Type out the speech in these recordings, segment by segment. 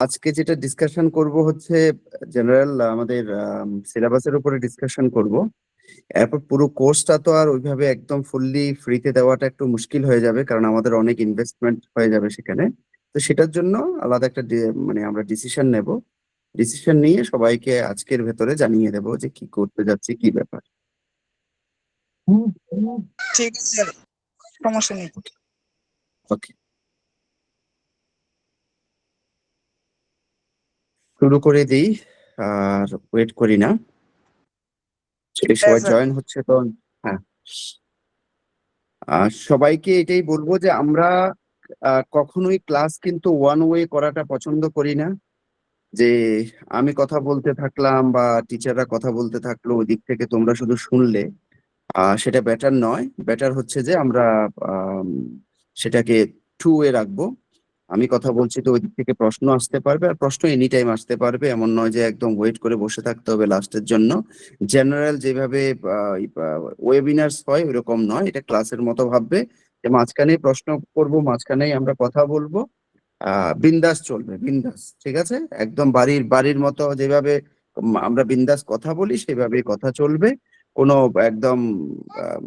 আজকে যেটা ডিসকাশন করব হচ্ছে জেনারেল আমাদের সিলেবাসের উপরে ডিসকাশন করব। এরপর পুরো কোর্সটা তো আর ওইভাবে একদম ফুললি ফ্রিতে দেওয়াটা একটু মুশকিল হয়ে যাবে, কারণ আমাদের অনেক ইনভেস্টমেন্ট হয়ে যাবে সেখানে। তো সেটার জন্য আলাদা একটা মানে আমরা ডিসিশন নেব। ডিসিশন নিয়ে সবাইকে আজকের ভেতরে জানিয়ে দেবো যে কি করতে যাচ্ছি, কি ব্যাপার। ঠিক আছে স্যার, সমস্যা নেই। ওকে, শুরু করে দিই। আর ওয়েট করি না, যদি হ্যাঁ সবাই স্যার। জয়েন হচ্ছে তো। হ্যাঁ, সবাইকে এটাই বলবো যে আমরা কখনোই ক্লাস কিন্তু ওয়ান ওয়ে করাটা পছন্দ করি না। যে আমি কথা বলতে থাকলাম বা টিচাররা কথা বলতে থাকলো, ওই দিক থেকে তোমরা শুধু শুনলে, সেটা বেটার নয়। বেটার হচ্ছে যে আমরা আম, সেটাকে টু ওয়ে রাখবো। আমি কথা বলছি তো ওই দিক থেকে প্রশ্ন আসতে পারবে, আর প্রশ্ন এনি টাইম আসতে পারবে, এমন নয় যে একদম ওয়েট করে বসে থাকতে হবে লাস্টের জন্য। জেনারেল যেভাবে ওয়েবিনার্স হয় ওইরকম নয়, এটা ক্লাসের মতো ভাববে যে মাঝখানেই প্রশ্ন করবো, মাঝখানেই আমরা কথা বলবো। বিন্দাস চলবে, বিন্দাস, ঠিক আছে? একদম বাড়ির বাড়ির মতো যেভাবে আমরা বিন্দাস কথা বলি সেভাবেই কথা চলবে। কোনো একদম আম,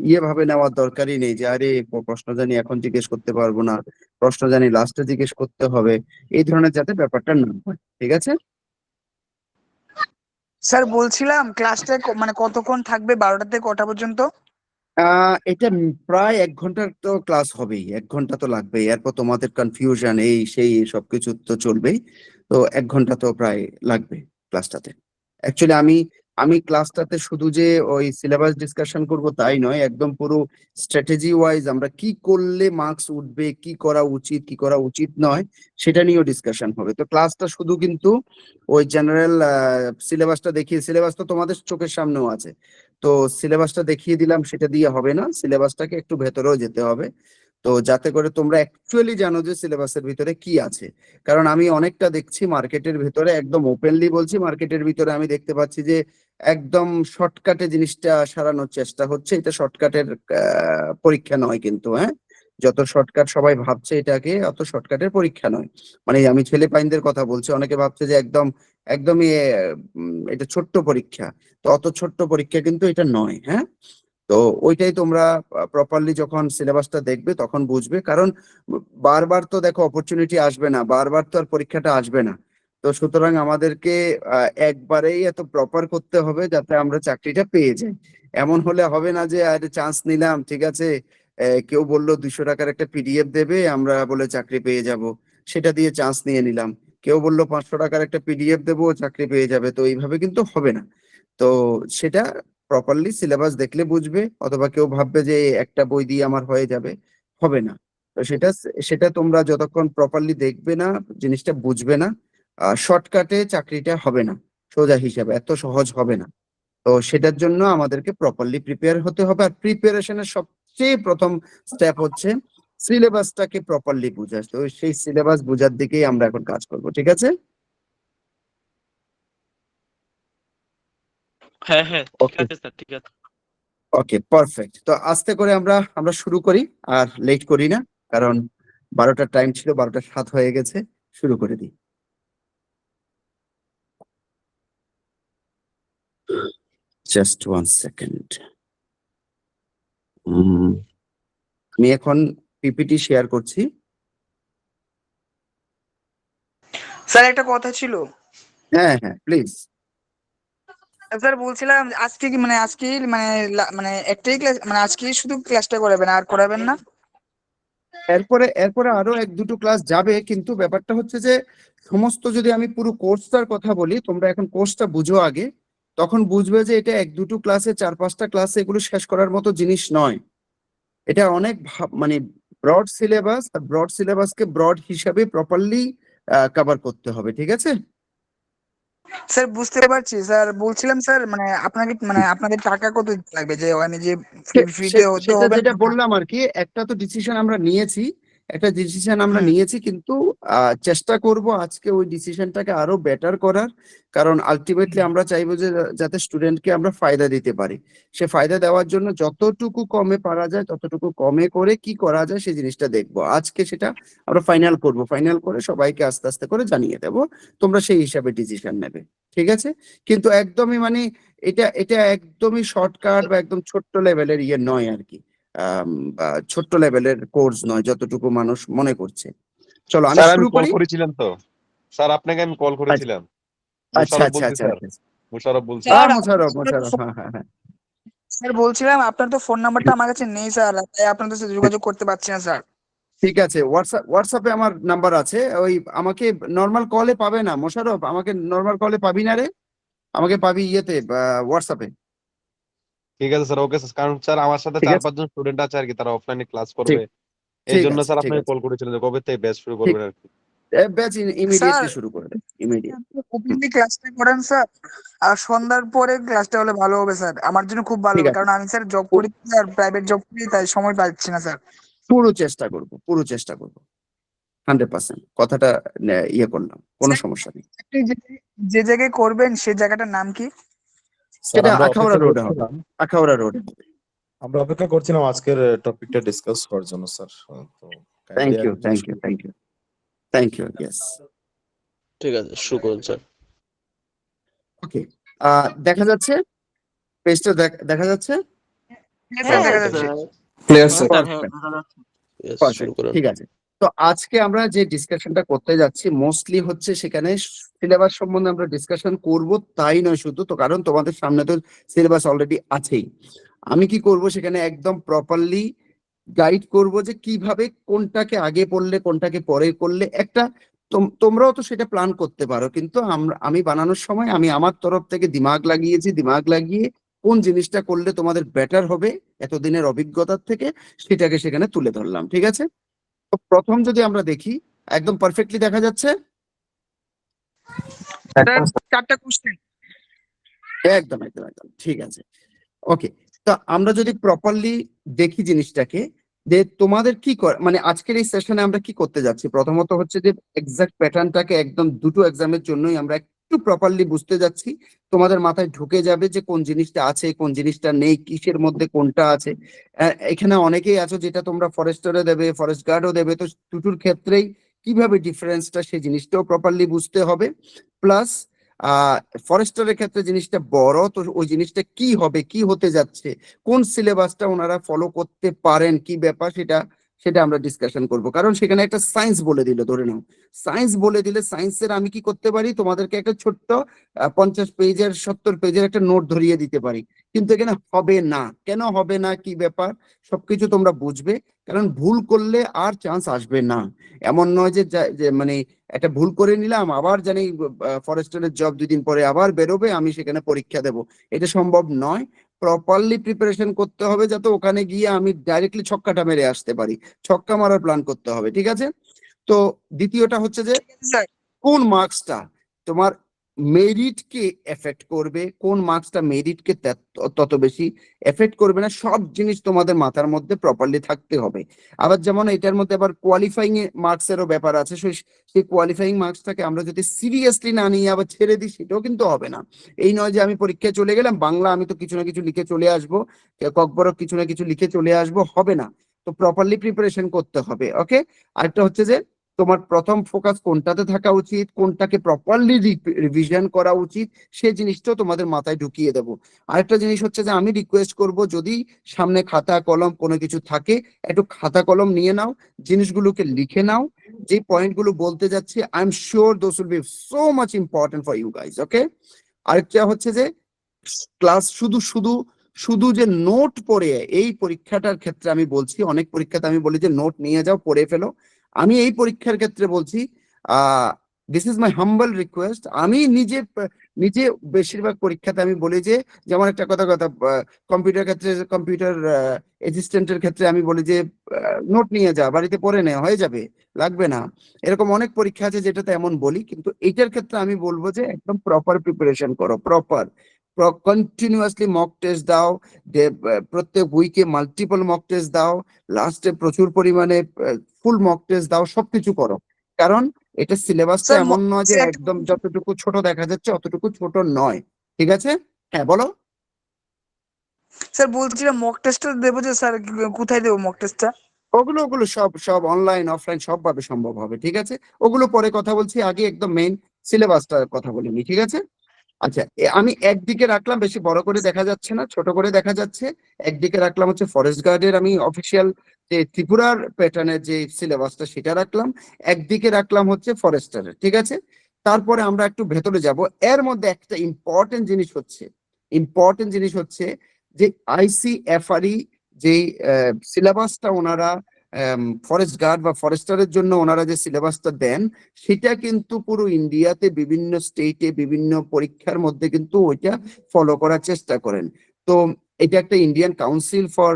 ইয়ে ভাবে নেওয়ার দরকারই নেই যে আরে প্রশ্ন জানি এখন জিজ্ঞেস করতে পারবো না, প্রশ্ন জানি লাস্টে জিজ্ঞেস করতে হবে। এই ধরনের যাতে ব্যাপারটা না হয়, ঠিক আছে? স্যার বলছিলাম ক্লাসটা মানে কতক্ষণ থাকবে, 12টা থেকে কটা পর্যন্ত? এটা প্রায় 1 ঘন্টার তো ক্লাস হবেই, 1 ঘন্টা তো লাগবেই। এরপর তোমাদের কনফিউশন এই সেই সবকিছু তো চলবেই। তো 1 ঘন্টা তো প্রায় লাগবে ক্লাসটাতে। অ্যাকচুয়ালি আমি আমি ক্লাসটাতে শুধু যে ওই সিলেবাস ডিসকাশন করব তাই নয়, একদম পুরো স্ট্র্যাটেজি ওয়াইজ আমরা কি করলে মার্কস উঠবে, কি করা উচিত কি করা উচিত নয়, সেটা নিয়েও ডিসকাশন হবে। তো ক্লাসটা শুধু কিন্তু ওই জেনারেল সিলেবাসটা দেখিয়ে, সিলেবাস তো তোমাদের চোখের সামনেও আছে, তো সিলেবাসটা দেখিয়ে দিলাম সেটা দিয়ে হবে না, সিলেবাসটাকে একটু ভেতরেও যেতে হবে। তো যাতে করে তোমরা অ্যাকচুয়ালি জানো যে সিলেবাসের ভিতরে কি আছে। কারণ আমি অনেকটা দেখছি মার্কেটের ভিতরে, একদম ওপেনলি বলছি, মার্কেটের ভিতরে আমি দেখতে পাচ্ছি যে একদম শর্টকাটে জিনিসটা সারানোর চেষ্টা হচ্ছে। এটা শর্টকাটের পরীক্ষা নয় কিন্তু, হ্যাঁ। যত শর্টকাট সবাই ভাবছে এটাকে, অত শর্টকাটের পরীক্ষা নয়। মানে আমি ছেলে পাইনদের কথা বলছি, অনেকে ভাবছে যে একদম একদমই এটা ছোট্ট পরীক্ষা। তো অত ছোট্ট পরীক্ষা কিন্তু এটা নয়, হ্যাঁ। তো ওইটাই তোমরা প্রপারলি যখন সিলেবাসটা দেখবে তখন বুঝবে। কারণ বারবার তো দেখো অপরচুনিটি আসবে না, বারবার তো আর পরীক্ষাটা আসবে না। তো সুতরাং আমাদেরকে একবারেই এত প্রপার করতে হবে যাতে আমরা চাকরিটা পেয়ে যাই। এমন হলে হবে না যে আরে চান্স নিলাম, ঠিক আছে, কেউ বললো 200 টাকার একটা পিডিএফ দেবে, আমরা বলে চাকরি পেয়ে যাব, সেটা দিয়ে চান্স নিয়ে নিলাম। কেউ বললো 500 টাকার একটা পিডিএফ দেবো, চাকরি পেয়ে যাবে, তো এইভাবে কিন্তু হবে না। তো সেটা প্রপারলি সিলেবাস দেখলে বুঝবে। অথবা কেউ ভাববে যে একটা বই দিয়ে আমার হয়ে যাবে, হবে না। তো সেটা সেটা তোমরা যতক্ষণ প্রপারলি দেখবে না, জিনিসটা বুঝবে না, শর্টকাটে চাকরিটা হবে না। সোজা হিসাবে এত সহজ হবে না। তো সেটার জন্য আমাদেরকে প্রপারলি প্রিপেয়ার হতে হবে। আর প্রিপারেশনের সবচেয়ে প্রথম স্টেপ হচ্ছে সিলেবাসটাকে প্রপারলি বোঝা। তো সেই সিলেবাস বোঝার দিকেই আমরা এখন কাজ করব, ঠিক আছে? হ্যাঁ হ্যাঁ, ঠিক ওকে, আছে স্যার, ঠিক আছে। ওকে, পারফেক্ট। তো আস্তে করে আমরা আমরা শুরু করি, আর লেট করি না। কারণ 12টার টাইম ছিল, 12টা 7 হয়ে গেছে। শুরু করে দিই। Just 1 second. আমি এখন পিপিটি শেয়ার করছি। স্যার একটা কথা ছিল। হ্যাঁ হ্যাঁ, প্লিজ। স্যার বলছিলাম আজকে কি মানে আজকেই মানে মানে একটাই ক্লাস, মানে আজকেই শুধু ক্লাসটা করাবেন আর করাবেন না? এরপরে এরপরে আরো 1-2টো ক্লাস যাবে, কিন্তু ব্যাপারটা হচ্ছে যে সমস্ত যদি আমি পুরো কোর্সটার কথা বলি, তোমরা এখন কোর্সটা বুঝো আগে, তখন বুঝবে যে এটা 1-2টো ক্লাসে, 4-5টা ক্লাসে এগুলো শেষ করার মতো জিনিস নয়। এটা অনেক মানে ব্রড সিলেবাস, আর ব্রড সিলেবাসকে ব্রড হিসাবে প্রপারলি কভার করতে হবে, ঠিক আছে? স্যার বুঝতে পারছি স্যার, বলছিলাম স্যার মানে আপনাকে মানে আপনাদের টাকা কত দিতে লাগবে, যে আমি যে ফ্রিতে হতে সেটা হবে না? যেটা বললাম আর কি, একটা তো ডিসিশন আমরা নিয়েছি, একটা ডিসিশন আমরা হুম। নিয়েছি, কিন্তু চেষ্টা করব আজকে ওই ডিসিশনটাকে আরো বেটার করার। কারণ আলটিমেটলি আমরা চাইবো যে যাতে স্টুডেন্টকে আমরা ফায়দা দিতে পারি। সে ফায়দা দেওয়ার জন্য যতটুকু কমে পারা যায় ততটুকু কমে করে কি করা যায় সেই জিনিসটা দেখবো। আজকে সেটা আমরা ফাইনাল করব, ফাইনাল করে সবাইকে আস্তে আস্তে করে জানিয়ে দেব, তোমরা সেই হিসাবে ডিসিশন নেবে। ঠিক আছে? কিন্তু একদমই মানে এটা এটা একদমই শর্টকাট বা একদম ছোট্ট লেভেলের ইয়ে নয় আর কি। বা ছোট্ট লেভেলের কোর্স নয় যতটুকু মানুষ মনে করছে। চলো আমি স্যার আমি শুরু কল করি। করেছিলাম তো, স্যার আপনাকে আমি কল আচ্ছা করেছিলাম। আচ্ছা মোশাররফ আচ্ছা বলছি আচ্ছা স্যার, আচ্ছা। মোশাররফ বলছি। স্যার মোশাররফ, মোশাররফ, হ্যাঁ হ্যাঁ হ্যাঁ। স্যার বলছিলাম আপনার তো ফোন নাম্বারটা আমার কাছে নেই স্যার, তাই আপনাদের সাথে যোগাযোগ করতে পারছি না স্যার। ঠিক আছে, হোয়াটসঅ্যাপে আমার নাম্বার আছে। ওই আমাকে নর্মাল কলে পাবে না মোশাররফ, আমাকে নর্মাল কলে পাবি না রে, আমাকে পাবি ইয়েতে হোয়াটসঅ্যাপে। ঠিক আছে স্যার, ওকে স্যার। কারণ স্যার আমার সাথে ঠিক আছে, 4-5 জন স্টুডেন্ট আছে আর কি, তারা অফলাইনে ক্লাস ঠিক করবে। এই ঠিক জন্য আছে, স্যার ঠিক আপনাকে আছে, কল করেছিলেন যে কবে থেকে ব্যাচ শুরু ঠিক। করবেন আর কি। ব্যাচ স্যার ইমিডিয়েটলি শুরু করে দেবে, ইমিডিয়েট। ওপেনলি ক্লাসটা করেন স্যার, আর সন্ধ্যার পরে ক্লাসটা হলে ভালো হবে স্যার, আমার জন্য খুব ভালো ঠিক হবে, আছে, কারণ আমি স্যার জব করি স্যার, প্রাইভেট জব করি, তাই সময় পাচ্ছি না স্যার। পুরো চেষ্টা করব, পুরো চেষ্টা করব, 100%। কথাটা ইয়ে করলাম, কোনো স্যার, সমস্যা নেই। আপনি যে জায়গায় করবেন সেই জায়গাটার নাম কি? স্যার সেটা আমরা আখাউড়া অপেক্ষা রোডে হবে, করছিলাম আখাউড়া রোডে হবে। আমরা অপেক্ষা করছিলাম আজকের টপিকটা ডিসকাস করার জন্য স্যার। তো কাইন্ডলি থ্যাংক ইউ, একদম থ্যাংক ইউ, শুরু thank you, thank you, yes. ঠিক আছে, শুরু করুন স্যার। ওকে, দেখা যাচ্ছে পেজটা, দেখা যাচ্ছে। হ্যাঁ স্যার, দেখা যাচ্ছে। Clear sir. পারফেক্ট, Yes, শুরু পারফেক্ট, করুন। ঠিক আছে। তো আজকে আমরা যে ডিসকাশনটা করতে যাচ্ছি মোস্টলি হচ্ছে সেখানে সিলেবাস সম্বন্ধে আমরা ডিসকাশন করব, তাই নয় শুধু তো, কারণ তোমাদের সামনে তো সিলেবাস অলরেডি আছেই। আমি কি করব সেখানে একদম প্রপারলি গাইড করব যে কিভাবে কোনটাকে আগে পড়লে কোনটাকে পরে করলে একটা তোমরাও তো সেটা প্ল্যান করতে পারো, কিন্তু আমি বানানোর সময় আমি আমার তরফ থেকে দিমাগ লাগিয়েছি, দিমাগ লাগিয়ে কোন জিনিসটা করলে তোমাদের বেটার হবে এতদিনের অভিজ্ঞতার থেকে সেটাকে সেখানে তুলে ধরলাম। ঠিক আছে? তো প্রথম যদি আমরা দেখি, একদম পারফেক্টলি দেখা যাচ্ছে। স্যার 4টা কোশ্চেন। একদম একদম একদম ঠিক আছে। ওকে, তো আমরা যদি প্রপারলি দেখি জিনিসটাকে, যে তোমাদের কি মানে আজকের এই সেশনে আমরা কি করতে যাচ্ছি, প্রথমত হচ্ছে যে এক্সাক্ট প্যাটার্নটাকে একদম দুটো এক্সামের জন্যই আমরা একটু প্রপারলি বুঝতে যাচ্ছি। তোমাদের মাথায় ঢুকে যাবে যে কোন জিনিসটা আছে কোন জিনিসটা নেই, কিসের মধ্যে কোনটা আছে। এখানে অনেকেই আছো যেটা তোমরা ফরেস্টারে দেবে, ফরেস্ট গার্ডও দেবে, তো দুটোর ক্ষেত্রেই কিভাবে ডিফারেন্সটা সেই জিনিসটাও প্রপারলি বুঝতে হবে। প্লাস ফরেস্টারের ক্ষেত্রে জিনিসটা বড়, তো ওই জিনিসটা কি হবে, কি হতে যাচ্ছে, কোন সিলেবাসটা ওনারা ফলো করতে পারেন, কি ব্যাপার সেটা সেটা আমরা ডিসকাশন করব। কারণ সেখানে একটা সায়েন্স বলে দিল, ধরে নাও সায়েন্স বলে দিলে সায়েন্সের আমি কি করতে পারি, তোমাদেরকে একটা ছোট্ট 50 পেজের 70 পেজের একটা নোট ধরিয়ে দিতে পারি, কিন্তু এখানে হবে না। কেন হবে না, কি ব্যাপার, সবকিছু তোমরা বুঝবে। কারণ ভুল করলে আর চান্স আসবে না। এমন নয় যে যে মানে একটা ভুল করে নিলাম আবার জানি ফরেস্টারের জব 2 দিন পরে আবার বেরোবে, আমি সেখানে পরীক্ষা দেব, এটা সম্ভব নয়। প্রপারলি প্রিপারেশন করতে হবে যাতে ওখানে গিয়ে আমি ডাইরেক্টলি ছক্কাটা মেরে আসতে পারি, ছক্কা মারার প্ল্যান করতে হবে। ঠিক আছে? তো দ্বিতীয়টা হচ্ছে যে স্যার কোন মার্কসটা তোমার মেরিটকে এফেক্ট করবে, কোন মার্কসটা মেরিটকে তত বেশি এফেক্ট করবে না, সব জিনিস তোমাদের মাথার মধ্যে প্রপারলি থাকতে হবে। আবার যেমন এটার মধ্যে আবার কোয়ালিফাইং মার্কসেরও ব্যাপার আছে, সেই কোয়ালিফাইং মার্কসটাকে আমরা যদি সিরিয়াসলি না নিয়ে আবার ছেড়ে দিই সেটাও কিন্তু হবে না। এই নয় যে আমি পরীক্ষায় চলে গেলাম, বাংলা আমি তো কিছু না কিছু লিখে চলে আসবো, ককবরক কিছু না কিছু লিখে চলে আসবো, হবে না। তো প্রপারলি প্রিপারেশন করতে হবে। ওকে, আরেকটা হচ্ছে যে তোমার প্রথম ফোকাস কোনটাতে থাকা উচিত, কোনটাকে প্রপারলি রিভিশন করা উচিত, সে জিনিসটাও তোমাদের মাথায় ঢুকিয়ে দেবো। আরেকটা জিনিস হচ্ছে যে আমি রিকোয়েস্ট করব যদি সামনে খাতা কলম কোনো কিছু থাকে, একটু খাতা কলম নিয়ে নাও, জিনিসগুলোকে লিখে নাও। যে পয়েন্টগুলো বলতে যাচ্ছি I am sure those will be so much important for you guys. Okay, আরেকটা হচ্ছে যে ক্লাস শুধু শুধু শুধু যে নোট পড়ে, এই পরীক্ষাটার ক্ষেত্রে আমি বলছি, অনেক পরীক্ষাতে আমি বলি যে নোট নিয়ে যাও পড়ে ফেলো, আমি এই পরীক্ষার ক্ষেত্রে বলছি this is my humble request. আমি নিজে নিজে বেশিরভাগ পরীক্ষাতে আমি বলি যে, যেমন একটা কথা কথা কম্পিউটার ক্ষেত্রে, কম্পিউটার অ্যাসিস্ট্যান্টের ক্ষেত্রে আমি বলি যে নোট নিয়ে যা, বাড়িতে পড়ে নে, হয়ে যাবে, লাগবে না। এরকম অনেক পরীক্ষা আছে যেটাতে এমন বলি, কিন্তু এইটার ক্ষেত্রে আমি বলবো যে একদম প্রপার প্রিপারেশন করো, প্রপার কন্টিনিউয়াসলি মক টেস্ট দাও, প্রত্যেক উইকে মাল্টিপল মক টেস্ট দাও, লাস্টে প্রচুর পরিমাণে ফুল মক টেস্ট দাও, সবকিছু করো। কারণ এটা সিলেবাসটা স্যার এমন নয় যে স্যার একদম যতটুকু ছোট দেখা যাচ্ছে অতটুকু ছোট নয়, ঠিক আছে? হ্যাঁ বলো। স্যার বলছিলাম মক টেস্টটা দেবো যে স্যার, কোথায় দেবো মক টেস্টটা? ওগুলো ওগুলো সব সব অনলাইন অফলাইন সবভাবে সম্ভব হবে, ঠিক আছে? ওগুলো পরে কথা বলছি, আগে একদম মেইন সিলেবাসটার কথা বলিনি, ঠিক আছে? আচ্ছা, আমি একদিকে রাখলাম, বেশি বড় করে দেখা যাচ্ছে না, ছোট করে দেখা যাচ্ছে। একদিকে রাখলাম হচ্ছে ফরেস্ট গার্ডের আমি অফিসিয়াল যে ত্রিপুরার প্যাটার্নের যে সিলেবাসটা সেটা রাখলাম, একদিকে রাখলাম হচ্ছে ফরেস্টারের, ঠিক আছে? তারপরে আমরা একটু ভেতরে যাব। এর মধ্যে একটা ইম্পর্টেন্ট জিনিস হচ্ছে যে আইসিএফআরই যে সিলেবাসটা ওনারা ফরেস্ট গার্ড বা ফরেস্টারের জন্য ওনারা যে সিলেবাসটা দেন, সেটা কিন্তু পুরো ইন্ডিয়াতে বিভিন্ন স্টেটে বিভিন্ন পরীক্ষার মধ্যে কিন্তু ওইটা ফলো করার চেষ্টা করেন। তো এটা একটা Indian council for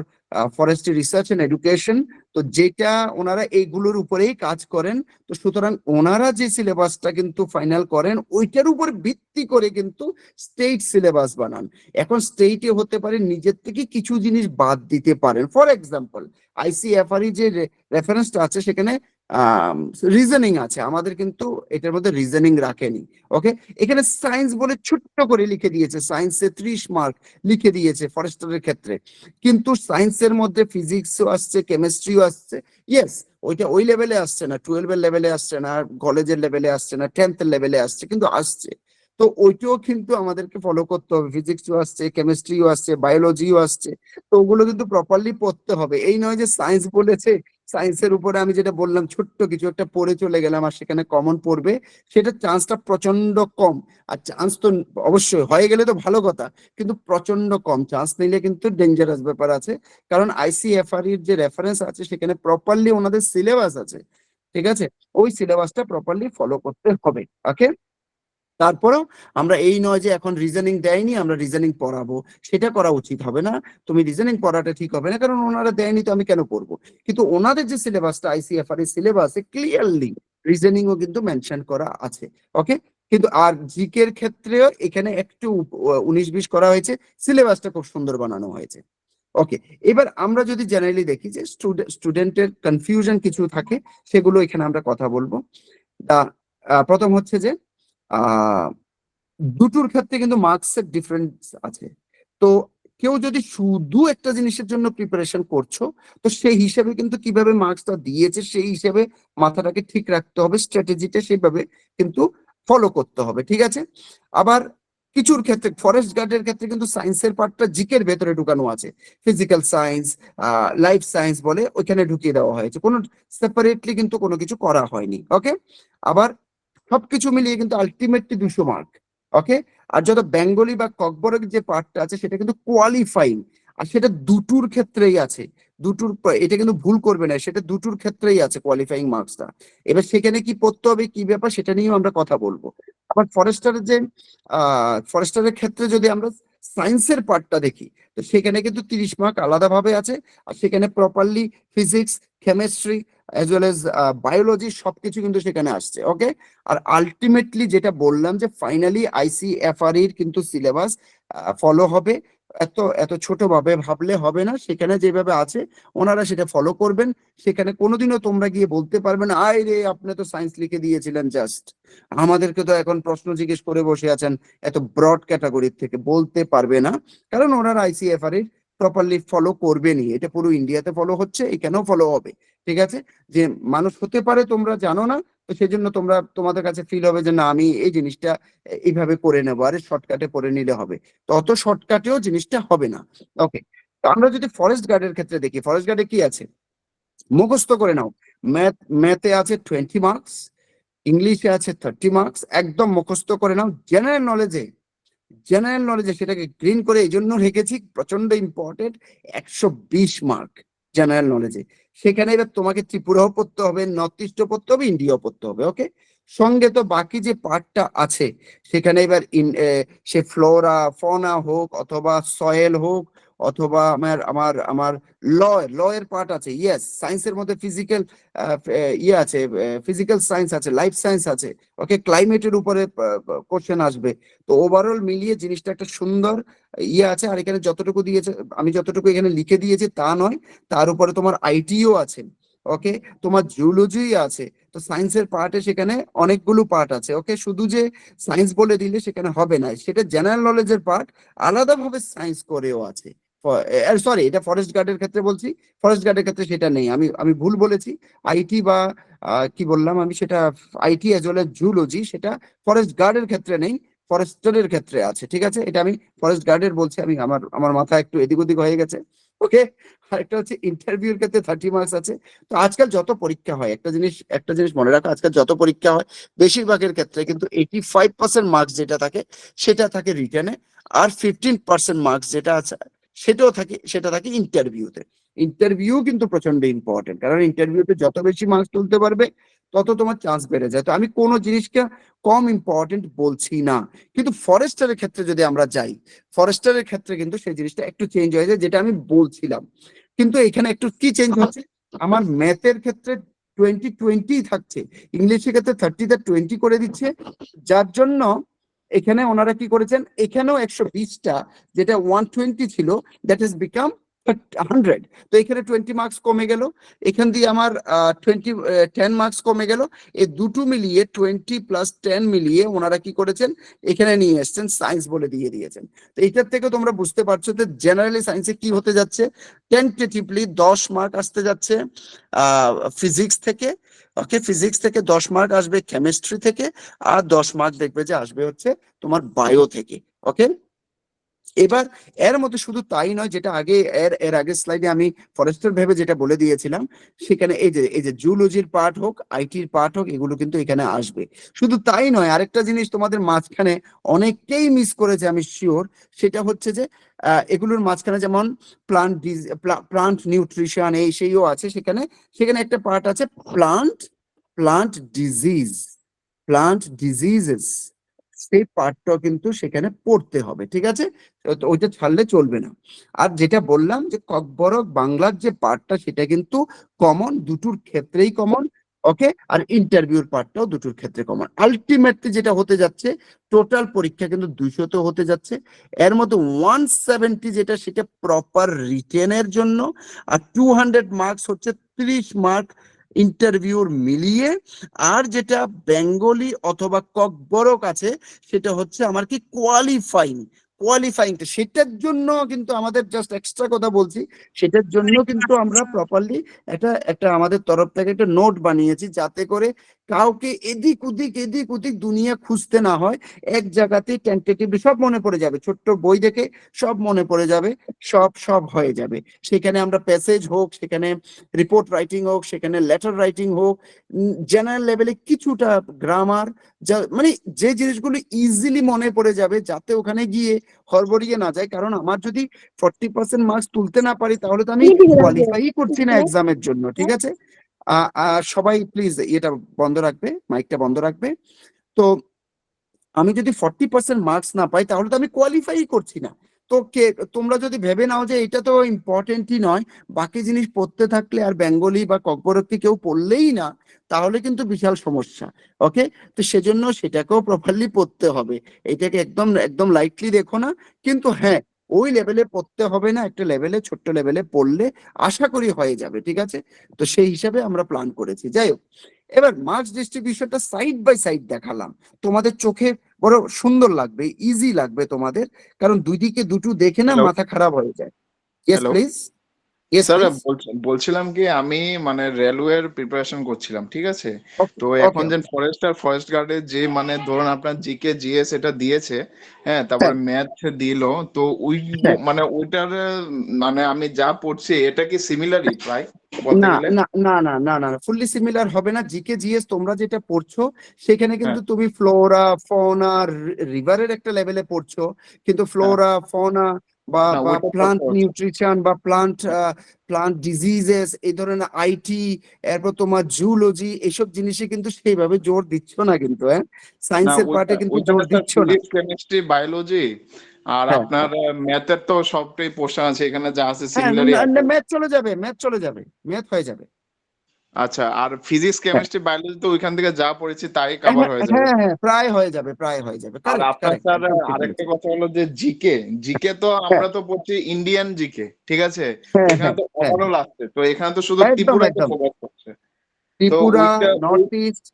forestry research and education, তো যেটা ওনারা এইগুলোর উপরেই কাজ করেন। তো সুতরাং ওনারা যে সিলেবাসটা কিন্তু ফাইনাল করেন ওইটার উপর ভিত্তি করে কিন্তু স্টেট সিলেবাস বানান। এখন স্টেটে হতে পারে নিজের থেকে কিছু জিনিস বাদ দিতে পারেন। ফর এক্সাম্পল, আইসিএফআরই যে রেফারেন্সটা আছে সেখানে রিজনিং আছে, আমাদের কিন্তু এটার মধ্যে রিজনিং রাখেনি। ওকে, এখানে সায়েন্স বলে ছোট্ট করে লিখে দিয়েছে, সায়েন্সে 30 মার্ক লিখে দিয়েছে ফরেস্টারের ক্ষেত্রে, কিন্তু সায়েন্সের মধ্যে ফিজিক্সও আসছে, কেমিস্ট্রিও আসছে। ইয়েস, ওইটা ওই লেভেলে আসছে না, 12-এর লেভেলে আসছে না, কলেজের লেভেলে আসছে না, 10th-এর লেভেলে আসছে, কিন্তু আসছে। তো ওইটাও কিন্তু আমাদেরকে ফলো করতে হবে, ফিজিক্সও আসছে, কেমিস্ট্রিও আসছে, বায়োলজিও আসছে। তো ওগুলো কিন্তু প্রপারলি পড়তে হবে। এই নয় যে সায়েন্স বলেছে, সায়েন্সের উপরে আমি যেটা বললাম ছোট্ট কিছু একটা পড়ে চলে গেলাম আর সেখানে কমন পড়বে, সেটা চান্সটা প্রচন্ড কম। আর চান্স তো অবশ্যই হয়ে গেলে তো ভালো কথা, কিন্তু প্রচন্ড কম, চান্স নিলে কিন্তু ডেঞ্জারাস ব্যাপার আছে। কারণ আইসিএফআর এর যে রেফারেন্স আছে সেখানে প্রপারলি ওনাদের সিলেবাস আছে, ঠিক আছে? ওই সিলেবাসটা প্রপারলি ফলো করতে হবে। ওকে, তারপরেও আমরা এই নয় যে এখন রিজনিং দেয়নি আমরা রিজনিং পড়াবো, সেটা করা উচিত হবে না। তুমি রিজনিং পড়াটা ঠিক হবে না, কারণ ওনারা দেয়নি তো আমি কেন পড়বো? কিন্তু ওনাদের যে সিলেবাসটা আইসিএফআর এর সিলেবাসে ক্লিয়ারলি রিজনিংও কিন্তু মেনশন করা আছে। ওকে, কিন্তু আর জিকে এর ক্ষেত্রেও এখানে একটু 19-20 করা হয়েছে, সিলেবাসটা খুব সুন্দর বানানো হয়েছে। ওকে, এবার আমরা যদি জেনারেলি দেখি যে স্টুডেন্টের কনফিউশন কিছু থাকে, সেগুলো এখানে আমরা কথা বলবো। তা প্রথম হচ্ছে যে আহ দুটোর ক্ষেত্রে কিন্তু মার্কসের ডিফারেন্স আছে। তো কেউ যদি শুধু একটা জিনিসের জন্য প্রিপারেশন করছো, তো সেই হিসাবে কিন্তু কিভাবে মার্কসটা দিয়েছে সেই হিসাবে মাথাটাকে ঠিক রাখতে হবে, স্ট্র্যাটেজিটা সেইভাবে কিন্তু ফলো করতে হবে, ঠিক আছে? আবার কিছুর ক্ষেত্রে ফরেস্ট গার্ডের ক্ষেত্রে কিন্তু সায়েন্সের পার্টটা জিকের ভেতরে ঢুকানো আছে, ফিজিক্যাল সায়েন্স, লাইফ সায়েন্স বলে ওইখানে ঢুকিয়ে দেওয়া হয়েছে, কোনো সেপারেটলি কিন্তু কোনো কিছু করা হয়নি। ওকে, আবার সবকিছু মিলিয়ে কিন্তু আলটিমেটলি 200 মার্ক। ওকে, আর যত বেঙ্গলি বা ককবরক যে পার্টটা আছে সেটা কিন্তু কোয়ালিফাইং, আর সেটা দুটোর ক্ষেত্রেই আছে। এটা কিন্তু ভুল করবে না, সেটা দুটোর ক্ষেত্রেই আছে কোয়ালিফাইং মার্কসটা। এবার সেখানে কি পড়তে হবে কি ব্যাপার সেটা নিয়েও আমরা কথা বলবো। আবার ফরেস্টারের ক্ষেত্রে যদি আমরা সায়েন্সের পার্টটা দেখি, তো সেখানে কিন্তু 30 মার্ক আলাদাভাবে আছে, আর সেখানে properly physics, chemistry as well as biology সবকিছু কিন্তু সেখানে আসছে। ওকে, আর আলটিমেটলি যেটা বললাম যে ফাইনালি আইসিএফআর এর কিন্তু সিলেবাস ফলো হবে। এত এত ছোট ভাবে ভাবলে হবে না, সেখানে যেভাবে আছে ওনারা সেটা ফলো করবেন। সেখানে কোনোদিনও তোমরা গিয়ে বলতে পারবে না আয় রে আপনি তো সায়েন্স লিখে দিয়েছিলেন, জাস্ট আমাদেরকে তো এখন প্রশ্ন জিজ্ঞেস করে বসে আছেন, এত ব্রড ক্যাটাগরির থেকে বলতে পারবে না। কারণ ওনারা আইসিএফআর এর প্রপারলি ফলো করবেনই, এটা পুরো ইন্ডিয়াতে ফলো হচ্ছে, এখানেও ফলো হবে, ঠিক আছে? যে মানুষ হতে পারে তোমরা জানো না, তো সেই জন্য তোমাদের কাছে ফিল হবে যে না আমি এই জিনিসটা এইভাবে করে নেবো, আরে শর্টকাটে করে নিলে হবে, তো অত শর্টকাটেও জিনিসটা হবে না। ওকে, তো আমরা যদি ফরেস্ট গার্ডের ক্ষেত্রে দেখি, ফরেস্ট গার্ডে কি আছে মুখস্থ করে নাও। ম্যাথে আছে 20 মার্কস, ইংলিশে আছে 30 মার্কস, একদম মুখস্থ করে নাও। জেনারেল নলেজে সেটাকে গ্রিন করে এই জন্য রেখেছি, প্রচন্ড ইম্পর্টেন্ট, 120 মার্ক জেনারেল নলেজে। সেখানে এবার তোমাকে ত্রিপুরাও পড়তে হবে, নর্থ ইস্টও পড়তে হবে, ইন্ডিয়াও পড়তে হবে। ওকে, সঙ্গে তো বাকি যে পার্টটা আছে সেখানে এবার সে ফ্লোরা ফনা হোক অথবা সয়েল হোক অথবা আমার আমার আমার ল ল এর পার্ট আছে, ইয়েস, সায়েন্সের মধ্যে ফিজিক্যাল ইয়ে আছে, ফিজিক্যাল সায়েন্স আছে, লাইফ সায়েন্স আছে, ওকে, ক্লাইমেটের উপরে কোশ্চেন আসবে। তো ওভারঅল মিলিয়ে জিনিসটা একটা সুন্দর ইয়ে আছে। আর এখানে যতটুকু দিয়েছে, আমি যতটুকু এখানে লিখে দিয়েছি তা নয়, তার উপরে তোমার আইটিও আছে, ওকে, তোমার জিওলজি আছে। তো সায়েন্সের পার্টে সেখানে অনেকগুলো পার্ট আছে, ওকে, শুধু যে সায়েন্স বলে দিলে সেখানে হবে না, সেটা জেনারেল নলেজের পার্ট, আলাদাভাবে সায়েন্স করেও আছে। সরি, এটা ফরেস্ট গার্ডের ক্ষেত্রে বলছি, ফরেস্ট গার্ডের ক্ষেত্রে সেটা নেই, আমি আমি ভুল বলেছি। আইটি বা কি বললাম আমি, সেটা IT as well as zoology, সেটা ফরেস্ট গার্ডের ক্ষেত্রে নেই, ফরেস্টারের ক্ষেত্রে আছে, ঠিক আছে? এটা আমি ফরেস্ট গার্ডের বলছি, আমি আমার আমার মাথা একটু এদিক ওদিক হয়ে গেছে, ওকে। আরেকটা হচ্ছে ইন্টারভিউর ক্ষেত্রে 30 মার্কস আছে। তো আজকাল যত পরীক্ষা হয়, একটা জিনিস মনে রাখো, আজকাল যত পরীক্ষা হয় বেশিরভাগের ক্ষেত্রে কিন্তু 85% মার্কস যেটা থাকে সেটা থাকে রিটেনে, আর 15% মার্কস যেটা আছে সেটা থাকে ইন্টারভিউতে। ইন্টারভিউ কিন্তু প্রচন্ড ইম্পর্টেন্ট, কারণ ইন্টারভিউতে যত বেশি মার্কস তুলতে পারবে তত তোমার চান্স বেড়ে যায়। তো আমি কোনো জিনিসকে কম ইম্পর্টেন্ট বলছি না, কিন্তু ফরেস্টারের ক্ষেত্রে যদি আমরা যাই, ফরেস্টারের ক্ষেত্রে কিন্তু সেই জিনিসটা একটু চেঞ্জ হয়ে যায়, যেটা আমি বলছিলাম। কিন্তু এখানে একটু কি চেঞ্জ হচ্ছে, আমার ম্যাথের ক্ষেত্রে 20-20 থাকছে, ইংলিশের ক্ষেত্রে 30-তে 20 করে দিচ্ছে, যার জন্য এখানে ওনারা কি করেছেন, এখানেও 120টা, যেটা 120 ছিল, দ্যাট ইজ বিকাম 100। তো এখানে 20 মার্কস কমে গেল, এখান দিয়ে আমার 10 মার্কস কমে গেল। এই দুটো মিলিয়ে 20 + 10 মিলিয়ে ওনারা কি করেছেন, এখানে নিয়ে এসছেন সায়েন্স বলে দিয়ে দিয়েছেন। তো এটার থেকে তোমরা বুঝতে পারছো যে জেনারেলি সায়েন্সে কি হতে যাচ্ছে, টেন্টেটিভলি 10 মার্ক আসতে যাচ্ছে ফিজিক্স থেকে, ওকে, ফিজিক্স থেকে 10 মার্ক আসবে কেমিস্ট্রি থেকে, আর 10 মার্ক দেখবে যে আসবে হচ্ছে তোমার বায়ো থেকে, ওকে। এবার এর মধ্যে শুধু তাই নয়, যেটা আগে এর আগের স্লাইডে আমি ফরেস্টার ভেবে যেটা বলে দিয়েছিলাম, সেখানে এই যে জুলজির পার্ট হোক, আইটির পার্ট হোক, এগুলো কিন্তু এখানে আসবে। শুধু তাই নয়, আরেকটা জিনিস তোমাদের মাঝখানে অনেকেই মিস করেছে, আমি শিওর, সেটা হচ্ছে যে এগুলোর মাঝখানে যেমন প্লান্ট নিউট্রিশন এই সেইও আছে, সেখানে সেখানে একটা পার্ট আছে plant plant disease plant diseases, সেই পার্টটাও কিন্তু সেখানে পড়তে হবে, ঠিক আছে? তো ওইটা ছাড়লে চলবে না। আর যেটা বললাম যে ককবরক বাংলার যে পার্টটা, সেটা কিন্তু কমন, দুটোর ক্ষেত্রেই কমন, ওকে। আর ইন্টারভিউর পার্টটাও দুটোর ক্ষেত্রে কমন। আলটিমেটলি যেটা হতে যাচ্ছে, টোটাল পরীক্ষা কিন্তু 200 তো হতে যাচ্ছে, এর মধ্যে 170 যেটা, সেটা প্রপার রিটেনের জন্য, আর 200 মার্কস হচ্ছে 30 মার্ক ইন্টারভিউর মিলিয়ে। আর যেটা বেঙ্গলি অথবা ককবরক আছে, সেটা হচ্ছে আমার কি কোয়ালিফাইং, সেটার জন্য কিন্তু আমাদের জাস্ট এক্সট্রা কথা বলছি, সেটার জন্য কিন্তু আমরা প্রপারলি একটা একটা আমাদের তরফ থেকে একটা নোট বানিয়েছি, যাতে করে কাউকে এদিক ওদিক দুনিয়া খুঁজতে না হয়, এক জায়গাতেই টেন্টেটিভলি সব মনে পড়ে যাবে, ছোট্ট বই দেখে সব মনে পড়ে যাবে, সব সব হয়ে যাবে। সেখানে আমরা প্যাসেজ হোক, সেখানে রিপোর্ট রাইটিং হোক, সেখানে লেটার রাইটিং হোক, জেনারেল লেভেলে কিছুটা গ্রামার, যা মানে যে জিনিসগুলো ইজিলি মনে পড়ে যাবে, যাতে ওখানে গিয়ে হড়বড়িয়ে না যায়। কারণ আমার যদি 40% মার্কস তুলতে না পারি, তাহলে তো আমি কোয়ালিফাই করছি না এক্সামের জন্য, ঠিক আছে? সবাই প্লিজ এটা বন্ধ রাখবে, মাইকটা বন্ধ রাখবে। তো আমি যদি 40% মার্কস না পাই, তাহলে তো আমি কোয়ালিফাই করছি না। তো তোমরা যদি ভেবে নাও যে এটা তো ইম্পর্টেন্টই নয়, বাকি জিনিস পড়তে থাকলে আর বেঙ্গলি বা ককবরককে কেউ পড়লেই না, তাহলে কিন্তু বিশাল সমস্যা, ওকে। তো সেজন্য সেটাকেও প্রপারলি পড়তে হবে, এটাকে একদম একদম লাইটলি দেখো না। কিন্তু হ্যাঁ, ওই লেভেলে পড়তে হবে না, একটা লেভেলে, ছোট্ট লেভেলে পড়লে আশা করি হয়ে যাবে, ঠিক আছে? তো সেই হিসাবে আমরা প্ল্যান করেছি। যাই হোক, এবার মার্কস ডিস্ট্রিবিউশনটা সাইড বাই সাইড দেখালাম, তোমাদের চোখে বড় সুন্দর লাগবে, ইজি লাগবে তোমাদের, কারণ দুই দিকে দুটো দেখে না হ্যালো মাথা খারাপ হয়ে যায়। Yes hello please, yes sir, please. বলছিলাম কি আমি মানে রেলওয়ের প্রিপারেশন করছিলাম, ঠিক আছে? ওকে তো এখন ওকে। যে ফরেস্ট গার্ডের যে মানে ধরুন আপনার জিকে জিএস এটা দিয়েছে, হ্যাঁ, তারপরে হ্যাঁ ম্যাথ দিল, তো ওই হ্যাঁ। মানে ওইটার মানে আমি যা পড়ছি এটা কি সিমিলারই প্রায় বলতে না গেলে? না না না না না, ফুললি সিমিলার হবে না। জিকে জিএস তোমরা যেটা পড়ছো, সেখানে হ্যাঁ কিন্তু তুমি ফ্লোরা ফৌনা রিভারের একটা লেভেলে পড়ছো, কিন্তু হ্যাঁ, ফ্লোরা ফৌনা বা না বা ওইটা পড়তে প্লান্ট হচ্ছে। নিউট্রিশন বা প্লান্ট ডিজিজেস, এই ধরনের আইটি, এরপর তোমার জুলজি, এসব জিনিসে কিন্তু সেইভাবে জোর দিচ্ছ না কিন্তু, হ্যাঁ, না সায়েন্সের ওইটা পার্টে কিন্তু ওইটাতে জোর স্যার দিচ্ছ না। ফিজিক্স কেমিস্ট্রি বায়োলজি আর হ্যাঁ আপনার ম্যাথের তো সবটাই পোর্শন আছে, এখানে যা আছে হ্যাঁ সিমিলারই আছে। ম্যাথ চলে যাবে, ম্যাথ চলে যাবে, ম্যাথ হয়ে যাবে। আচ্ছা, আর ফিজিক্স হ্যাঁ কেমিস্ট্রি বায়োলজি তো ওইখান থেকে যা পড়েছি তাই হ্যাঁ কভার হয়ে যাবে। হ্যাঁ হ্যাঁ, প্রায় হয়ে যাবে, প্রায় হয়ে যাবে। আর কারেক্ট আপনার কারেক্ট, স্যার একদম ঠিক আরেকটা বলেছেন। কথা হলো যে জিকে, জিকে তো হ্যাঁ আমরা তো পড়ছি ইন্ডিয়ান জিকে, ঠিক আছে? হ্যাঁ এখানে হ্যাঁ তো হ্যাঁ ওভারঅল আসছে, তো এখানে তো শুধু একদম ত্রিপুরাতে একদম। ফোকাস করছে। তো ত্রিপুরা, ওইটা নর্থ ইস্ট,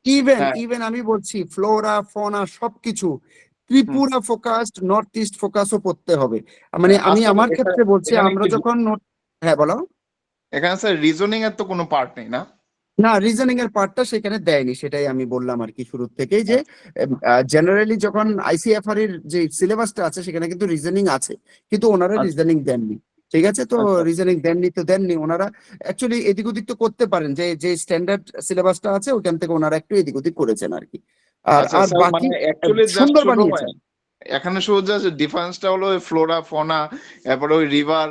ইভেন হ্যাঁ। ইভেন আমি বলছি ফ্লোরা ফোনা সবকিছু হুম। ত্রিপুরা ফোকাসড, নর্থ ইস্ট ফোকাসও পড়তে হবে। মানে আমি আচ্ছা, আমার এখানে ক্ষেত্রে বলছি, এখানে আমরা কি যখন হ্যাঁ বলো। এখানে স্যার রিজনিং এর তো কোনো পার্ট নেই না? না, রিজনিং এর পার্টটা সেখানে দেয়নি, সেটাই আমি বললাম আর কি শুরুর থেকেই, যে আচ্ছা জেনারেলি যখন আইসিএফআর এর যে সিলেবাসটা আছে সেখানে কিন্তু রিজনিং আছে, কিন্তু ওনারা আচ্ছা রিজনিং দেননি। ঠিক আছে, তো আচ্ছা রিজনিং দেননি তো দেননি, ওনারা অ্যাকচুয়ালি এদিক ওদিক তো করতে পারেন, যে যে স্ট্যান্ডার্ড সিলেবাসটা আছে ওখান থেকে ওনারা একটু এদিক ওদিক করেছেন আর কি। আর আচ্ছা আর স্যার, বাকি মানে অ্যাকচুয়ালি জাস্ট সুন্দর ছোট বানিয়েছেন। এখানে শুধু জাস্ট ডিফারেন্সটা হলো ফ্লোরা ফোনা, তারপরে ওই রিভার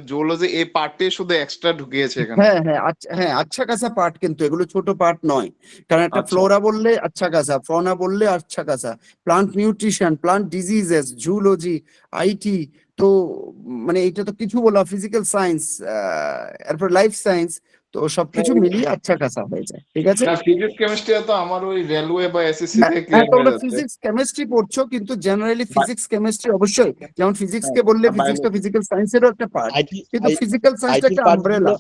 জুওলজি, এই পার্টটাই শুধু এক্সট্রা ঢুকিয়েছে এখানে। হ্যাঁ হ্যাঁ আচ্ছা, হ্যাঁ আচ্ছা কাছা পার্ট, কিন্তু এগুলো ছোট পার্ট নয়। কারণ একটা আচ্ছা ফ্লোরা বললে আচ্ছা কাছা, ফনা বললে আচ্ছা কাছা, plant nutrition, plant diseases, zoology, IT, তো মানে এটা তো কিছু বলা, ফিজিক্যাল সায়েন্স, এরপর লাইফ সায়েন্স, তো সবকিছু মিলিয়ে আচ্ছা কাছা হয়ে যায়। ঠিক আছে, না, ফিজিক্স কেমিস্ট্রি তো আমার ওই রেলওয়ে বা এসএসসি হ্যাঁ থেকে হ্যাঁ, ক্লিয়ার হয়ে তোমরা যাচ্ছে। ফিজিক্স কেমিস্ট্রি পড়ছো, কিন্তু জেনারেলি ফিজিক্স কেমিস্ট্রি অবশ্যই, যেমন ফিজিক্স হ্যাঁ, কে বললে ফিজিক্সটা বায়োলজি। ফিজিক্যাল সায়েন্সেরও একটা পার্ট, আইটি কিন্তু ফিজিক্যাল সায়েন্সটা আইটির একটা পার্ট গুলো আমব্রেলা।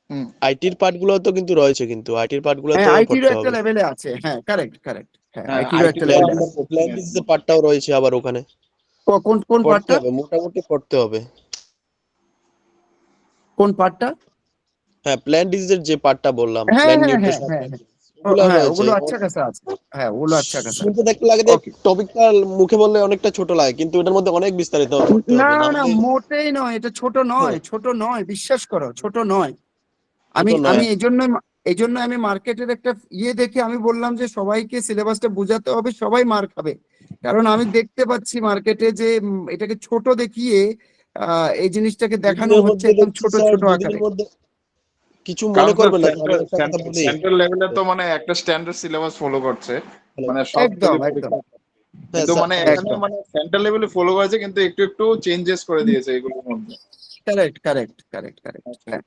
হুম। আইটির পার্ট গুলো তো কিন্তু রয়েছে, কিন্তু আইটির পার্ট গুলো হ্যাঁ তো আইটিরও পড়তে একটা হবে। লেভেলে আছে, হ্যাঁ কারেক্ট কারেক্ট, হ্যাঁ হ্যাঁ, আইটিরও আইটি একটা তো লেভেলে আমরা আছে। পড়ছি প্ল্যান না। ডিজিজের পার্টটাও রয়েছে আবার ওখানে, কোন কোন পড়তে পার্টটা, হবে, মোটামুটি পড়তে হবে। কোন পার্টটা? হ্যাঁ, প্ল্যান ডিজিজের যে পার্টটা বললাম, হ্যাঁ প্ল্যান হ্যাঁ হ্যাঁ নিউট্রিশন, হ্যাঁ হ্যাঁ ওগুলো হ্যাঁ, রয়েছে। ওগুলো আচ্ছা কাছা আছে, হ্যাঁ ওগুলো আচ্ছা কাছা আছে। শুনতে দেখতে লাগে যে ওকে, টপিকটা মুখে বললে অনেকটা ছোট লাগে, কিন্তু এটার মধ্যে অনেক বিস্তারিত পড়তে না হবে, না না হলে মোটেই নয়, এটা ছোট নয়, ছোট নয়, বিশ্বাস করো ছোট নয়। ছোট আমি নয়। আমি এই জন্য আমি মার্কেটের একটা ইয়ে দেখে আমি বললাম যে সবাইকে সিলেবাসটা বোঝাতে হবে, সবাই মার খাবে। কারণ আমি দেখতে পাচ্ছি মার্কেটে যে এটাকে ছোট দেখিয়ে এই জিনিসটাকে দেখানো দুদিনের হচ্ছে মধ্যে একদম দেখছি ছোট স্যার, ছোট দুদিনের আকারে। মধ্যে কিছু কারণ মনে স্যার করবেন না তো, আমি একটা কথা বলি। সেন্ট্রাল লেভেলে তো মানে একটা স্ট্যান্ডার্ড সিলেবাস ফলো করছে, হ্যালো। মানে সব একদম যদি একদম পরীক্ষা, হ্যাঁ কিন্তু স্যার, মানে হ্যাঁ এখানে স্যার। একদম মানে সেন্ট্রাল লেভেলে ফলো করেছে, কিন্তু একটু একটু চেঞ্জেস করে দিয়েছে এগুলোর মধ্যে। কারেক্ট কারেক্ট কারেক্ট কারেক্ট, আচ্ছা। হ্যাঁ।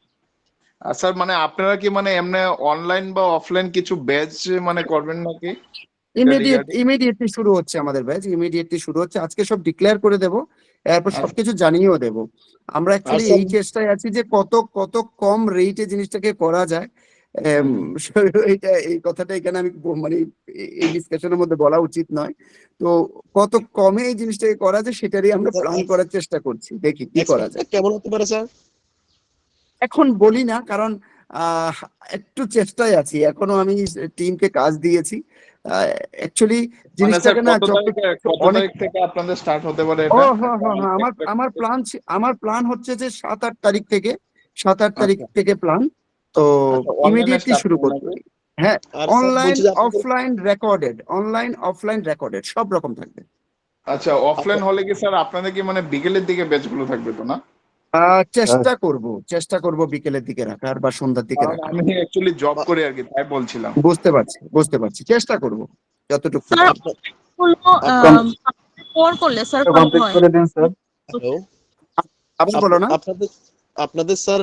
আর স্যার মানে আপনারা কি মানে এমনি অনলাইন বা অফলাইন কিছু ব্যাচ মানে করবেন নাকি? এটা রিগার্ডিং ইমিডিয়েটলি শুরু হচ্ছে আমাদের ব্যাচ, ইমিডিয়েটলি শুরু হচ্ছে, আজকে সব ডিক্লেয়ার করে দেবো, এরপর আচ্ছা সবকিছু জানিয়েও দেবো। আমরা আর অ্যাকচুয়ালি স্যার, এই চেষ্টায় আছি যে কত কত কম রেটে জিনিসটাকে করা যায়। হুম। এই কথাটা এখানে আমি মানে এই ডিসকাশনের মধ্যে বলা উচিত নয়। তো কত কমে এই জিনিসটাকে করা যায় সেটারই আমরা প্ল্যান করার চেষ্টা করছি, দেখি কি করা এক্সপেক্টটা যায়। কেমন হতে পারে স্যার? এখন বলি না, কারণ আহ একটু চেষ্টায় আছি, এখনো আমি টিমকে কাজ দিয়েছি। অ্যাকচুয়ালি মানে স্যার জিনিসটাকে না কত অনেক, তারিখ থেকে আপনাদের স্টার্ট হতে পারে ও এটা? হ্যাঁ হ্যাঁ হ্যাঁ, আমার প্ল্যান হচ্ছে যে 7-8 তারিখ থেকে, 7-8 তারিখ আচ্ছা থেকে প্ল্যান, তো আচ্ছা, অনলাইনে ইমিডিয়েটলি স্টার্ট শুরু করবেন করতে নাকি? হবে। হ্যাঁ, আর স্যার অনলাইন বলছি যে আপনাদের, অফলাইন রেকর্ডেড সব রকম থাকবে। আচ্ছা, অফলাইন হলে কি স্যার আপনাদের কি মানে বিকেলের দিকে ব্যাচ গুলো থাকবে তো না? চেষ্টা করব বিকেলের দিকে রাখার বা সন্ধ্যার দিকে কারণ রাখার। আমি অ্যাকচুয়ালি জব করি আর কি, তাই বলছিলাম। বুঝতে পারছি, চেষ্টা করব যতটুকু স্যার পারি। আপনার হলো আপনার- পর করলে স্যার ভালো হয়। হ্যালো, আবার বলো না। আপনাদের আপনাদের স্যার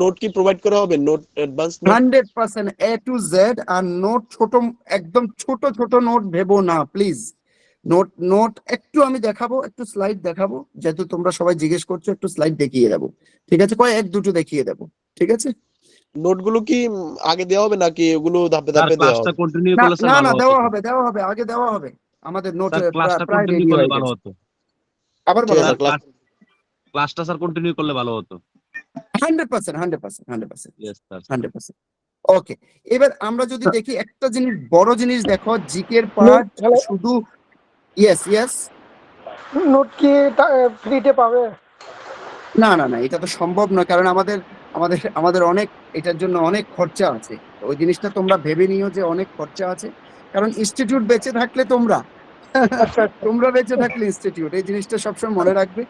নোট কি প্রোভাইড করা হবে? Note, advance note? 100% A to Z। আর নোট ছোট, একদম ছোট ছোট নোট ভেবো না প্লিজ। নোট একটু আমি দেখাবো, একটু স্লাইড দেখাবো, যেহেতু তোমরা সবাই জিজ্ঞেস করছো, একটু স্লাইড দেখিয়ে দেবো। ঠিক আছে, কয়েক দুটো দেখিয়ে দেবো, ঠিক আছে। নোটগুলো কি আগে দেওয়া হবে নাকি ওগুলো ধাপে স্যার ধাপে দেওয়া ক্লাসটা হবে? কন্টিনিউ না করলে স্যার না ভালো না, হতো। আগে দেওয়া হবে। আমাদের নোট স্যার ক্লাসটা প্রায় কন্টিনিউ রেডি করলে হয়ে ভালো গেছে। হতো। আবার ঠিক বলো আছে না। স্যার, ক্লাসটা স্যার কন্টিনিউ করলে ভালো হতো। 100%। Yes sir. 100%। ওকে, এবার আমরা যদি দেখি একটা জিনিস, বড় জিনিস দেখো, জিকের পার্ট শুধু ইয়েস। নোট কি ফ্রিতে পাবে? না না না, এটা তো সম্ভব নয়, কারণ আমাদের অনেক, এটার জন্য অনেক খরচা আছে। ওই জিনিসটা তোমরা ভেবে নিও যে অনেক খরচা আছে, কারণ ইনস্টিটিউট বেঁচে থাকলে তোমরা তোমরা বেঁচে থাকলে ইনস্টিটিউট, এই জিনিসটা সবসময় মনে রাখবে।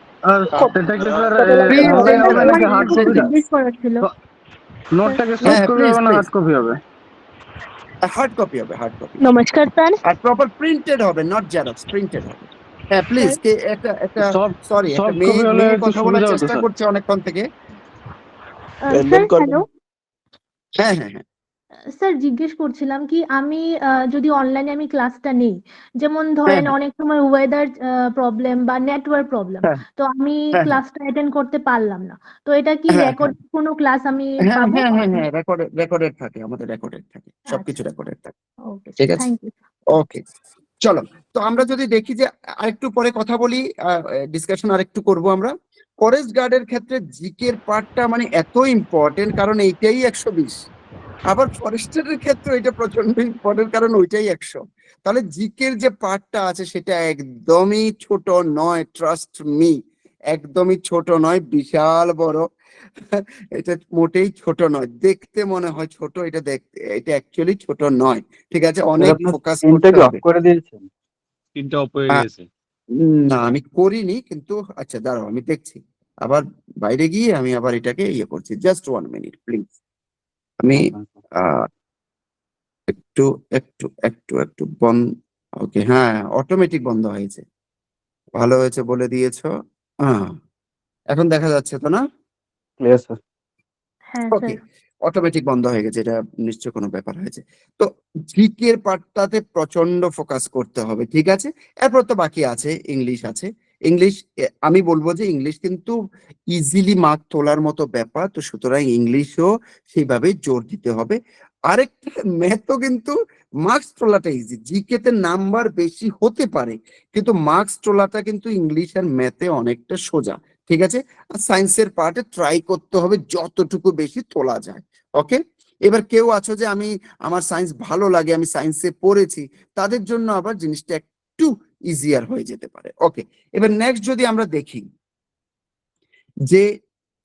হার্ড কপি হবে, নমস্কার স্যার। আর প্রপার প্রিন্টেড হবে, নট জেরক্স, প্রিন্টেড হবে। হ্যাঁ প্লিজ, কে একটা একটা সরি, একটা মেয়ে কথা বলার চেষ্টা করছে অনেকক্ষণ থেকে। ব্যান্ডন করেন। হ্যালো হ্যাঁ হ্যাঁ হ্যাঁ স্যার, জিজ্ঞেস করছিলাম কি আমি যদি অনলাইনে আমি ক্লাসটা নেই, যেমন ধরেন হ্যাঁ অনেক সময় ওয়েদার প্রবলেম বা নেটওয়ার্ক প্রবলেম, হ্যাঁ তো আমি হ্যাঁ ক্লাসটা অ্যাটেন্ড করতে পারলাম না, তো এটা কি হ্যাঁ রেকর্ড কোনো ক্লাস আমি হ্যাঁ পাবো? হ্যাঁ হ্যাঁ হ্যাঁ রেকর্ডেড থাকে, আমাদের রেকর্ডেড থাকে, সবকিছু আচ্ছা, রেকর্ডেড থাকে। ওকে ঠিক স্যার, আছে, থ্যাংক ইউ। ওকে, চলো। তো আমরা যদি দেখি যে আরেকটু পরে কথা বলি, ডিসকাশন আরেকটু করব আমরা। ফরেস্ট গার্ডের ক্ষেত্রে জিকের পার্টটা মানে এত ইম্পর্টেন্ট, কারণ এইটাই 120। আবার ফরেস্টের ক্ষেত্রে এটা প্রচন্ড ইম্পর্টেন্ট, কারণ ওইটাই 100। তাহলে জিকের যে পার্টটা আছে সেটা একদমই ছোট নয়, ট্রাস্ট মি, একদমই ছোট নয়, বিশাল বড়। এটা মোটেই ছোট নয়, দেখতে মনে হয় ছোট, এটা দেখতে, এটা অ্যাকচুয়ালি ছোট নয়। ঠিক আছে, অনেক ফোকাস করতে হবে। তিনটা অফ হয়ে আহ, গেছে। না আমি করিনি, কিন্তু আচ্ছা দাঁড়াও আমি দেখছি। আবার বাইরে গিয়ে আমি আবার এটাকে ইয়ে করছি, জাস্ট 1 মিনিট প্লিজ। আমি আহ একটু একটু একটু একটু বন্ধ। ওকে, হ্যাঁ অটোমেটিক বন্ধ হয়েছে, ভালো হয়েছে বলে দিয়েছো। হ্যাঁ, এখন দেখা যাচ্ছে তো না? হ্যাঁ ওকে, স্যার। অটোমেটিক বন্ধ হয়ে গেছে, এটা নিশ্চয় কোনো ব্যাপার হয়েছে। তো জিকের পার্টটাতে প্রচন্ড ফোকাস করতে হবে, ঠিক আছে। এরপর তো বাকি আছে, ইংলিশ আছে। ইংলিশ, আমি বলবো যে ইংলিশ কিন্তু ইজিলি মার্ক তোলার মতো ব্যাপার, তো সুতরাং ইংলিশও সেইভাবে জোর দিতে হবে। আরেকটা, ম্যাথও কিন্তু মার্কস তোলাটা ইজি, জিকে তে নাম্বার বেশি হতে পারে, কিন্তু মার্কস তোলাটা কিন্তু ইংলিশ আর ম্যাথে অনেকটা সোজা। ঠিক আছে, আর সায়েন্সের পার্টে ট্রাই করতে হবে যতটুকু বেশি তোলা যায়। ওকে, এবার কেউ আছো যে আমি, আমার সায়েন্স ভালো লাগে, আমি সায়েন্সে পড়েছি, তাদের জন্য আবার জিনিসটা একটু ইজিয়ার হয়ে যেতে পারে। ওকে, এবার নেক্সট যদি আমরা দেখি যে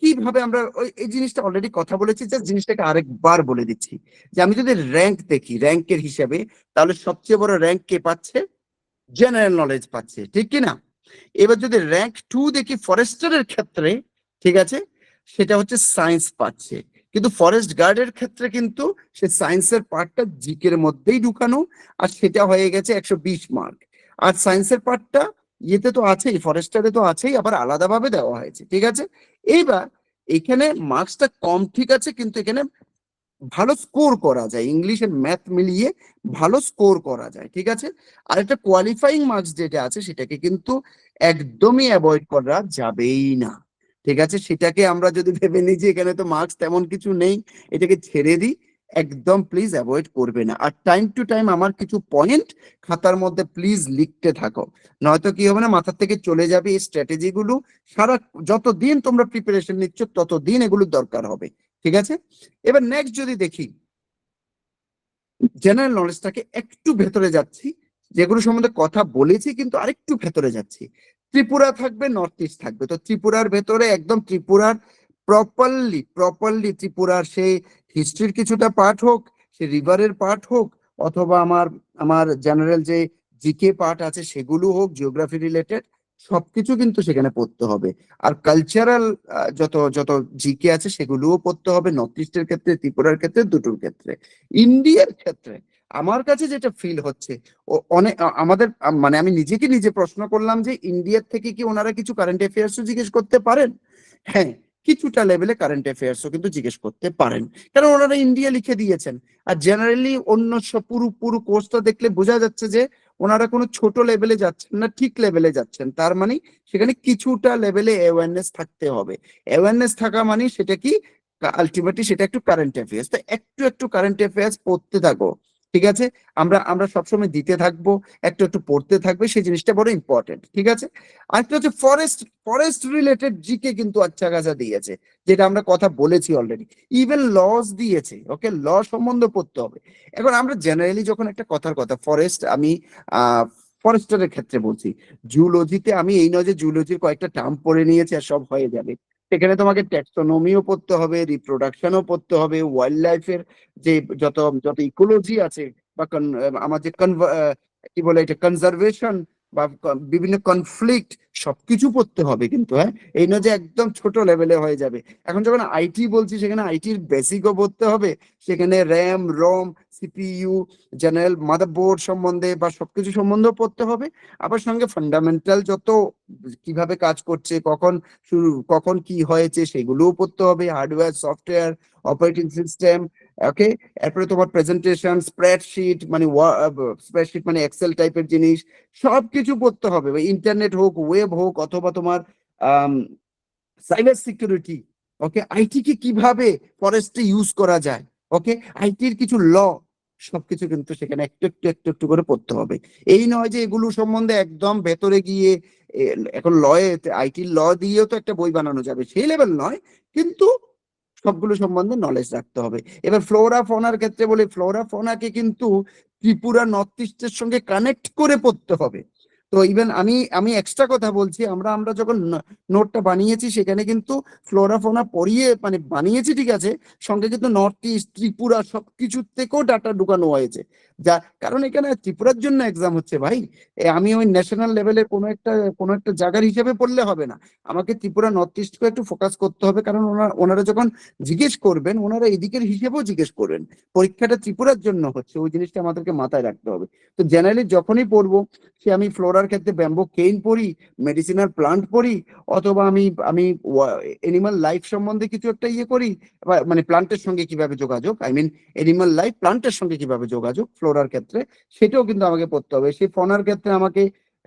কিভাবে আমরা এই জিনিসটা অলরেডি কথা বলেছি, জাস্ট জিনিসটাকে আরেকবার বলে দিচ্ছি, যে আমি যদি র্যাঙ্ক দেখি, র্যাঙ্কের হিসাবে, তাহলে সবচেয়ে বড় র্যাঙ্ক কে পাচ্ছে? জেনারেল নলেজ পাচ্ছে, ঠিক কি না? এবার যদি র্যাঙ্ক 2 দেখি ফরেস্টারের ক্ষেত্রে, ঠিক আছে, সেটা হচ্ছে সায়েন্স পাচ্ছে। কিন্তু ফরেস্ট গার্ডের ক্ষেত্রে কিন্তু সে সায়েন্সের পার্টটা জিকের মধ্যেই ঢুকানো, আর সেটা হয়ে গেছে 120 মার্ক। আর সায়েন্সের পার্টটা ইয়েতে তো আছেই, ফরেস্টারে তো আছেই, আবার আলাদাভাবে দেওয়া হয়েছে। ঠিক আছে, এইবার এখানে মার্কসটা কম, ঠিক আছে, কিন্তু এখানে ভালো স্কোর করা যায়, ইংলিশ এন্ড ম্যাথ মিলিয়ে ভালো স্কোর করা যায়। ঠিক আছে, আর একটা কোয়ালিফাইং মার্কস যেটা আছে সেটাকে কিন্তু একদমই অ্যাভয়েড করা যাবেই না। ঠিক আছে, সেটাকে আমরা যদি ভেবে নিই যে এখানে তো মার্কস তেমন কিছু নেই, এটাকে ছেড়ে দিই, একদম প্লিজ অ্যাভয়েড করবে না। আর টাইম টু টাইম আমার কিছু পয়েন্ট খাতার মধ্যে প্লিজ লিখতে থাকো, নয়তো কি হবে না, মাথার থেকে চলে যাবে এই স্ট্র্যাটেজি গুলো। সারা, যতদিন তোমরা প্রিপারেশন নিচ্ছ ততদিন এগুলোর দরকার হবে। ঠিক আছে, এবার নেক্সট যদি দেখি, জেনারেল নলেজটাকে একটু ভেতরে যাচ্ছি, যেগুলো সম্বন্ধে কথা বলেছি কিন্তু আরেকটু ভেতরে যাচ্ছি। ত্রিপুরা থাকবে, নর্থ ইস্ট থাকবে, তো ত্রিপুরার ভেতরে একদম ত্রিপুরার প্রপারলি ত্রিপুরার সেই হিস্ট্রির কিছুটা পার্ট হোক, সে রিভারের পার্ট হোক, অথবা আমার আমার জেনারেল যে জিকে পার্ট আছে সেগুলো হোক, জিওগ্রাফি রিলেটেড, সবকিছু কিন্তু সেখানে পড়তে হবে। আর কালচারাল যত যত জিকে আছে সেগুলোও পড়তে হবে, নর্থ ইস্টের ক্ষেত্রে, ত্রিপুরার ক্ষেত্রে, দুটোর ক্ষেত্রে। ইন্ডিয়ার ক্ষেত্রে আমার কাছে যেটা ফিল হচ্ছে, ও অনেক আমাদের মানে আমি নিজেকে নিজে প্রশ্ন করলাম যে ইন্ডিয়ার থেকে কি ওনারা কিছু কারেন্ট অ্যাফেয়ার্সও জিজ্ঞেস করতে পারেন? হ্যাঁ, কিছুটা লেভেলে কারেন্ট অ্যাফেয়ার্সও কিন্তু জিজ্ঞেস করতে পারেন, কারণ ওনারা ইন্ডিয়া লিখে দিয়েছেন। আর জেনারেলি অন্য সব পুরো পুরো কোর্সটা দেখলে বোঝা যাচ্ছে যে ওনারা কোনো ছোট লেভেলে যাচ্ছেন না, ঠিক লেভেলে যাচ্ছেন। তার মানে সেখানে কিছুটা লেভেলে অ্যাওয়ারনেস থাকতে হবে। অ্যাওয়ারনেস থাকা মানে সেটা কি, আলটিমেটলি সেটা একটু কারেন্ট অ্যাফেয়ার্স, তো একটু একটু কারেন্ট অ্যাফেয়ার্স পড়তে থাকো। ঠিক আছে, আমরা আমরা সবসময় দিতে থাকবো, একটু একটু পড়তে থাকবে, সেই জিনিসটা বড় ইম্পর্টেন্ট। ঠিক আছে, আরেকটা হচ্ছে ফরেস্ট রিলেটেড জিকে কিন্তু আচ্ছা কাজা দিয়েছে, যেটা আমরা কথা বলেছি অলরেডি। ইভেন লস দিয়েছে, ওকে, ল সম্বন্ধে পড়তে হবে। এখন আমরা জেনারেলি যখন একটা কথার কথা ফরেস্ট, আমি ফরেস্টারের ক্ষেত্রে বলছি, জুলজিতে আমি এই নয় যে জুলজির কয়েকটা টার্ম পড়ে নিয়েছি আর সব হয়ে যাবে। সেখানে তোমাকে ট্যাক্সোনমিও পড়তে হবে, রিপ্রোডাকশনও পড়তে হবে, ওয়াইল্ড লাইফের যে যত যত ইকোলজি আছে, বা আমার যে কি বলে এটা, কনজারভেশন বা বিভিন্ন কনফ্লিক্ট সবকিছু পড়তে হবে কিন্তু, হ্যাঁ, এই নয় যে একদম ছোট লেভেলে হয়ে যাবে। এখন যখন আইটি বলছি সেখানে আইটির বেসিকও পড়তে হবে, সেখানে RAM ROM CPU general motherboard সম্বন্ধে বা সবকিছু সম্বন্ধেও পড়তে হবে। আবার সঙ্গে ফান্ডামেন্টাল যত কিভাবে কাজ করছে, কখন কি হয়েছে সেগুলোও পড়তে হবে, হার্ডওয়্যার সফটওয়্যার অপারেটিং সিস্টেম। ওকে, এরপরে তোমার প্রেজেন্টেশন স্প্রেডশিট মানে স্প্রেডশিট মানে এক্সেল টাইপের জিনিস সবকিছু পড়তে হবে, ইন্টারনেট হোক ওয়েব হোক অথবা তোমার সাইবার সিকিউরিটি। ওকে, আইটি কে কিভাবে ফরেস্টে ইউজ করা যায়, ওকে, আইটির কিছু ল সবকিছু কিন্তু সেখানে একটু একটু একটু একটু করে পড়তে হবে। এই নয় যে এগুলো সম্বন্ধে একদম ভেতরে গিয়ে এখন লয়ে আইটির ল দিয়েও তো একটা বই বানানো যাবে, সেই লেভেল নয়, কিন্তু সবগুলো সম্বন্ধে নলেজ রাখতে হবে। এবার ফ্লোরা ফোনার ক্ষেত্রে বলি, ফ্লোরা ফোনাকে কিন্তু ত্রিপুরা নর্থ ইস্টের সঙ্গে কানেক্ট করে পড়তে হবে। তো ইভেন আমি এক্সট্রা কথা বলছি, আমরা যখন নোটটা বানিয়েছি সেখানে কিন্তু ফ্লোরা ফোনা পড়িয়ে মানে বানিয়েছি ঠিক আছে, সঙ্গে কিন্তু নর্থ ইস্ট ত্রিপুরা সবকিছু থেকেও ডাটা ঢুকানো হয়েছে। যা কারণ এখানে ত্রিপুরার জন্য এক্সাম হচ্ছে ভাই, আমি ওই ন্যাশনাল লেভেলের কোনো একটা জায়গার হিসেবে পড়লে হবে না, আমাকে ত্রিপুরা নর্থ ইস্টকে একটু ফোকাস করতে হবে, কারণ ওনারা যখন জিজ্ঞেস করবেন ওনারা এদিকের হিসেবেও জিজ্ঞেস করবেন, পরীক্ষাটা ত্রিপুরার জন্য হচ্ছে, ওই জিনিসটা আমাদেরকে মাথায় রাখতে হবে। তো জেনারেলি যখনই পড়বো, সে আমি ফ্লোরার ক্ষেত্রে ব্যাম্বো কেইন পড়ি, মেডিসিনাল প্লান্ট পড়ি, অথবা আমি এনিম্যাল লাইফ সম্বন্ধে কিছু একটা ইয়ে করি, মানে প্লান্টের সঙ্গে কিভাবে যোগাযোগ, এনিম্যাল লাইফ প্লান্টের সঙ্গে কিভাবে যোগাযোগ ফ্লোরার ক্ষেত্রে, সেটাও কিন্তু আমাকে পড়তে হবে। সেই ফনার ক্ষেত্রে আমাকে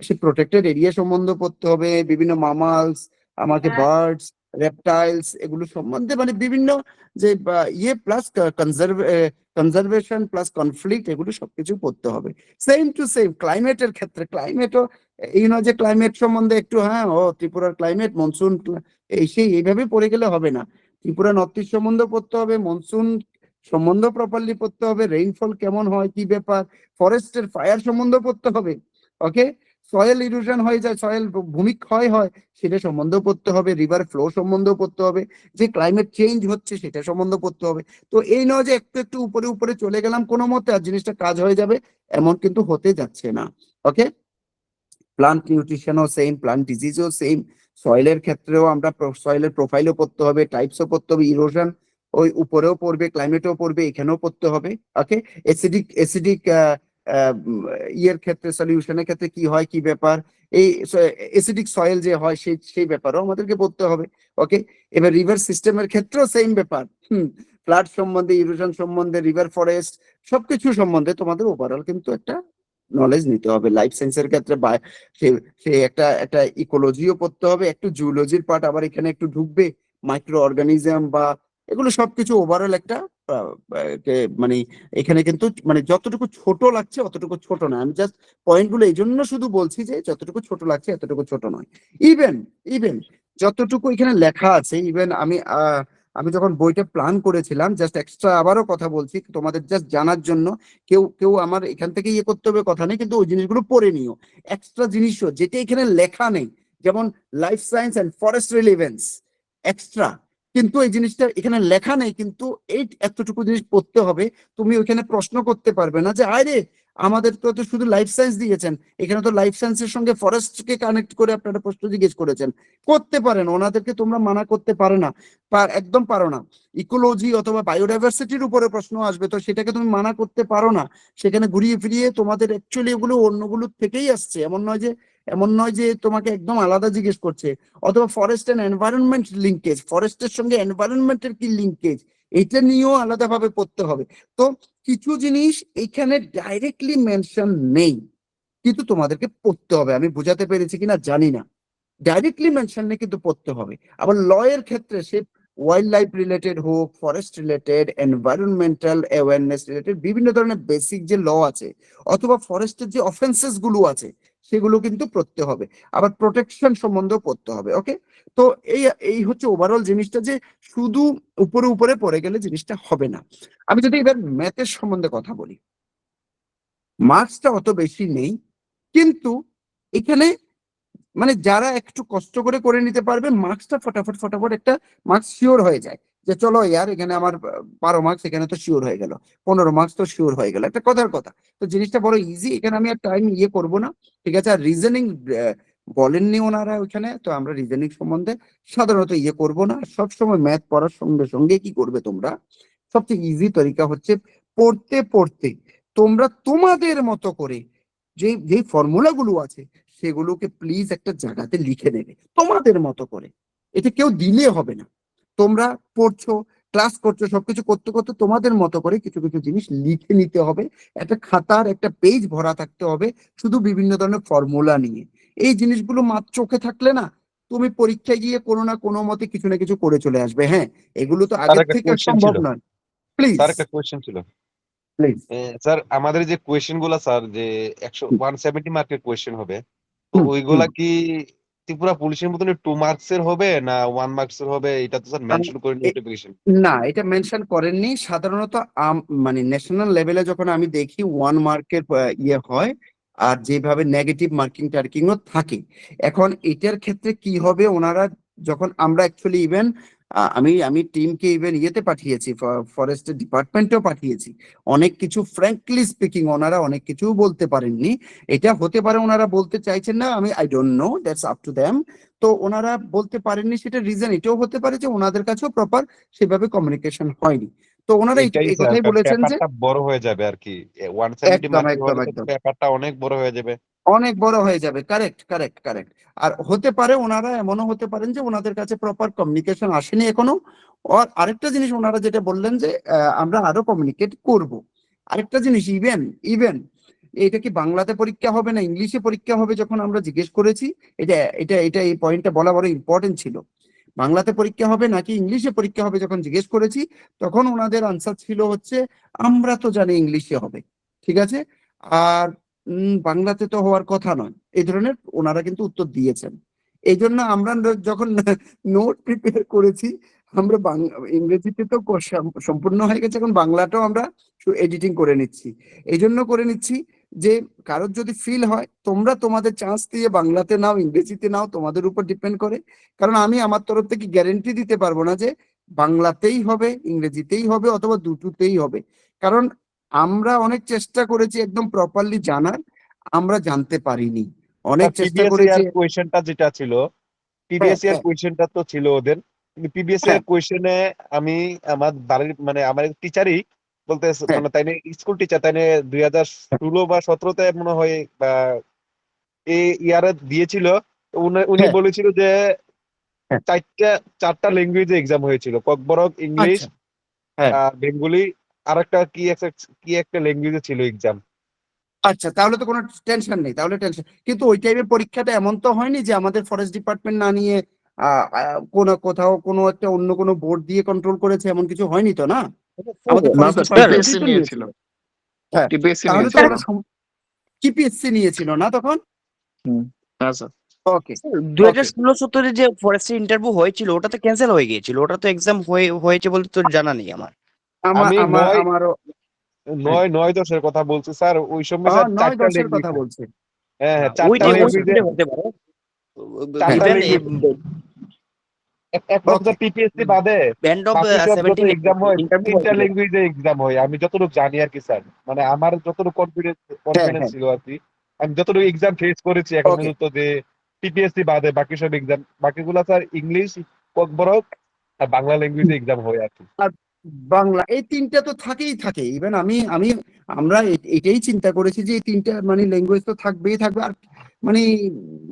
সে প্রোটেক্টেড এরিয়া সম্বন্ধে পড়তে হবে, বিভিন্ন মামালস, আমাকে বার্ডস রেপটাইলস এগুলো সম্বন্ধে মানে বিভিন্ন যে ইয়ে প্লাস কনজারভেশন প্লাস কনফ্লিক্ট এগুলো সবকিছু পড়তে হবে। সেম টু সেম ক্লাইমেটের ক্ষেত্রে, ক্লাইমেটও এই নয় যে ক্লাইমেট সম্বন্ধে একটু হ্যাঁ ত্রিপুরার ক্লাইমেট মনসুন এইভাবে পড়ে গেলে হবে না, ত্রিপুরা নর্থ ইস্ট সম্বন্ধে পড়তে হবে, মনসুন সম্বন্ধ প্রপারলি পড়তে হবে, রেইনফল কেমন হয় কি ব্যাপার, ফরেস্টের ফায়ার সম্বন্ধ পড়তে হবে। ওকে, সয়েল ইরোশন হয়ে যায়, সয়েল ভূমিক্ষয় হয় সেটা সম্বন্ধেও পড়তে হবে, রিভার ফ্লো সম্বন্ধেও পড়তে হবে, যে ক্লাইমেট চেঞ্জ হচ্ছে সেটা সম্বন্ধে পড়তে হবে। তো এই নয় যে একটু একটু উপরে উপরে চলে গেলাম কোনো মতে আর জিনিসটা কাজ হয়ে যাবে, এমন কিন্তু হতে যাচ্ছে না। ওকে, প্লান্ট নিউট্রিশনও সেম, প্লান্ট ডিজিজও সেম, সয়েলের ক্ষেত্রেও আমরা সয়েলের প্রোফাইলও পড়তে হবে, টাইপসও পড়তে হবে, ইরোশন ওই উপরেও পড়বে, ক্লাইমেটও পড়বে, এখানেও পড়তে হবে। ওকে, এসিডিক ইয়ের ক্ষেত্রে সলিউশনের ক্ষেত্রে কি হয় কি ব্যাপার, এই এসিডিক সয়েল যে হয় সেই ব্যাপারও আমাদেরকে পড়তে হবে। ওকে, এবার রিভার সিস্টেমের ক্ষেত্রেও সেম ব্যাপার, ফ্লাড সম্বন্ধে, ইরোশন সম্বন্ধে, রিভার ফরেস্ট সবকিছু সম্বন্ধে তোমাদের ওভারঅল কিন্তু একটা নলেজ নিতে হবে। লাইফ সায়েন্সের ক্ষেত্রে সে একটা ইকোলজিও পড়তে হবে, একটু জুলজির পার্ট আবার এখানে একটু ঢুকবে, মাইক্রো অর্গানিজম বা এগুলো সবকিছু ওভারঅল একটা মানে এখানে কিন্তু মানে যতটুকু ছোট লাগছে অতটুকু ছোট নয়, আমি জাস্ট পয়েন্টগুলো এই জন্য শুধু বলছি যে যতটুকু ছোট লাগছে এতটুকু ছোট নয়। ইভেন যতটুকু এখানে লেখা আছে, ইভেন আমি যখন বইটা প্ল্যান করেছিলাম, জাস্ট এক্সট্রা আবারও কথা বলছি তোমাদের জাস্ট জানার জন্য, কেউ আমার এখান থেকে ইয়ে করতে হবে কথা নেই, কিন্তু ওই জিনিসগুলো পড়ে নিও, এক্সট্রা জিনিসও যেটা এখানে লেখা নেই, যেমন life science and forest relevance extra, কিন্তু এই জিনিসটা এখানে লেখা নেই, কিন্তু এই এতটুকু জিনিস পড়তে হবে। তুমি ওইখানে প্রশ্ন করতে পারবে না যে আরে আমাদের তো শুধু লাইফ সায়েন্স দিয়েছেন, এখানে তো লাইফ সায়েন্সের সঙ্গে ফরেস্টকে কানেক্ট করে আপনারা প্রশ্ন জিজ্ঞেস করেছেন, করতে পারেন, ওনাদেরকে তোমরা মানা করতে পারো না, একদম পারো না। ইকোলজি অথবা বায়োডাইভার্সিটির উপরে প্রশ্ন আসবে, তো সেটাকে তুমি মানা করতে পারো না, সেখানে ঘুরিয়ে ফিরিয়ে তোমাদের অ্যাকচুয়ালি এগুলো অন্যগুলোর থেকেই আসছে, এমন নয় যে তোমাকে একদম আলাদা জিজ্ঞেস করছে। অথবা ফরেস্ট এন্ড এনভায়রনমেন্ট লিঙ্কেজ, ফরেস্টের সঙ্গে এনভায়রনমেন্টের কি লিঙ্কেজ, এটা নিয়েও আলাদাভাবে পড়তে হবে। তো কিছু জিনিস এখানে ডাইরেক্টলি মেনশন নেই, কিন্তু তোমাদেরকে পড়তে হবে, আমি বোঝাতে পেরেছি কিনা জানি না, ডাইরেক্টলি মেনশন নেই কিন্তু পড়তে হবে। আবার ল এর ক্ষেত্রে সে ওয়াইল্ড লাইফ রিলেটেড হোক, forest related, environmental awareness related বিভিন্ন ধরনের বেসিক যে ল আছে, অথবা ফরেস্টের যে অফেন্সেস গুলো আছে সেগুলো কিন্তু পড়তে হবে, আবার প্রোটেকশন সম্বন্ধেও পড়তে হবে। ওকে, তো এই হচ্ছে ওভারঅল জিনিসটা, যে শুধু উপরে উপরে পড়ে গেলে জিনিসটা হবে না। আমি যদি এবার ম্যাথের সম্বন্ধে কথা বলি, মার্কসটা অত বেশি নেই, কিন্তু এখানে মানে যারা একটু কষ্ট করে নিতে পারবে মার্কসটা ফটাফট একটা মার্কস শিওর হয়ে যায়, যে চলো ইয়ার এখানে আমার 12 মার্কস এখানে তো শিওর হয়ে গেল, 15 মার্কস তো শিওর হয়ে গেল, একটা কথার কথা। তো জিনিসটা বড় ইজি, এখানে আমি আর টাইম ইয়ে করব না, ঠিক আছে। আর রিজনিং বলেননি ওনারা ওইখানে, তো আমরা রিজনিং সম্বন্ধে সাধারণত ইয়ে করব না। সবসময় ম্যাথ পড়ার সঙ্গে সঙ্গে কি করবে তোমরা, সবচেয়ে ইজি তরিকা হচ্ছে পড়তে পড়তে তোমরা তোমাদের মতো করে যে যে ফর্মুলা গুলো আছে সেগুলোকে প্লিজ একটা জায়গাতে লিখে নেবে তোমাদের মতো করে। এটা কেউ দিলে হবে না, তোমরা পড়ছো, ক্লাস করছো, সবকিছু করতে করতে তোমাদের মতো করে কিছু কিছু জিনিস লিখে নিতে হবে। একটা খাতার একটা পেজ ভরা থাকতে হবে শুধু বিভিন্ন ধরনের ফর্মুলা নিয়ে। এই জিনিসগুলো মাত্র চোখে থাকলে না, তুমি পরীক্ষায় গিয়ে কোনো না কোনো মতে কিছু না কিছু করে চলে আসবে। হ্যাঁ, এগুলো তো স্যার আগের একটা থেকে কোয়েশ্চেন সম্ভব ছিল, নয়। প্লিজ স্যার একটা কোয়েশ্চেন ছিল। প্লিজ। স্যার আমাদের যে কোয়েশ্চেন গুলা স্যার যে 170 মার্কের কোয়েশ্চেন হবে, তো হুম, ওইগুলা কি ত্রিপুরা পুলিশের মতন 2 মার্কস এর হবে না 1 মার্কস এর হবে? এটা তো স্যার মেনশন করে নোটিফিকেশন। না, এটা মেনশন করেননি সাধারণত। মানে ন্যাশনাল লেভেলে যখন আমি দেখি 1 মার্কের ইয়ে হয়, আর যেভাবে নেগেটিভ মার্কিং টার্কিংও থাকে। এখন এটার ক্ষেত্রে কি হবে, ওনারা যখন আমরা অ্যাকচুয়ালি ইভেন আমি আমি টিমকে ইভেন ইয়েতে পাঠিয়েছি, ফরেস্টের ডিপার্টমেন্টেও পাঠিয়েছি। অনেক কিছু ফ্র্যাঙ্কলি স্পিকিং ওনারা অনেক কিছু বলতে পারেননি। এটা হতে পারে ওনারা বলতে চাইছেন না, আমি I don't know, that's up to them. তো ওনারা বলতে পারেননি, সেটা রিজন এটাও হতে পারে যে ওনাদের কাছেও প্রপার সেভাবে কমিউনিকেশন হয়নি। তো ওনারা এইটাই এই স্যার, কথাই কারণ বলেছেন যে পেপারটা বড় হয়ে যাবে আর কি। 170 একদম মার্কের একদম হলে তো একদম পেপারটা অনেক বড় হয়ে যাবে। অনেক বড় হয়ে যাবে। Correct correct correct. আর হতে পারে ওনারা এমনও হতে পারেন যে ওনাদের কাছে প্রপার কমিউনিকেশন আসেনি এখনো। আর আরেকটা জিনিস ওনারা যেটা বললেন যে আমরা আরো কমিউনিকেট করব। আরেকটা জিনিস, ইভেন ইভেন এটা কি বাংলাতে পরীক্ষা হবে না ইংলিশে পরীক্ষা হবে, যখন আমরা জিজ্ঞেস করেছি, এটা এটা এটা এই পয়েন্টটা বলা বড় ইম্পর্টেন্ট ছিল। বাংলাতে পরীক্ষা হবে নাকি ইংলিশে পরীক্ষা হবে যখন জিজ্ঞেস করেছি, তখন ওনাদের আনসার ছিল হচ্ছে আমরা তো জানি ইংলিশে হবে, ঠিক আছে। আর বাংলাতে তো হওয়ার কথা নয়, এই ধরনের ওনারা কিন্তু উত্তর দিয়েছেন। এই জন্য আমরা যখন নোট প্রিপেয়ার করেছি, আমরা ইংরেজিতে তো সম্পূর্ণ হয়ে গেছে, এখন বাংলাটাও আমরা এডিটিং করে নিচ্ছি। এই জন্য করে নিচ্ছি যে কারোর যদি ফিল হয়, তোমরা তোমাদের চান্স দিয়ে বাংলাতে নাও ইংরেজিতে নাও, তোমাদের উপর ডিপেন্ড করে। কারণ আমি আমার তরফ থেকে গ্যারেন্টি দিতে পারবো না যে বাংলাতেই হবে ইংরেজিতেই হবে অথবা দুটোতেই হবে। কারণ আমরা অনেক চেষ্টা করেছি একদম প্রপারলি জানার, আমরা জানতে পারিনি, অনেক চেষ্টা প্রিভিয়াস করেছি। ইয়ার কোয়েশ্চেনটা যেটা ছিল, হ্যাঁ প্রিভিয়াস ইয়ার হ্যাঁ কোয়েশ্চেনটা তো ছিল ওদের, কিন্তু প্রিভিয়াস হ্যাঁ ইয়ার কোয়েশ্চেনে আমি আমার বাড়ির মানে আমার টিচারই বলতে হ্যাঁ মানে তাই স্কুল টিচার তাই 2016 বা 17তে মনে হয় বা এই ইয়ারে দিয়েছিল। তো উনি হ্যাঁ বলেছিল যে হ্যাঁ। চারটা ল্যাঙ্গুয়েজে এক্সাম হয়েছিল, ককবরক, ইংলিশ, আচ্ছা হ্যাঁ বেঙ্গলি, আর একটা কি একটা ল্যাঙ্গুয়েজে ছিল এক্সাম। আচ্ছা, তাহলে তো কোনো টেনশন নেই, তাহলে টেনশন। কিন্তু ওই টাইমের পরীক্ষাটা এমন তো হয়নি যে আমাদের ফরেস্ট ডিপার্টমেন্ট না নিয়ে কোনো কোথাও কোনো একটা অন্য কোনো বোর্ড দিয়ে কন্ট্রোল করেছে, এমন কিছু হয়নি তো না? আমাদের না ফরেস্ট স্যার, ডিপার্টমেন্টই টিপিএসসি তো নিয়েছিল, নিয়েছিল। হ্যাঁ, টিপিএসসি তাহলে তো নিয়েছিল। ওরা কিপিএসসি নিয়েছিল না তখন? হ্যাঁ স্যার। ওকে দু ওকে। হাজার 16-17 যে ফরেস্টের ইন্টারভিউ হয়েছিল ওটা তো ক্যান্সেল হয়ে গিয়েছিল, ওটা তো এক্সাম হয়েছে বলতে তো জানা নেই আমার। আমার আমি আমার আমারও হ্যাঁ। 9-10-এর কথা বলছি স্যার, ওই সময় স্যার 9-10-এর চারটা কথা ল্যাঙ্গুয়েজ। বলছে। হ্যাঁ ওই চারটা ওই ল্যাঙ্গুয়েজে, সময় হতে পারে চারটা ইভেন ল্যাঙ্গুয়েজ একমাত্র ওকে পিপিএসসি বাদে এন্ড অফ বাকি সব যত 17 এক্সাম হয় ইন্টারভিউ 3টা হয়েছিল। ল্যাঙ্গুয়েজে এক্সাম হয়, আমি যতটুকু জানি আর কি স্যার। মানে আমার যতটুকু হ্যাঁ কনফিডেন্স হ্যাঁ ছিল আর কি, আমি যতটুকু এক্সাম ফেস করেছি এখন ওকে। পর্যন্ত, যে পিপিএসসি বাদে বাকি সব এক্সাম, বাকিগুলো স্যার ইংলিশ, ককবরক আর বাংলা ল্যাঙ্গুয়েজে এক্সাম হয় আর কি। আর বাংলা, এই তিনটা তো থাকেই থাকে। ইভেন আমি আমি আমরা এটাই চিন্তা করেছি যে এই তিনটা মানে ল্যাঙ্গুয়েজ তো থাকবেই থাকবে, আর মানে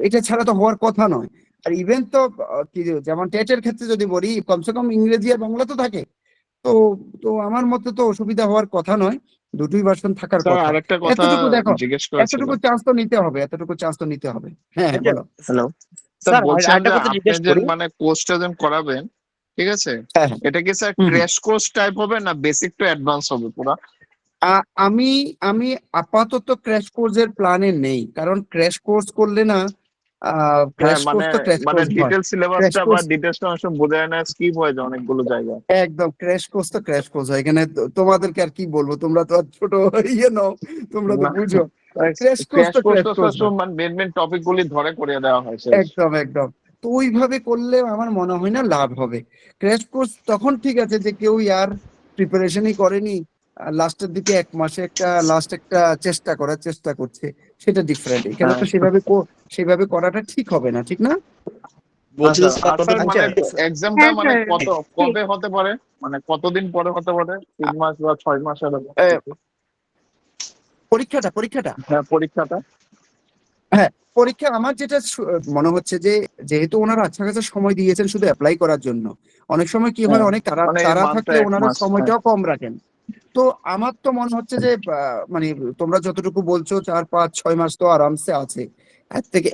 এটা ছাড়া তো হওয়ার কথা নয়। আর ইভেন তো কি যেমন টেটের ক্ষেত্রে যদি বলি, কমসে কম ইংরেজি আর বাংলা তো থাকে। তো তো আমার মতে তো অসুবিধা হওয়ার কথা নয়, দুটোই ভার্সন থাকার স্যার কথা। আরেকটা কথা এতটুকু দেখো, জিজ্ঞেস করার ছিল। এতটুকু চান্স তো নিতে হবে, এতটুকু চান্স তো নিতে হবে। হ্যাঁ হ্যাঁ বলো। হ্যালো স্যার, স্যার বলছিলাম আরেকটা যে কথা আপনি জিজ্ঞেস যে করি। মানে কোর্সটা যেন করাবেন, ঠিক আছে, হ্যাঁ হ্যাঁ এটা কি স্যার হুম, হুম। ক্র্যাশ কোর্স টাইপ হবে না বেসিক টু অ্যাডভান্স হবে পুরা? আমি আমি আপাতত ক্র্যাশ কোর্সের প্ল্যানে নেই, কারণ ক্র্যাশ কোর্স করলে না, হ্যাঁ ক্র্যাশ মানে কোর্স তো ক্র্যাশ মানে কোর্স হয়। ডিটেল ক্র্যাশ সিলেবাসটা বা কোর্স ডিটেলসটা অনেক সময় বোঝা যায় না, স্কিপ হয়ে যায় অনেকগুলো জায়গায়। একদম ক্র্যাশ কোর্স তো ক্র্যাশ কোর্স হয়। এখানে তোমাদেরকে আর কি বলবো, তোমরা তো আর ছোট ইয়ে নও, তোমরা তো না, বুঝো। ক্র্যাশ কোর্স ক্র্যাশ তো কোর্স ক্র্যাশ তো কোর্স হয়। মানে মেন মেন টপিক গুলি ধরে করে দেওয়া হয় শেষ। একদম একদম। তো ওইভাবে করলে আমার মনে হয় না লাভ হবে। ক্র্যাশ কোর্স তখন ঠিক আছে যে কেউ আর প্রিপারেশনই করেনি, লাস্টের দিকে 1 মাসে একটা চেষ্টা করছে, সেটা ডিফারেন্ট। এখানে তো সেভাবে করাটা ঠিক হবে না, ঠিক না? বলছি যে আচ্ছা, আর স্যার স্যার আপনাদের মানে আচ্ছা এক্সামটা হ্যাঁ মানে স্যার, ঠিক। কবে হতে পারে, মানে কতদিন পরে হতে পারে, 3 মাস বা 6 মাস এরকম? আহ, পরীক্ষাটা হ্যাঁ, পরীক্ষাটা। হ্যাঁ, পরীক্ষা আমার যেটা মনে হচ্ছে যে যেহেতু ওনারা আচ্ছা কাছে সময় দিয়েছেন শুধু অ্যাপ্লাই করার জন্য, অনেক সময় কি হয় হ্যাঁ, অনেক মানে এই তারা মান্থটা থাকলে 1 ওনারা মাস। হ্যাঁ, সময়টাও কম রাখেন। তো আমার তো মনে হচ্ছে যে মানে তোমরা যতটুকু বলছো 4 5 6 মাস তো আরামসে আছে।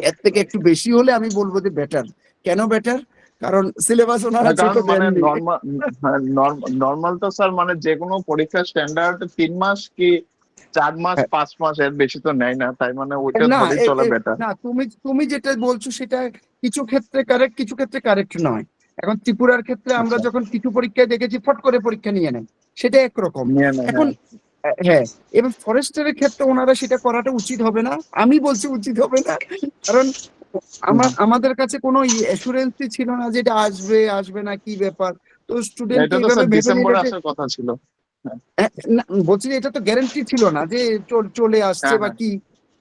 এর থেকে একটু বেশি হলে আমি বলবো যে বেটার। কেন বেটার? কারণ সিলেবাস ওনারা ছোট কারণ মানে দেননি। নর্মাল তো স্যার মানে যে কোনো পরীক্ষার স্ট্যান্ডার্ড 3 মাস কি 4 মাস 5 মাস, এর বেশি তো নেয় না, তাই মানে ওইটা না ধরেই চলে বেটার। না, তুমি যেটা বলছো সেটা কিছু ক্ষেত্রে কারেক্ট, কিছু ক্ষেত্রে কারেক্ট নয়। এখন ত্রিপুরার ক্ষেত্রে আমরা আচ্ছা, যখন কিছু পরীক্ষায় দেখেছি ফট করে পরীক্ষা নিয়ে নেয়, সেটা একরকম। নিয়ে নেয়, এখন হ্যাঁ। হ্যাঁ, এবার ফরেস্টের ক্ষেত্রে ওনারা সেটা করাটা উচিত হবে না, আমি বলছি উচিত হবে না। কারণ আমাদের কাছে কোনো অ্যাসুরেন্সই ছিল না যে এটা আসবে না, কি ব্যাপার। তো স্টুডেন্ট এটা তো এইভাবে স্যার ভেবে নিল ডিসেম্বরে যে আসার কথা ছিল। হ্যাঁ, না, বলছি যে এটা তো গ্যারান্টি ছিল না যে চলে আসছে হ্যাঁ, বা হ্যাঁ, কি।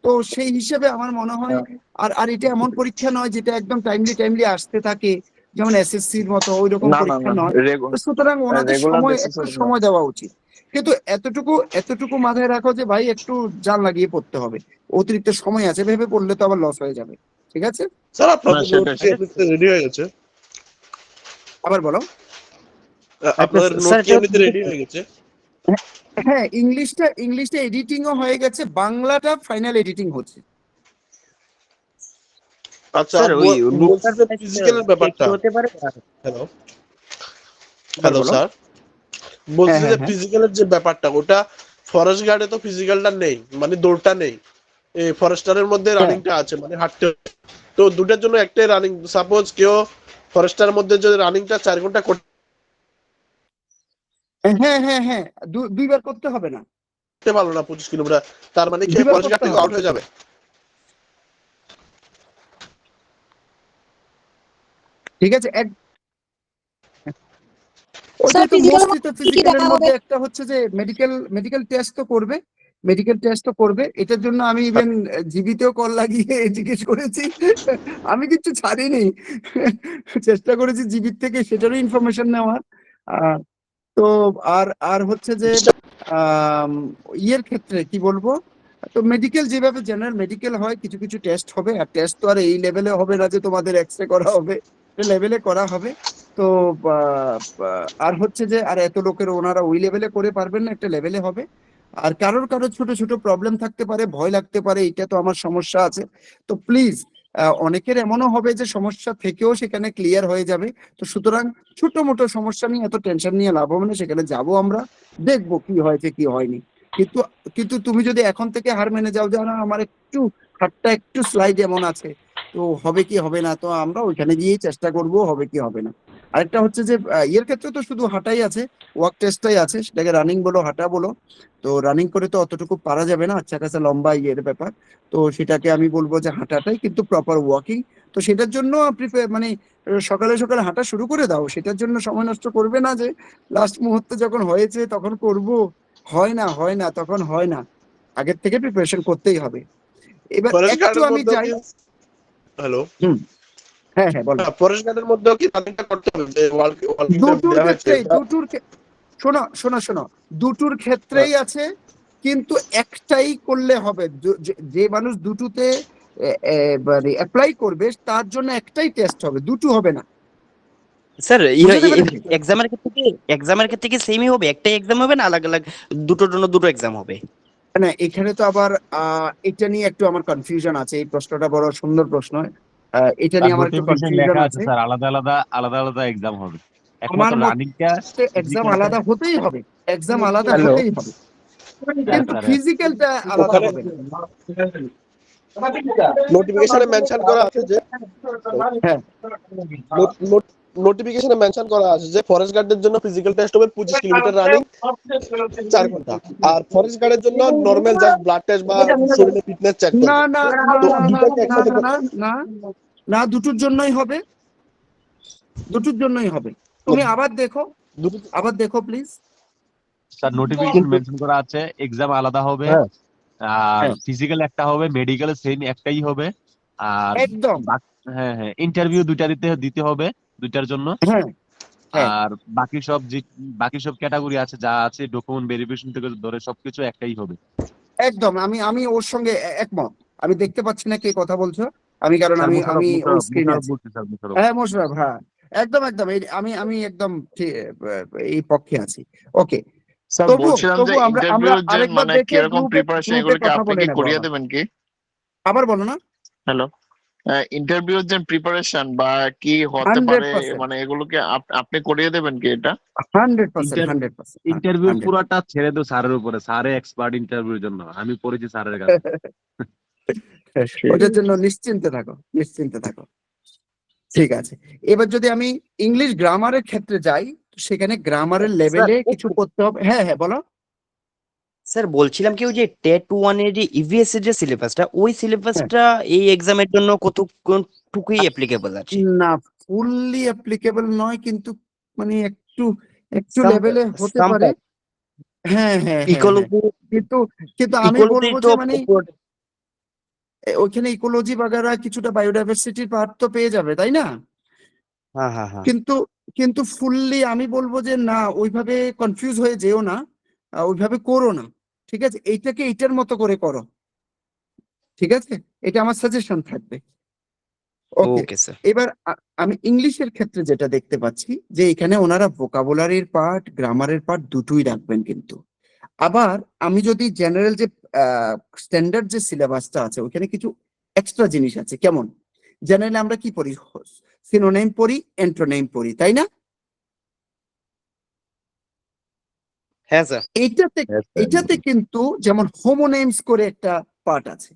তো সেই হিসেবে আমার মনে হয়, হ্যাঁ। আর এটা এমন পরীক্ষা নয় যেটা একদম টাইমলি আসতে থাকে, যেমন এসএসসির মতো ওই রকম না, না, পরীক্ষা না, নয়। তো সুতরাং ওনাদের রেগুলার একটু বেসিসে। সময় দেওয়া উচিত। কিন্তু এতটুকু মাথায় রাখো যে ভাই একটু জান লাগিয়ে পড়তে হবে, অতিরিক্ত সময় আছে ভেবে পড়লে তো আবার লস হয়ে যাবে। ঠিক আছে, স্যার না, আপনাদের নোট সেটাই কি স্যার। এমনিতে রেডি হয়ে গেছে? আবার বলো। আপনাদের নোট স্যার কি এমনিতে রেডি হয়ে গেছে? হ্যাঁ, ইংলিশটা এডিটিংও হয়ে গেছে, বাংলাটা ফাইনাল এডিটিং হচ্ছে। আচ্ছা, স্যার আর ওই বলছি নোটটার যে ফিজিক্যালের ব্যাপারটা। হতে পারে। হ্যালো আবার বলো। স্যার, বলছি হ্যাঁ, যে হ্যাঁ, ফিজিক্যালের যে ব্যাপারটা, ওটা ফরেস্ট গার্ডে তো ফিজিক্যালটা নেই, মানে দৌড়টা নেই। এই ফরেস্টারের মধ্যে হ্যাঁ, রানিংটা আছে, মানে হাঁটতে। তো দুটার জন্য একটাই রানিং। সাপোজ কেউ ফরেস্টারের মধ্যে যদি রানিংটা 4 ঘন্টা হ্যাঁ, হ্যাঁ, হ্যাঁ, 2বার করতে হবে না, করতে পারলো না 25 কিলোমিটার, তার মানে কি 2বার ফরেস্ট গার্ড করতে থেকে হবে আউট না। হয়ে যাবে? ঠিক আছে, ওইটাই স্যার তো ফিজিক্যাল মোস্টলি। তো কি কি ফিজিক্যালের দেখা হবে? মধ্যে একটা হচ্ছে যে মেডিকেল টেস্ট তো করবে। এটার জন্য আমি ইভেন জিবিতেও কল লাগিয়ে জিজ্ঞেস করেছি। আমি কিছু ছাড়িনি, চেষ্টা করেছি জিবির থেকে সেটারও ইনফরমেশন নেওয়ার। আহ, তো আর হচ্ছে যে আম, ইয়ের ক্ষেত্রে কি বলবো, তো মেডিকেল যেভাবে জেনারেল মেডিকেল হয় কিছু কিছু টেস্ট হবে, আর টেস্ট তো আর এই লেভেলে হবে না যে তোমাদের এক্সরে করা হবে, লেভেলে করা হবে। তো আর হচ্ছে যে আর এত লোকের ওনারা ওই লেভেলে করে পারবেন না, একটা লেভেলে হবে। আর কারোর ছোট ছোট প্রবলেম থাকতে পারে, ভয় লাগতে পারে, এটা তো আমার সমস্যা আছে। তো প্লিজ, অনেকের এমনও হবে যে সমস্যা থেকেও সেখানে ক্লিয়ার হয়ে যাবে। তো সুতরাং ছোট মোটো সমস্যা নিয়ে এত টেনশন নিয়ে লাভ হবে না, সেখানে যাব আমরা, দেখবো কি হয়েছে কি হয়নি। কিন্তু কিন্তু তুমি যদি এখন থেকে হার মেনে যাও যে না আমার হাতটা একটু স্লাইড এমন আছে, তো হবে কি হবে না, তো আমরা ওইখানে গিয়েই চেষ্টা করব হবে কি হবে না। আরেকটা হচ্ছে যে ইয়ের ক্ষেত্রে তো শুধু হাঁটাই আছে, ওয়াক টেস্টটাই আছে, সেটাকে রানিং বলো হাঁটা বলো। তো রানিং করে তো অতটুকু পারা যাবে না, আচ্ছা কাছে লম্বা ইয়ের ব্যাপার। তো সেটাকে আমি বলবো যে হাঁটাটাই কিন্তু প্রপার ওয়াকিং। তো সেটার জন্য মানে সকালে সকালে হাঁটা শুরু করে দাও, সেটার জন্য সময় নষ্ট করবে না যে লাস্ট মুহূর্তে যখন হয়েছে তখন করব। হয় না তখন হয় না, আগের থেকে প্রিপারেশন করতেই হবে। এবার ফরেস্ট একটু গার্ডের আমি মধ্যেও যাই। কি? হ্যালো হুম, হ্যাঁ, হ্যাঁ, বলো। ফরেস্ট গার্ডের মধ্যেও কি রানিংটা করতে হবে? যে ওয়াকিংটা দুটোর দেওয়া হয়েছে ক্ষেত্রেই এটা? শোনো, দুটোর ক্ষেত্রেই আছে, কিন্তু একটাই করলে হবে। যে মানুষ দুটোতে মানে অ্যাপ্লাই করবে তার জন্য একটাই টেস্ট হবে, দুটো হবে না। স্যার বুঝতে পেরেছি? এক্সামের ক্ষেত্রে কি সেমই হবে, একটাই এক্সাম হবে না আলাদা আলাদা দুটোর জন্য দুটো এক্সাম হবে? না, এখানে তো আবার এটা নিয়ে একটু আমার কনফিউশন আছে, এই প্রশ্নটা বড় সুন্দর প্রশ্ন। এটা তার নিয়ে আমার একটু নোটিফিকেশন কনফিউশন লেখা আছে আছে। স্যার, আলাদা এক্সাম হবে, আমার একমাত্র রানিংটা মতে এক্সাম ফিজিক্যালটা। আলাদা হতেই হবে, এক্সাম আলাদা হ্যালো হতেই হবে, কিন্তু স্যার, ফিজিক্যালটা আলাদা ওখানে হবে না। নোটিফিকেশনে মেনশন করা আছে যে হ্যাঁ, নোটিফিকেশনে মেনশন করা আছে যে ফরেস্ট গার্ডের জন্য ফিজিক্যাল টেস্ট হবে 25 কিলোমিটার রানিং 4 ঘন্টা, আর ফরেস্ট গার্ডের জন্য নরমাল জাস্ট ব্লাড টেস্ট বা শরীরে ফিটনেস চেক না করবে। না না তো না না দুটাকে না একসাথে না না না, দুটোর জন্যই হবে। দুটোর জন্যই হবে। তুমি আবার দেখো প্লিজ। স্যার নোটিফিকেশন মেনশন করা আছে এক্সাম আলাদা হবে, হ্যাঁ আর হ্যাঁ ফিজিক্যাল একটা হবে, মেডিকেল সেম একটাই হবে, আর একদম হ্যাঁ হ্যাঁ ইন্টারভিউ দুইটা দিতে হবে, দুইটার জন্য। হ্যাঁ হ্যাঁ আর বাকি সব ক্যাটাগরি আছে যা আছে ডকুমেন্ট ভেরিফিকেশন থেকে ধরে সবকিছু একটাই হবে। একদম। আমি ওর সঙ্গে একমত। আমি দেখতে পাচ্ছি না কে কথা বলছো, আমি কারণ স্যার আমি মোশাররফ আমি ওই মোশাররফ স্ক্রিনে মোশাররফ আছি। বলছি স্যার, মোশাররফ। হ্যাঁ মোশাররফ, হ্যাঁ একদম একদম আমি একদম এই পক্ষে আছি। ওকে, স্যার বলছিলাম যে তবু আমরা ইন্টারভিউর যে আরেকবার মানে দেখে কিরকম গ্রুপে প্রিপারেশন গ্রুপে এগুলো কি কথা আপনি বলে কি নেবো করিয়ে আবার। দেবেন কি? আবার বলো না। হ্যালো, ইন্টারভিউর যে প্রিপারেশন বা কি হতে পারে 100%, মানে এগুলোকে আপনি করিয়ে দেবেন কি এটা? 100%, 100%, ইন্টারভিউ 100%। পুরাটা ছেড়ে দাও স্যারের উপরে, স্যারে এক্সপার্ট ইন্টারভিউর জন্য, আমি পড়েছি স্যারের কাছে। ওটার জন্য নিশ্চিন্তে থাকো, নিশ্চিন্তে থাকো। ঠিক আছে, এবার যদি আমি ইংলিশ গ্রামারের ক্ষেত্রে যাই, তো সেখানে গ্রামারের স্যার লেভেলে কিছু করতে হবে। হ্যাঁ হ্যাঁ বলো। স্যার বলছিলাম কি ওই যে টেট 1 এর যে ইভিএস এর যে সিলেবাসটা, ওই হ্যাঁ, সিলেবাসটা এই এক্সামের জন্য কতটুকুই অ্যাপ্লিকেবল আছে? না ফুললি অ্যাপ্লিকেবল নয়, কিন্তু মানে একটু একটু সাম লেভেলে হতে সাম পারে। হ্যাঁ হ্যাঁ হ্যাঁ হ্যাঁ ইকোলজি কিন্তু কিন্তু আমি ইকোলজি বলবো তো যে মানে ওইখানে ইকোলজি বাগারা কিছুটা বায়োডাইভার্সিটির পার্ট তো পেয়ে যাবে, তাই না? হ্যাঁ হ্যাঁ হ্যাঁ কিন্তু কিন্তু ফুললি আমি বলবো যে না, ওইভাবে কনফিউজ হয়ে যেও না, ওইভাবে করো না। ঠিক আছে, এইটাকে এইটার মতো করে করো। ঠিক আছে, এটা আমার সাজেশন থাকবে। ওকে, ওকে স্যার। এবার আমি ইংলিশের ক্ষেত্রে যেটা দেখতে পাচ্ছি যে এখানে ওনারা ভোকাবুলারির পার্ট, গ্রামারের পার্ট দুটোই রাখবেন কিন্তু। আবার আমি যদি জেনারেল যে স্ট্যান্ডার্ড যে সিলেবাসটা আছে ওখানে কিছু এক্সট্রা জিনিস আছে। কেমন? জেনারেলি আমরা কি পড়ি? সিনোনিম পড়ি, অ্যান্টোনিম পড়ি, তাই না? হ্যাঁ স্যার। এইটাতে এইটাতে কিন্তু যেমন হোমোনেমস করে একটা পার্ট আছে।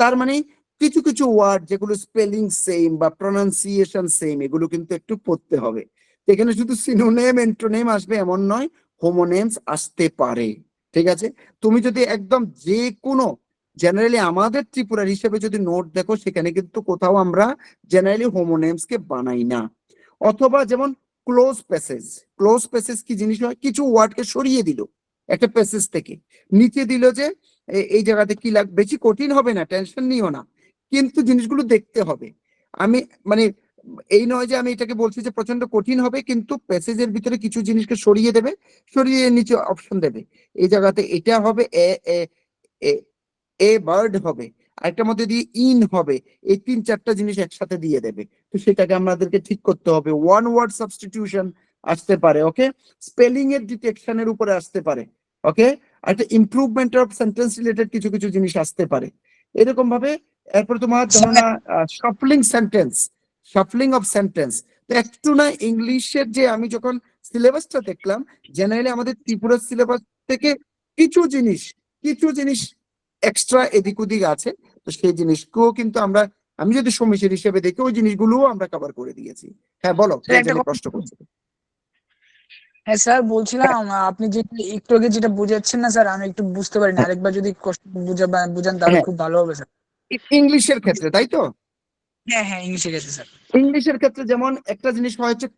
তার মানে কিছু কিছু ওয়ার্ড যেগুলো স্পেলিং সেম বা প্রনাউন্সিয়েশন সেম, এগুলো কিন্তু একটু পড়তে হবে। এখানে শুধু সিনোনেম অ্যান্টোনিম আসবে এমন নয়, হোমোনেমস আসতে পারে। ঠিক আছে, তুমি যদি একদম যে কোনো জেনারেলি আমাদের ত্রিপুরার হিসেবে যদি নোট দেখো, সেখানে কিন্তু কোথাও আমরা জেনারেলি হোমোনেমস কে বানাই না। অথবা যেমন ক্লোজ প্যাসেজ কি জিনিস হয়? কিছু ওয়ার্ডকে সরিয়ে দিল একটা প্যাসেজ থেকে, নিচে দিল যে এই জায়গাতে কি লাগ, বেশি কঠিন হবে না, টেনশন নিও না, কিন্তু জিনিসগুলো দেখতে হবে। আমি মানে এই নয় যে আমি এটাকে বলছি যে প্রচন্ড কঠিন হবে, কিন্তু প্যাসেজের ভিতরে কিছু জিনিসকে সরিয়ে দেবে, সরিয়ে নিচে অপশন দেবে, এই জায়গাতে এটা হবে এ এ এ এ বার্ড হবে, আরেকটার মধ্যে দিয়ে ইন হবে, এই 3-4টা জিনিস একসাথে দিয়ে দেবে। তো সেটাকে আমাদেরকে ঠিক করতে হবে। ওয়ান ওয়ার্ড সাবস্টিটিউশন আসতে পারে, ওকে, স্পেলিং এর ডিটেকশনের উপরে আসতে পারে, ওকে, একটা ইমপ্রুভমেন্ট অফ সেন্টেন্স রিলেটেড কিছু কিছু জিনিস আসতে পারে এরকম ভাবে। এরপর তোমার ধরো না শাফলিং অফ সেন্টেন্স। তো একটু না ইংলিশের যে আমি যখন সিলেবাসটা দেখলাম, জেনারেলি আমাদের ত্রিপুরার সিলেবাস থেকে কিছু জিনিস এক্সট্রা এদিক ওদিক আছে। তো সেই জিনিসকেও কিন্তু আমি যদি সমীশের হিসেবে দেখি, ওই জিনিসগুলোও আমরা কভার করে দিয়েছি। হ্যাঁ বলো, স্যার কে একটা জানি কথা, প্রশ্ন করছে। হ্যাঁ স্যার বলছিলাম আপনি যে একটু আগে যেটা বুঝাচ্ছেন না স্যার, আমি একটু বুঝতে পারিনি, হ্যাঁ আরেকবার যদি কষ্ট বুঝান তাহলে হ্যাঁ, খুব ভালো হবে স্যার। ইংলিশের ক্ষেত্রে তাই তো? হ্যাঁ হ্যাঁ ইংলিশে গেছে স্যার। ইংলিশের ক্ষেত্রে যেমন একটা জিনিস হয় হচ্ছে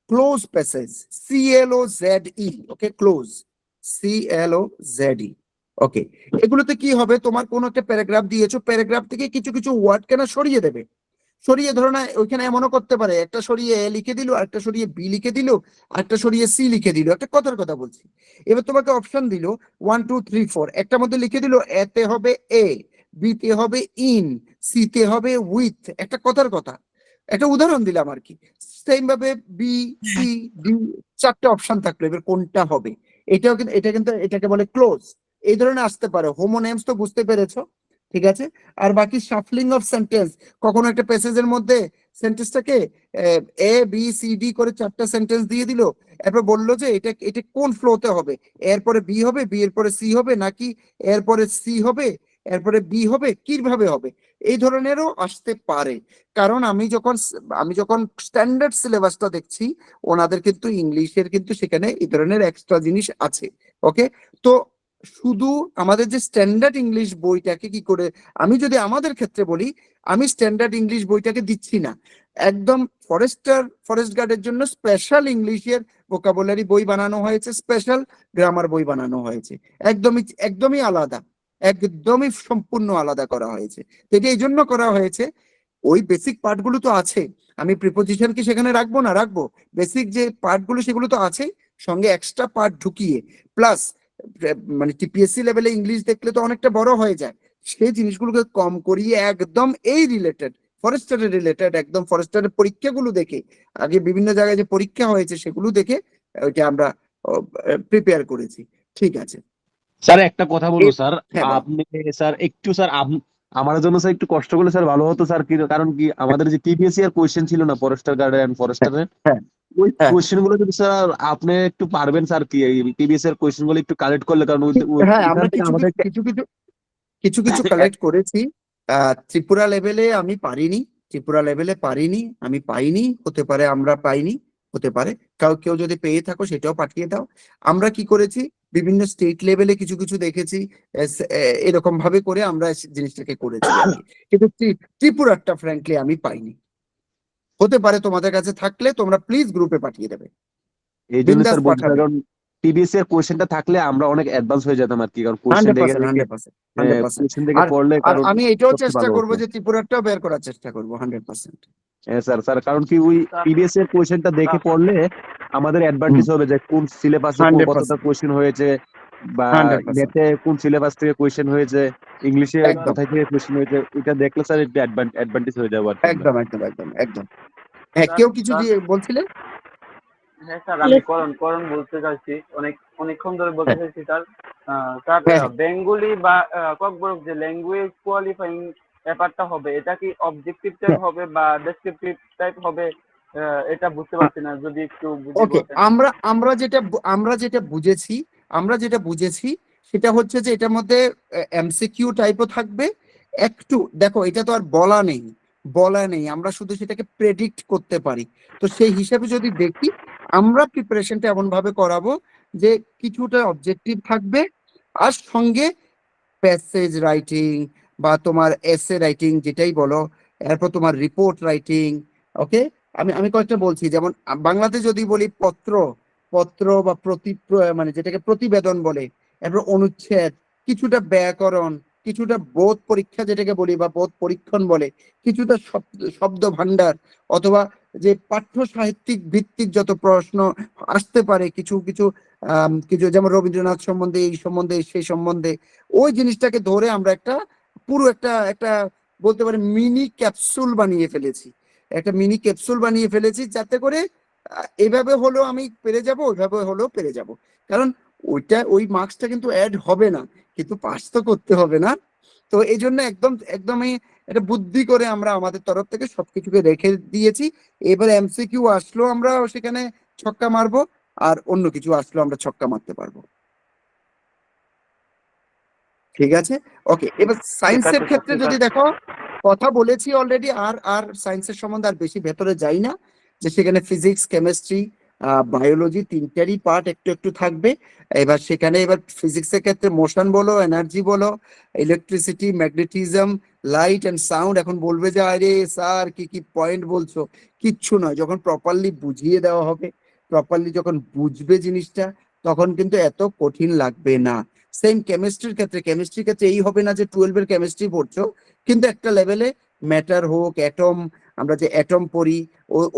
ক্লোজ প্যাসেজ, CLOZE, ওকে, CLOZE, ওকে। এগুলোতে কি হবে, তোমার কোন একটা প্যারাগ্রাফ দিয়েছো, প্যারাগ্রাফ থেকে কিছু কিছু ওয়ার্ড কেনা সরিয়ে দেবে, সরিয়ে ধরো না ওইখানে এমনও করতে পারে একটা সরিয়ে এ লিখে দিল, একটা সরিয়ে বি লিখে দিল, একটা সরিয়ে সি লিখে দিল, একটা কথার কথা বলছি। এবার তোমাকে অপশন দিল 1 2 3 4, একটার মধ্যে লিখে দিল এতে হবে এ, বিতে হবে ইন, সিতে হবে উইথ, একটা কথার কথা। একটা উদাহরণ দিলাম আর কি। সেম ভাবে বি সি ডি, 4টে অপশন থাকলো, এবার কোনটা হবে? এটা কিন্তু এটাকে বলে ক্লোজ। এই ধরনের আসতে পারে। হোমোনেমস তো বুঝতে পেরেছো, ঠিক আছে। আর বাকি শাফলিং অফ সেন্টেন্স, কখনো একটা প্যাসেজের মধ্যে সেন্টেন্সটাকে এ বি সি ডি করে 4টা সেন্টেন্স দিয়ে দিল, এরপর বললো যে এটা কোন ফ্লোতে হবে, এরপরে বি হবে, বি এর পরে সি হবে, নাকি এরপরে সি হবে এরপরে বি হবে, কিভাবে হবে? এই ধরনেরও আসতে পারে। কারণ আমি যখন স্ট্যান্ডার্ড সিলেবাসটা দেখছি, ওনাদের কিন্তু ইংলিশের কিন্তু সেখানে এই ধরনের এক্সট্রা জিনিস আছে, ওকে। তো শুধু আমাদের যে স্ট্যান্ডার্ড ইংলিশ বইটাকে কি করে, আমি যদি আমাদের ক্ষেত্রে বলি, আমি স্ট্যান্ডার্ড ইংলিশ বইটাকে দিচ্ছি না, একদম ফরেস্ট গার্ডের জন্য স্পেশাল ইংলিশের ভোকাবুলারি বই বানানো হয়েছে, স্পেশাল গ্রামার বই বানানো হয়েছে, একদমই আলাদা, একদমই সম্পূর্ণ আলাদা করা হয়েছে। তো এটা এই জন্য করা হয়েছে, ওই বেসিক পার্টগুলো তো আছে, আমি প্রিপোজিশন কি সেখানে রাখবো না, রাখবো। বেসিক যে পার্টগুলো সেগুলো তো আছেই, সঙ্গে এক্সট্রা পার্ট ঢুকিয়ে প্লাস মানে টিপিএসসি লেভেলে ইংলিশ দেখলে তো অনেকটা বড় হয়ে যায়, সেই জিনিসগুলোকে কম করিয়ে একদম এই রিলেটেড ফরেস্টারের একদম ফরেস্টারের পরীক্ষাগুলো দেখে, আগে বিভিন্ন জায়গায় যে পরীক্ষা হয়েছে সেগুলো দেখে ওইটা আমরা প্রিপেয়ার করেছি। ঠিক আছে স্যার একটা কথা বলবো এ- স্যার, হ্যাঁ বলো। আপনি স্যার একটু স্যার আমার জন্য স্যার একটু কষ্ট করলে স্যার ভালো হতো স্যার, কারণ কি আমাদের যে টিপিএসসি এর কোয়েশ্চেন ছিল না ফরেস্টার গার্ড এন্ড ফরেস্টারের, হ্যাঁ ওই হ্যাঁ কোয়েশ্চেন গুলো যদি স্যার আপনি একটু পারবেন স্যার, কি টিবিএস এর কোয়েশ্চেন গুলো একটু কালেক্ট করলে, কারণ হ্যাঁ ওইখান আমরা থেকে কিছু আমাদেরকে কিছু কিছু কিছু কিছু কালেক্ট করেছি। ত্রিপুরা লেভেলে আমি পারিনি, আমি পাইনি, হতে পারে আমরা পাইনি, হতে পারে কেউ যদি পেয়ে থাকো সেটাও পাঠিয়ে দাও। আমরা কি করেছি, বিভিন্ন স্টেট লেভেলে কিছু কিছু দেখেছি, এরকম ভাবে করে আমরা জিনিসটাকে করেছি আর কি। কিন্তু ত্রিপুরারটা ফ্র্যাঙ্কলি আমি পাইনি, হতে পারে তোমাদের কাছে থাকলে তোমরা প্লিজ গ্রুপে পাঠিয়ে দেবে, এই জন্য বিন্দাস স্যার বলছি, পাঠাবে। কারণ টিবিএস এর কোয়েশ্চেনটা থাকলে আমরা অনেক অ্যাডভান্স হয়ে যেতাম আর কি, কারণ কোয়েশ্চেন 100%, দেখে 100%। কোয়েশ্চেন দেখে আর পড়লে আর কারণ আমি এটাও সবচেয়ে চেষ্টা ভালো করবো হতো। যে ত্রিপুরাটাও বের করার চেষ্টা করবো 100%। হ্যাঁ স্যার, কারণ কি ওই টিবিএস এর কোয়েশ্চেনটা দেখে পড়লে আমাদের অ্যাডভান্টেজ হবে যে কোন সিলেবাসে কতটা 100%, কোয়েশ্চেন হয়েছে, বা 100%। নেটে কোন সিলেবাস থেকে কোয়েশ্চেন হয়েছে, ইংলিশে একদম কোথায় থেকে কোয়েশ্চেন হয়েছে, এটা দেখলে স্যার একটু অ্যাডভান্টেজ হয়ে যাবো আর কি আমরা। একদম একদম একদম একদম। হ্যাঁ কেউ কিছু দিয়ে বলছিলে? হ্যাঁ স্যার, আমি করণ বলতে চাইছি, অনেকক্ষণ ধরে বলতে হ্যাঁ চাইছি স্যার। স্যার, হ্যাঁ হ্যাঁ। বেঙ্গলি বা ককবরক যে ল্যাঙ্গুয়েজ কোয়ালিফাইং ব্যাপারটা হবে, এটা কি অবজেক্টিভ টাইপ হ্যাঁ। হবে বা ডেসক্রিপটিভ টাইপ হবে? এটা বুঝতে পারছি না, যদি একটু বুঝিয়ে ওকে, বলতেন। আমরা যেটা বুঝেছি সেটা হচ্ছে যে এটার মধ্যে এমসিকিউ টাইপও থাকবে একটু। দেখো এটা তো আর বলা নেই, আমরা শুধু সেটাকে প্রেডিক্ট করতে পারি। তো সেই হিসাবে যদি দেখি, আমরা প্রিপারেশনটা এমন ভাবে করাবো যে কিছুটা অবজেক্টিভ থাকবে, আর সঙ্গে প্যাসেজ রাইটিং বা তোমার এসে রাইটিং যেটাই বলো, এরপর তোমার রিপোর্ট রাইটিং। ওকে, আমি কয়েকটা বলছি, যেমন বাংলাতে যদি বলি পত্র পত্র বা মানে যেটাকে প্রতিবেদন বলে, এরপর অনুচ্ছেদ, কিছুটা ব্যাকরণ, কিছুটা বোধ পরীক্ষা যেটাকে বলি বা বোধ পরীক্ষণ বলে, কিছুটা শব্দ ভান্ডার, অথবা যে পাঠ্য সাহিত্যিক ভিত্তিক যত প্রশ্ন আসতে পারে, কিছু কিছু কিছু যেমন রবীন্দ্রনাথ সম্বন্ধে, এই সম্বন্ধে, সেই সম্বন্ধে, ওই জিনিসটাকে ধরে আমরা পুরো একটা বলতে পারি মিনি ক্যাপসুল বানিয়ে ফেলেছি, যাতে করে এভাবে হলেও আমি পেরে যাব, ওইভাবে হলেও পেরে যাব। কারণ ওই মার্কসটা কিন্তু অ্যাড হবে না, কিন্তু পাস তো করতে হবে না। তো এই জন্য একদমই এটা বুদ্ধি করে আমরা আমাদের তরফ থেকে সবকিছুকে রেখে দিয়েছি। এবার এমসিকিউ আসলো আমরা সেখানে ছক্কা মারবো, আর অন্য কিছু আসলো আমরা ছক্কা মারতে পারবো। ঠিক আছে, ওকে। এবার ঠিক সায়েন্সের আছে স্যার, ক্ষেত্রে ঠিক যদি আছে। দেখো, কথা বলেছি অলরেডি, আর সায়েন্সের সম্বন্ধে আর বেশি ভেতরে যাই না, যে সেখানে ফিজিক্স, কেমিস্ট্রি, বায়োলজি তিনটারই পার্ট একটু একটু থাকবে। এবার ফিজিক্সের ক্ষেত্রে মোশন বলো, এনার্জি বলো, electricity, magnetism, light and sound. এখন বলবে যে আরে স্যার কি কি পয়েন্ট বলছো, কিচ্ছু নয়, যখন প্রপারলি বুঝিয়ে দেওয়া হবে, প্রপারলি যখন বুঝবে জিনিসটা, তখন কিন্তু এত কঠিন লাগবে না। সেম কেমিস্ট্রির ক্ষেত্রে এই হবে না যে 12-এর কেমিস্ট্রি পড়ছো, কিন্তু একটা লেভেলে ম্যাটার হোক, অ্যাটম, আমরা যে অ্যাটম পড়ি,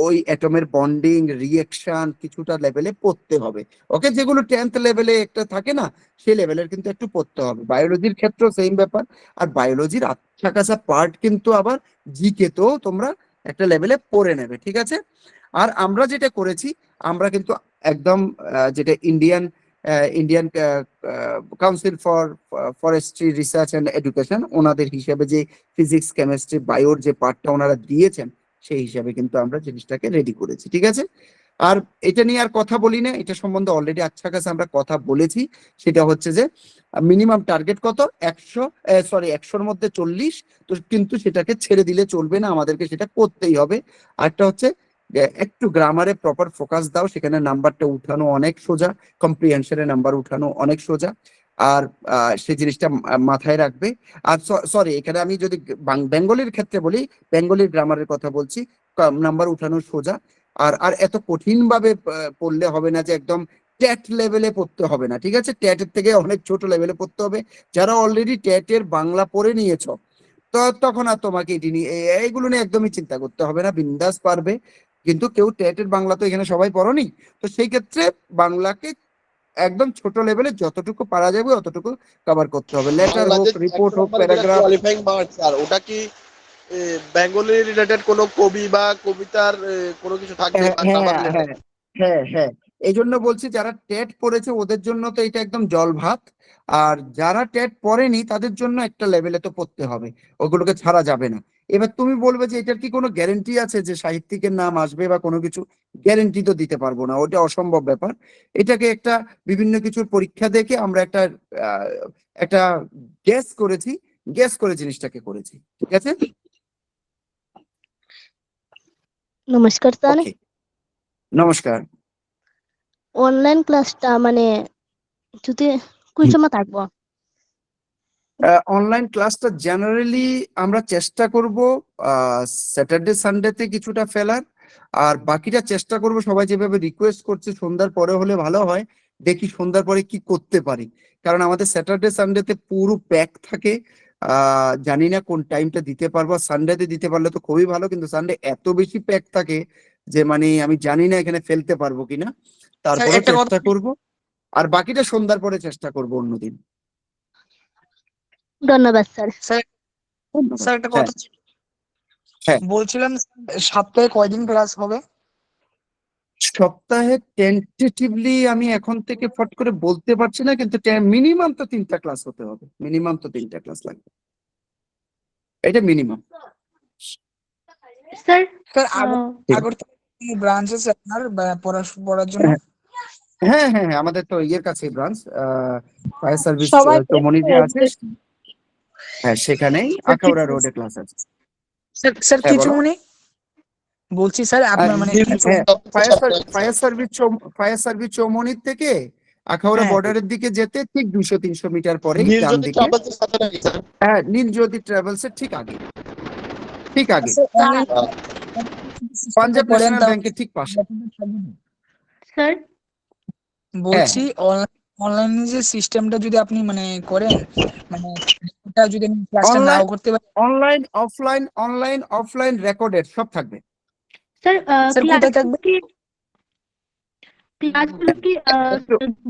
ওই অ্যাটমের বন্ডিং, রিয়েকশন কিছুটা লেভেলে পড়তে হবে। ওকে, যেগুলো 10th লেভেলে একটা থাকে না, সেই লেভেলের কিন্তু একটু পড়তে হবে। বায়োলজির ক্ষেত্রেও সেম ব্যাপার। আর বায়োলজির আচ্ছা কাছা পার্ট কিন্তু আবার জিকে তো তোমরা একটা লেভেলে পড়ে নেবে, ঠিক আছে। আর আমরা যেটা করেছি, আমরা কিন্তু একদম যেটা Indian council for forestry research and education, ওনাদের হিসাবে যে ফিজিক্স, কেমিস্ট্রি, বায়োর যে পার্টটা ওনারা দিয়েছেন, সেই হিসাবে কিন্তু আমরা জিনিসটাকে রেডি করেছি, ঠিক আছে। আর এটা নিয়ে আর কথা বলি না, এটা সম্বন্ধে অলরেডি আচ্ছা কাছে আমরা কথা বলেছি। সেটা হচ্ছে যে মিনিমাম টার্গেট কত, 100-র মধ্যে 40, তো কিন্তু সেটাকে ছেড়ে দিলে চলবে না, আমাদেরকে সেটা করতেই হবে। আরেকটা হচ্ছে একটু গ্রামারে প্রপার ফোকাস দাও, সেখানে নাম্বারটা উঠানো অনেক সোজা, কম্প্রিহেনশনে নাম্বার উঠানো অনেক সোজা। আর সেই জিনিসটা মাথায় রাখবে। আর সরি, এখানে আমি যদি বেঙ্গলির ক্ষেত্রে বলি, বেঙ্গলির গ্রামারের কথা বলছি, নাম্বার উঠানো সোজা। আর এত কঠিন ভাবে পড়লে হবে না, যে একদম ট্যাট লেভেলে পড়তে হবে না, ঠিক আছে? ট্যাটের থেকে অনেক ছোট লেভেলে পড়তে হবে। যারা অলরেডি ট্যাটের বাংলা পড়ে নিয়েছ, তো তখন আর তোমাকে এটি নিয়ে এইগুলো নিয়ে একদমই চিন্তা করতে হবে না, বিন্দাস পারবে। কিন্তু কেউ ট্যাটের বাংলা তো এখানে সবাই পড়নি, তো সেই ক্ষেত্রে বাংলাকে একদম ছোট লেভেলে যতটুকু পারা যাবে অতটুকু কভার করতে হবে। লেটার হোক, বাংলাদেশ রিপোর্ট 1 হোক, নম্বরে যেটা প্যারাগ্রাফ। কোয়ালিফাইং মার্কস, আর ওটা কি বেঙ্গলি রিলেটেড কোনো কবি বা কবিতার কোনো কিছু থাকবে হ্যাঁ বা হ্যাঁ গ্রামার রিলেটেড? হ্যাঁ হ্যাঁ হ্যাঁ, এই জন্য বলছি যারা টেট পড়েছে ওদের জন্য তো এটা একদম জল ভাত। আর যারা টেট পড়েনি তাদের জন্য একটা লেভেলে তো পড়তে হবে, ওগুলোকে ছাড়া যাবে না। এবার তুমি বলবে যে এটার কি কোনো গ্যারেন্টি আছে যে সাহিত্যিকের নাম আসবে বা কোনো কিছু? গ্যারেন্টি তো দিতে পারবো না, ওটা অসম্ভব ব্যাপার। এটাকে একটা বিভিন্ন কিছুর পরীক্ষা দেখে আমরা আহ, একটা গেস করে জিনিসটাকে করেছি, ঠিক আছে? নমস্কার স্যার। ওকে, নমস্কার। অনলাইন ক্লাসটা মানে যদি কোন সময় থাকবো? অনলাইন ক্লাসটা জেনারেলি আমরা চেষ্টা করব স্যাটারডে সানডেতে কিছুটা ফেলার, আর বাকিটা চেষ্টা করব সবাই যেভাবে রিকোয়েস্ট করছে সন্ধ্যার পরে হলে ভালো হয়। দেখি সন্ধ্যার পরে কি করতে পারি, কারণ আমাদের স্যাটারডে সানডেতে পুরো প্যাক থাকে। জানি না কোন টাইমটা দিতে পারবো, সানডেতে দিতে পারলে তো খুবই ভালো, কিন্তু সানডে এত বেশি প্যাক থাকে যে মানে আমি জানি না এখানে ফেলতে পারবো কিনা। তারপরে একটা কথা, চেষ্টা করব, আর বাকিটা সন্ধ্যার পরে চেষ্টা করব অন্যদিন। ধন্যবাদ স্যার। স্যার ধন্যবাদ। স্যার একটা হ্যাঁ কথা হ্যাঁ, বলছিলাম, সপ্তাহে কয়দিন ক্লাস হবে? সপ্তাহে টেন্টেটিভলি আমি এখন থেকে ফট করে বলতে পারছি না, কিন্তু মিনিমাম তো 3টা ক্লাস হতে হবে, মিনিমাম তো 3টা ক্লাস লাগবে, এটা মিনিমাম। স্যার স্যার আগর থেকে ব্রাঞ্চ আছে আপনার পড়ার জন্য? হ্যাঁ হ্যাঁ হ্যাঁ, আমাদের তো ইয়ের কাছে ব্রাঞ্চ, ফায়ার সার্ভিস সবাই চৌমনি যে আছে, হ্যাঁ সেখানেই আখাউড়া রোডে ক্লাস আছে। স্যার হ্যাঁ কিছু বলো। মানে বলছি স্যার আপনার মানে হ্যাঁ, ফায়ার সার্ভিস চৌমনির থেকে আখাউড়া হ্যাঁ বর্ডারের দিকে যেতে ঠিক 200-300 মিটার পরে ডান নীলজ্যোতি দিকে। ট্রাভেলসের সাথে নাকি স্যার? হ্যাঁ, নীলজ্যোতি ট্রাভেলস এর ঠিক আগে, ঠিক আগে, অনলাইন পাঞ্জাব করেন ন্যাশনাল তাহলে ব্যাংকের ঠিক পাশে। স্যার বলছি অনলাইনে যে সিস্টেমটা যদি আপনি মানে করেন, মানে এটা যদি আমি ক্লাসটা অনলাইন নাও করতে পারি, অনলাইন অফলাইন রেকর্ডেড সব থাকবে। স্যার স্যার কোথায় থাকবে? ক্লাসগুলো কি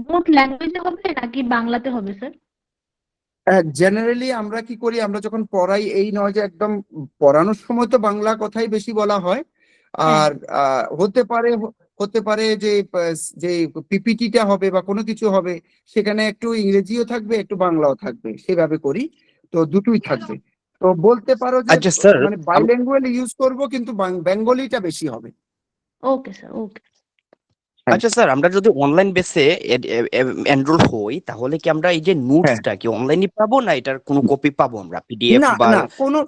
বোথ ল্যাঙ্গুয়েজে হবে নাকি বাংলাতে হবে স্যার? জেনারেলি আমরা কি করি, আমরা যখন পড়াই এই নয় যে একদম পড়ানোর সময় তো বাংলা কথাই বেশি বলা হয়। আর হতে পারে যে পিপিটিটা হবে বা কোনো কিছু হবে, সেখানে একটু ইংরেজিও থাকবে একটু বাংলাও থাকবে, সেভাবে করি। তো দুটোই থাকবে। তো বলতে পারো যে আচ্ছা স্যার, মানে বাইল্যাঙ্গুয়াল ইউজ করব, কিন্তু বেঙ্গলিটা বেশি হবে। ওকে স্যার, ওকে। আচ্ছা স্যার, আমরা যদি অনলাইন বেসে এনরোল হই তাহলে কি আমরা এই যে হ্যাঁ, নোটসটা কি অনলাইনে পাবো, না এটার কোনো কপি পাবো আমরা পিডিএফ না বা না, কোনো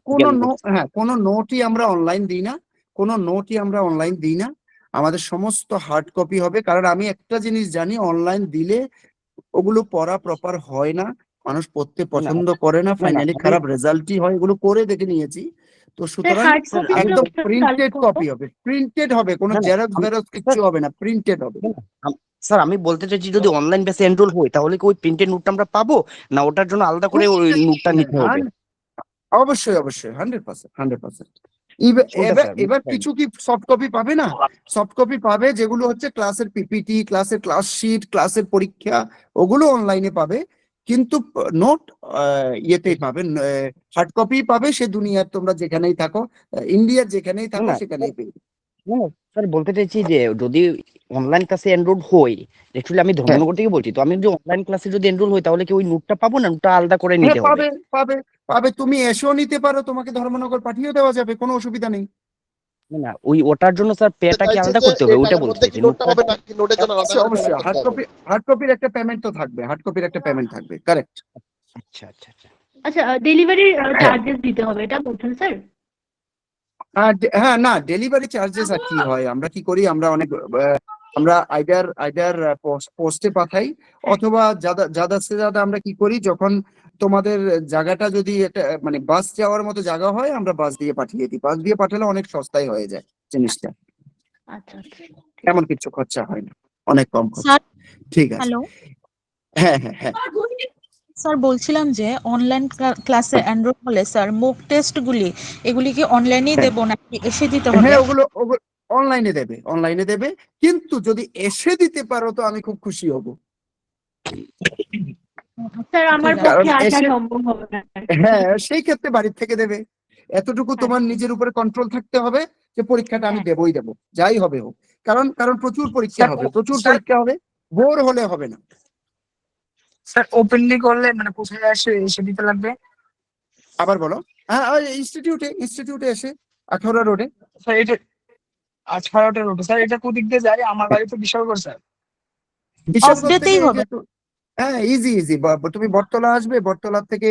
নোটস? কোনো নোটই আমরা অনলাইন দিই না, কোনো নোটই আমরা অনলাইন দিই না। আমাদের সমস্ত হার্ড কপি হবে, কারণ আমি একটা জিনিস জানি, অনলাইন দিলে ওগুলো পড়া প্রপার হয় না, মানুষ পড়তে না না পছন্দ করে না, না না ফাইনালি আমি খারাপ রেজাল্টই হয়, এগুলো করে দেখে নিয়েছি। তো স্যার সুতরাং হার্ড স্যার কপিটা আমি একদম স্যার কাজ প্রিন্টেড করবো? কপি হবে, প্রিন্টেড হবে, কোনো না না জেরক্স আমি বেরক্স স্যার কিচ্ছু হবে না, প্রিন্টেড হবে। না, না, স্যার আমি বলতে চাইছি যদি অনলাইন বেসে এনরোল হই তাহলে কি ওই প্রিন্টেড নোটটা আমরা পাবো, না ওটার জন্য আলাদা করে ওই নোটটা নিতে হবে? অবশ্যই অবশ্যই, 100%। কোনটা এবার স্যার? এবার কিছু কি সফট কপি পাবে না, সফট কপি পাবে, যেগুলো হচ্ছে ক্লাসের পিপিটি, ক্লাসের ক্লাস শিট, ক্লাসের পরীক্ষা, ওগুলো অনলাইনে পাবে। কিন্তু নোট ইয়েতেই পাবে, হার্ড কপি পাবে, সে দুনিয়ার তোমরা যেখানেই থাকো, ইন্ডিয়ার যেখানেই না থাকো না সেখানেই পেয়ে যাবে। না, স্যার বলতে চাইছি যে যদি অনলাইন ক্লাসে এনরোল হই, অ্যাকচুয়ালি আমি হ্যাঁ ধর্মনগর থেকে বলছি, তো আমি যদি অনলাইন ক্লাসে যদি এনরোল হই তাহলে কি ওই নোটটা পাবো, না নোটটা আলাদা করে হ্যাঁ, নিতে হবে? পাবে পাবে পাবে, তুমি এসেও নিতে পারো, তোমাকে ধর্মনগর পাঠিয়ে দেওয়া যাবে, কোনো অসুবিধা নেই। না না, ওটার জন্য স্যার পেটা কি চাইছে আলাদা যে করতে হবে, এই ওইটা টাকার বলতে মধ্যে কি চাইছি নোটটা নোটটা। হবে নাকি নোটের জন্য আলাদা অবশ্যই করে অবশ্যই, পেমেন্ট করতে হবে? হার্ড কপির একটা পেমেন্ট তো থাকবে, হার্ড কপির একটা পেমেন্ট থাকবে, কারেক্ট। আচ্ছা আচ্ছা আচ্ছা আচ্ছা ডেলিভারির হ্যাঁ চার্জেস দিতে হবে এটা বলছেন স্যার? হ্যাঁ, না, ডেলিভারি চার্জেস আর কি হয়, আমরা কি করি, আমরা অনেক আমরা আইদার পোস্টে পাঠাই, অথবা যাদা সে যাদা আমরা কি করি, যখন তোমাদের জায়গাটা যদি এটা মানে বাস যাওয়ার মতো জায়গা হয়, আমরা বাস দিয়ে পাঠিয়ে দিই। বাস দিয়ে পাঠালে অনেক সস্তায় হয়ে যায় জিনিসটা, আচ্ছা আচ্ছা এমন কিছু খরচা হয় না, অনেক কম খরচা। স্যার ঠিক আছে, হ্যালো হ্যাঁ হ্যাঁ হ্যাঁ স্যার, বলছিলাম যে অনলাইন ক্লাসে এনরোল হলে স্যার মুক টেস্ট এগুলি কি অনলাইনেই হ্যাঁ দেবো নাকি এসে দিতে হবে? হ্যাঁ, ওগুলো অনলাইনে দেবে, কিন্তু যদি এসে দিতে পারো তো আমি খুব খুশি হব। স্যার আমার ঠিক আছে। কারণ পক্ষে আসা এসে, সম্ভব হবে না। হ্যাঁ সেই ক্ষেত্রে বাড়ির থেকে দেবে। এতটুকু তোমার আচ্ছা নিজের উপরে কন্ট্রোল থাকতে হবে যে পরীক্ষাটা আমি হ্যাঁ দেবই দেবো, যাই হবে হোক। কারণ কারণ প্রচুর পরীক্ষা স্যার হবে, প্রচুর স্যার পরীক্ষা হবে, বোর হলে হবে না। স্যার ওপেনলি করলে মানে কোথায় এসে দিতে লাগবে? আবার বলো। হ্যাঁ, ইনস্টিটিউটে এসে আখাউড়া রোডে। স্যার এটা 18টা রোড স্যার, এটা কোদিক দিয়ে যায়? আমার বাড়ি তো বিশালগড় স্যার। অফ বিশালগড় থেকে ডেতেই এই হবে? যে হ্যাঁ, ইজি তুমি বটতলা আসবে, বটতলা থেকে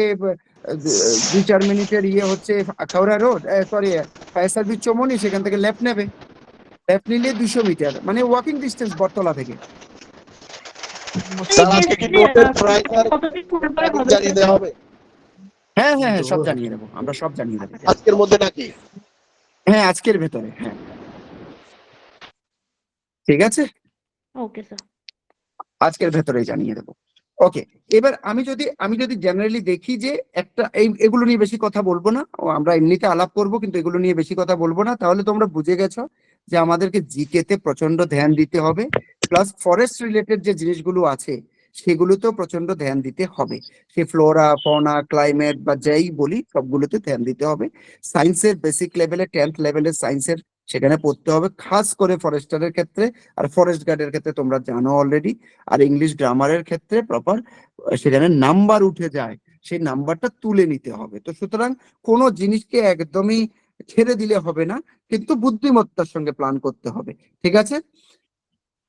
2-4 মিনিটের ইয়ে হচ্ছে Akhaura road, sorry fire service Chaumoni, সেখান থেকে লেফট নেবে, লেফট নিলে 200 মিটার, মানে ওয়াকিং ডিস্টেন্স বটতলা থেকে। স্যার আজকে কি নোটের প্রাইস আর কতদিন পরে তারিখ হবে জানিয়ে দেওয়া হবে হ্যাঁ হ্যাঁ হ্যাঁ, সব জানিয়ে দেবো, আমরা সব জানিয়ে দেবো। আজকের মধ্যে নাকি? হ্যাঁ, আজকের ভেতরে, হ্যাঁ ঠিক আছে, ওকে স্যার। আজকের ভেতরেই জানিয়ে দেবো। ওকে, এবার আমি যদি জেনারেলি দেখি যে একটা এগুলো নিয়ে বেশি কথা বলবো না, আমরা এমনিতে আলাপ করব, কিন্তু এগুলো নিয়ে বেশি কথা বলবো না, তাহলে তোমরা বুঝে গেছো যে আমাদেরকে জিকে তে প্রচন্ড ধ্যান দিতে হবে, প্লাস ফরেস্ট রিলেটেড যে জিনিসগুলো আছে সেগুলোতেও প্রচন্ড ধ্যান দিতে হবে। সে ফ্লোরা ফনা ক্লাইমেট বা যাই বলি, সবগুলোতে ধ্যান দিতে হবে। সায়েন্সের বেসিক লেভেলে 10th লেভেলের সায়েন্সের সেখানে পড়তে হবে, খাস করে ফরেস্টারের ক্ষেত্রে, আর ফরেস্ট গার্ডের ক্ষেত্রে তোমরা জানো অলরেডি। আর ইংলিশ গ্রামারের ক্ষেত্রে প্রপার সেখানে নাম্বার উঠে যায়, সেই নাম্বারটা তুলে নিতে হবে। তো সুতরাং কোনো জিনিসকে একদমই ছেড়ে দিলে হবে না, কিন্তু বুদ্ধিমত্তার সঙ্গে প্ল্যান করতে হবে, ঠিক আছে?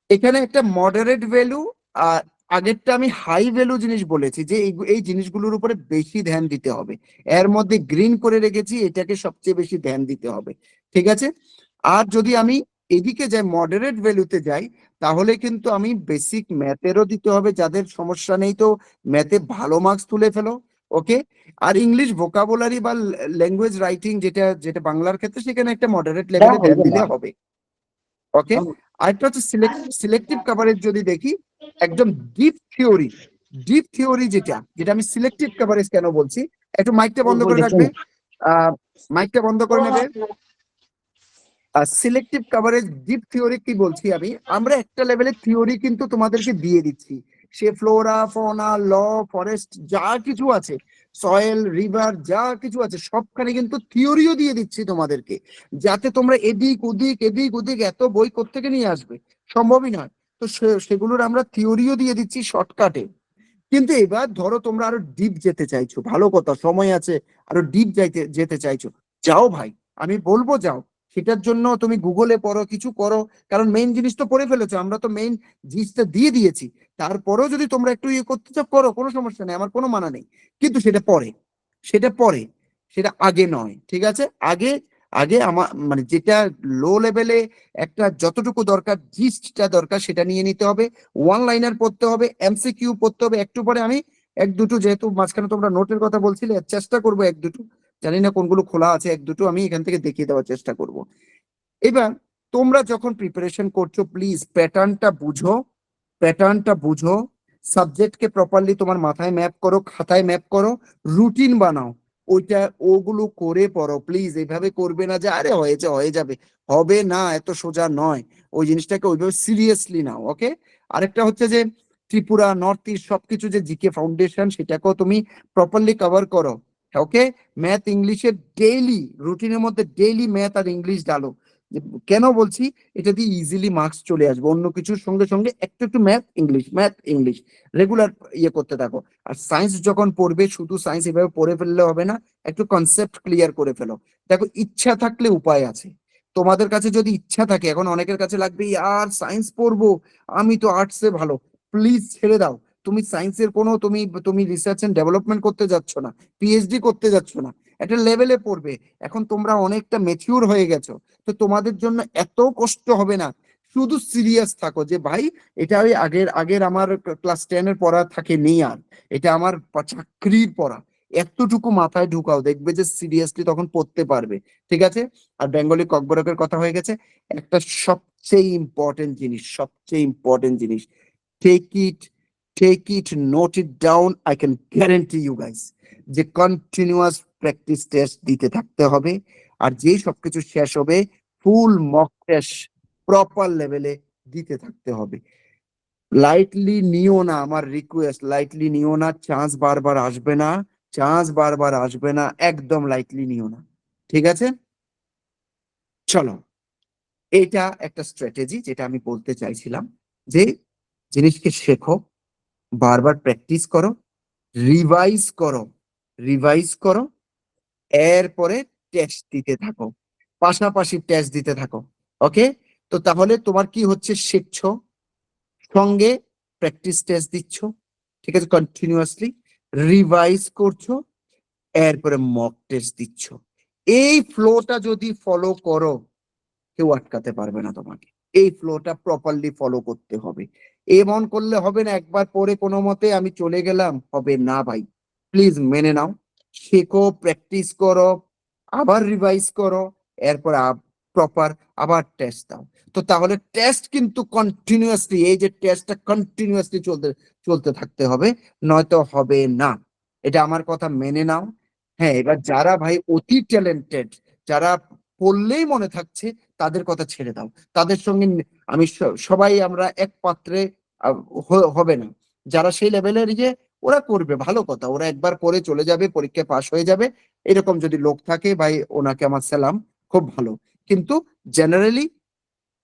এখানে একটা মডারেট ভ্যালু, আর আগেরটা আমি হাই ভ্যালু জিনিস বলেছি যে এই জিনিসগুলোর উপরে বেশি ধ্যান দিতে হবে। এর মধ্যে গ্রিন করে রেখেছি, এটাকে সবচেয়ে বেশি ধ্যান দিতে হবে, ঠিক আছে? আর যদি আমি এদিকে যাই, মডারেট ভ্যালুতে যাই, তাহলে কিন্তু আমি বেসিক ম্যাথেরও দিতে হবে, যাদের সমস্যা নেই তো ম্যাথে ভালো মার্কস তুলে ফেলো, ওকে? আর ইংলিশ ভোকাবুলারি বা ল্যাঙ্গুয়েজ রাইটিং, যেটা যেটা বাংলার ক্ষেত্রে, সেখানে একটা মডারেট লেভেলে ধ্যান দিলে হবে, ওকে? আরেকটা হচ্ছে সিলেক্টিভ কভারেজ। যদি দেখি একদম ডিপ থিওরি যেটা যেটা আমি সিলেক্টিভ কভারেজ কেন বলছি, একটু মাইকটা বন্ধ করে রাখবে, মাইকটা বন্ধ করে নেবে। সিলেক্টিভ কভারেজ ডিপ থিওরি কি বলছি আমি, আমরা একটা লেভেলের থিওরি কিন্তু তোমাদেরকে দিয়ে দিচ্ছি, সে ফ্লোরা ফনা ল ফরেস্ট যা কিছু আছে, সয়েল রিভার যা কিছু আছে, সবখানে কিন্তু থিওরিও দিয়ে দিচ্ছি তোমাদেরকে, যাতে তোমরা এদিক ওদিক এত বই কোত্থেকে নিয়ে আসবে, সম্ভবই নয়। তো সেগুলোর আমরা থিওরিও দিয়ে দিচ্ছি শর্টকাটে। কিন্তু এবার ধরো তোমরা আরো ডিপ যেতে চাইছো, ভালো কথা, সময় আছে, আরো ডিপ যেতে চাইছো, যাও ভাই, আমি বলবো যাও। সেটার জন্য তুমি গুগলে পড়ো, কিছু করো, কারণ মেইন জিনিস তো পড়ে ফেলেছো, আমরা তো মেইন জিনিসটা দিয়ে দিয়েছি। তারপরেও যদি তোমরা একটু ইয়ে করতে চাও, করো, কোনো সমস্যা নেই, আমার কোনো মানা নেই। কিন্তু সেটা পরে, সেটা আগে নয়, ঠিক আছে? আগে আগে আমার মানে যেটা লো লেভেলে একটা যতটুকু দরকার, জিস্টটা দরকার, সেটা নিয়ে নিতে হবে। ওয়ান লাইনার পড়তে হবে, এমসিকিউ পড়তে হবে। একটু পরে আমি এক দুটো, যেহেতু মাঝখানে তোমরা নোটের কথা বলছিলে, চেষ্টা করবো এক দুটো, জানি না কোনগুলো খোলা আছে, এক দুটো আমি এখান থেকে দেখিয়ে দেওয়ার চেষ্টা করব। এবার তোমরা যখন প্রিপারেশন করছো, প্লিজ প্যাটার্নটা বুঝো, সাবজেক্টকে প্রপারলি তোমার মাথায় ম্যাপ করো, খাতায় ম্যাপ করো, রুটিন বানাও, ওগুলো করে পড়ো প্লিজ। এইভাবে করবে না যে আরে হয়ে যাবে, হবে না, এত সোজা নয়। ওই জিনিসটাকে ওইভাবে সিরিয়াসলি নাও, ওকে? আরেকটা হচ্ছে যে ত্রিপুরা নর্থ ইস্ট সবকিছু যে জিকে ফাউন্ডেশন, সেটাকেও তুমি প্রপারলি কভার করো, ওকে? ম্যাথ ইংলিশের ডেইলি রুটিনের মধ্যে ডেইলি ম্যাথ আর ইংলিশ ডালো। কেন বলছি, এটা দিয়ে ইজিলি মার্কস চলে আসবে, অন্য কিছুর সঙ্গে সঙ্গে একটু ম্যাথ ইংলিশ রেগুলার ইয়ে করতে থাকো। আর সায়েন্স যখন পড়বে, শুধু সায়েন্স এভাবে পড়ে ফেললে হবে না, একটু কনসেপ্ট ক্লিয়ার করে ফেলো। দেখো, ইচ্ছা থাকলে উপায় আছে। তোমাদের কাছে যদি ইচ্ছা থাকে, এখন অনেকের কাছে লাগবে আর সায়েন্স পড়বো, আমি তো আর্টসে ভালো, প্লিজ ছেড়ে দাও। তুমি সায়েন্সের কোনো তুমি রিসার্চ এন্ড ডেভেলপমেন্ট করতে যাচ্ছ না, পিএইচডি করতে যাচ্ছ না, একটা লেভেলে পড়বে। এখন তোমরা অনেকটা ম্যাচিউর হয়ে গেছো, তো তোমাদের জন্য এত কষ্ট হবে না। শুধু সিরিয়াস থাকো যে ভাই এটা ওই আগের আগের আমার ক্লাস 10 এর পড়া থাকে নেই, আর এটা আমার চাকরির পড়া, এতটুকু মাথায় ঢুকাও, দেখবে যে সিরিয়াসলি তখন পড়তে পারবে। ঠিক আছে? আর বেঙ্গলি ককবরকের কথা হয়ে গেছে। একটা সবচেয়ে ইম্পর্টেন্ট জিনিস, take it, note it down. I can guarantee you guys যে কন্টিনিউয়াস প্র্যাকটিস টেস্ট দিতে থাকতে হবে, আর যেই সবকিছু শেষ হবে ফুল মক টেস্ট প্রপার লেভেলে দিতে থাকতে হবে। লাইটলি নিও না, আমার রিকোয়েস্ট, লাইটলি নিও না। চান্স বারবার আসবে না, একদম লাইটলি নিও না। ঠিক আছে? চলো, এটা একটা স্ট্র্যাটেজি যেটা আমি বলতে চাইছিলাম, যে জিনিসকে শেখো, বারবার প্র্যাকটিস করো, রিভাইজ করো, এরপরে টেস্ট দিতে থাকো, পাশাপাশি টেস্ট দিতে থাকো। ওকে? তো তাহলে তোমার কি হচ্ছে, শিখছো, সঙ্গে প্র্যাকটিস টেস্ট দিচ্ছ, ঠিক আছে, কন্টিনিউয়াসলি রিভাইজ করছো, এরপরে মক টেস্ট দিচ্ছ। এই ফ্লোটা যদি ফলো করো, কেউ আটকাতে পারবে না তোমাকে। এই ফ্লোটা প্রপারলি ফলো করতে হবে। এমন করলে হবে না একবার পরে কোনো মতে আমি চলে গেলাম, হবে না ভাই। প্লিজ মেনে নাও, শেখো, প্র্যাকটিস করো, আবার রিভাইজ করো, এরপর প্রপার আবার টেস্ট দাও। তো তাহলে টেস্ট কিন্তু কন্টিনিউয়াসলি, এই যে টেস্টটা কন্টিনিউয়াসলি চলতে থাকতে হবে, নয়তো হবে না। এটা আমার কথা মেনে নাও। হ্যাঁ, এবার যারা ভাই অতি ট্যালেন্টেড, যারা পড়লেই মনে থাকছে, তাদের কথা ছেড়ে দাও। তাদের সঙ্গে আমি সবাই আমরা এক পাত্রে হবে না। যারা সেই লেভেলের ওরা করবে, ভালো কথা, ওরা একবার পরে চলে যাবে, পরীক্ষায় পাশ হয়ে যাবে, এরকম যদি লোক থাকে ভাই, ওনাকে আমার সালাম, খুব ভালো। কিন্তু জেনারেলি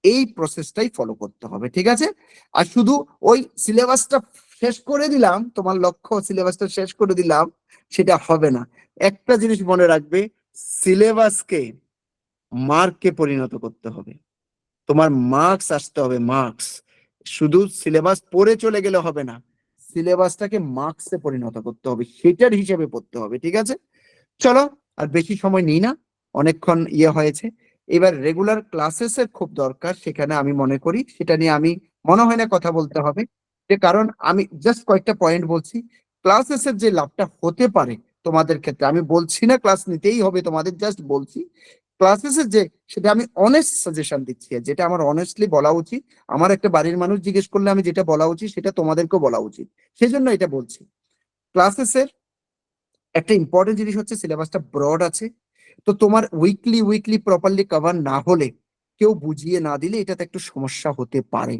এই প্রসেসটাই ফলো করতে হবে। ঠিক আছে? আর শুধু ওই সিলেবাসটা শেষ করে দিলাম, তোমার লক্ষ্য সিলেবাসটা শেষ করে দিলাম, সেটা হবে না। একটা জিনিস মনে রাখবে, সিলেবাসকে মার্কে পরিণত করতে হবে। তোমার মার্কস আসতে হবে, মার্কস। শুধু সিলেবাস পড়ে চলে গেলে হবে না, সিলেবাসটাকে মার্কসে পরিণত করতে হবে, সেটার হিসেবে পড়তে হবে। ঠিক আছে? চলো, আর বেশি সময় নিই না, অনেকক্ষণ হয়েছে। এবার রেগুলার ক্লাসেস এর খুব দরকার, সেখানে আমি মনে করি সেটা নিয়ে আমি মনে হয় না কথা বলতে হবে, যে কারণ আমি জাস্ট কয়েকটা পয়েন্ট বলছি। ক্লাসেস এর যে লাভটা হতে পারে তোমাদের ক্ষেত্রে, আমি বলছি না ক্লাস নিতেই হবে তোমাদের, জাস্ট বলছি ক্লাসেস এর যে, সেটা আমি অনেস্ট সাজেশন দিচ্ছি, যেটা আমার অনেস্টলি বলা উচিত। আমার একটা বাড়ির মানুষ জিজ্ঞেস করলে আমি যেটা বলা উচিত, সেটা তোমাদেরকেও বলা উচিত, সেজন্য এটা বলছি। ক্লাসেস এর একটা ইম্পর্টেন্ট জিনিস হচ্ছে সিলেবাসটা ব্রড আছে। তো তোমার উইকলি প্রপারলি কভার না হলে, কেউ বুঝিয়ে না দিলে, এটাতে একটু সমস্যা হতে পারে।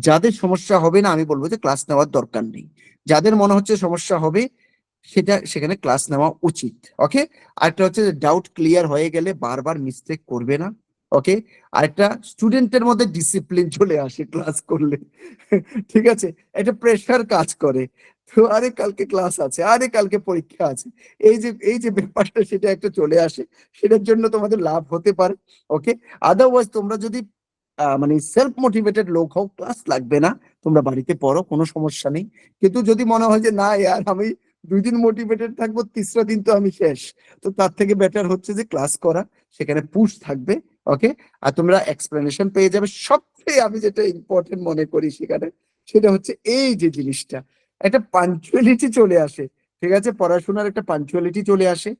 যাদের সমস্যা হবে না, আমি বলবো যে ক্লাস নেওয়ার দরকার নেই। যাদের মনে হচ্ছে সমস্যা হবে, সেখানে ক্লাস নেওয়া উচিত। ওকে? আরেকটা হচ্ছে ডাউট ক্লিয়ার হয়ে গেলে বারবার মিস্টেক করবে না। ওকে? আরেকটা, স্টুডেন্টের মধ্যে ডিসিপ্লিন চলে আসে ক্লাস করলে। ঠিক আছে? একটা প্রেশার কাজ করে, তো আরে কালকে ক্লাস আছে, আরে কালকে পরীক্ষা আছে, এই যে ব্যাপারটা, সেটা একটা চলে আসে, সেটার জন্য তোমাদের লাভ হতে পারে। ওকে? আদারওয়াইজ তোমরা যদি মানে সেলফ মোটিভেটেড লোক হও, ক্লাস লাগবে না, তোমরা বাড়িতে পড়ো, কোনো সমস্যা নেই। কিন্তু যদি মনে হয় যে না ইয়ার, আমি 2 দিন মোটিভেটেড থাকবো, 3রা দিন তো আমি শেষ, তো তার থেকে বেটার হচ্ছে যে ক্লাস করা, সেখানে পুশ থাকবে। ওকে? আর তোমরা এক্সপ্লেনেশন পেয়ে যাবে। সবচেয়ে আমি যেটা ইম্পর্টেন্ট মনে করি সেখানে, সেটা হচ্ছে এই যে জিনিসটা, একটা পাঞ্চুয়ালিটি চলে আসে। ঠিক আছে? পড়াশোনার একটা পাঞ্চুয়ালিটি চলে আসে।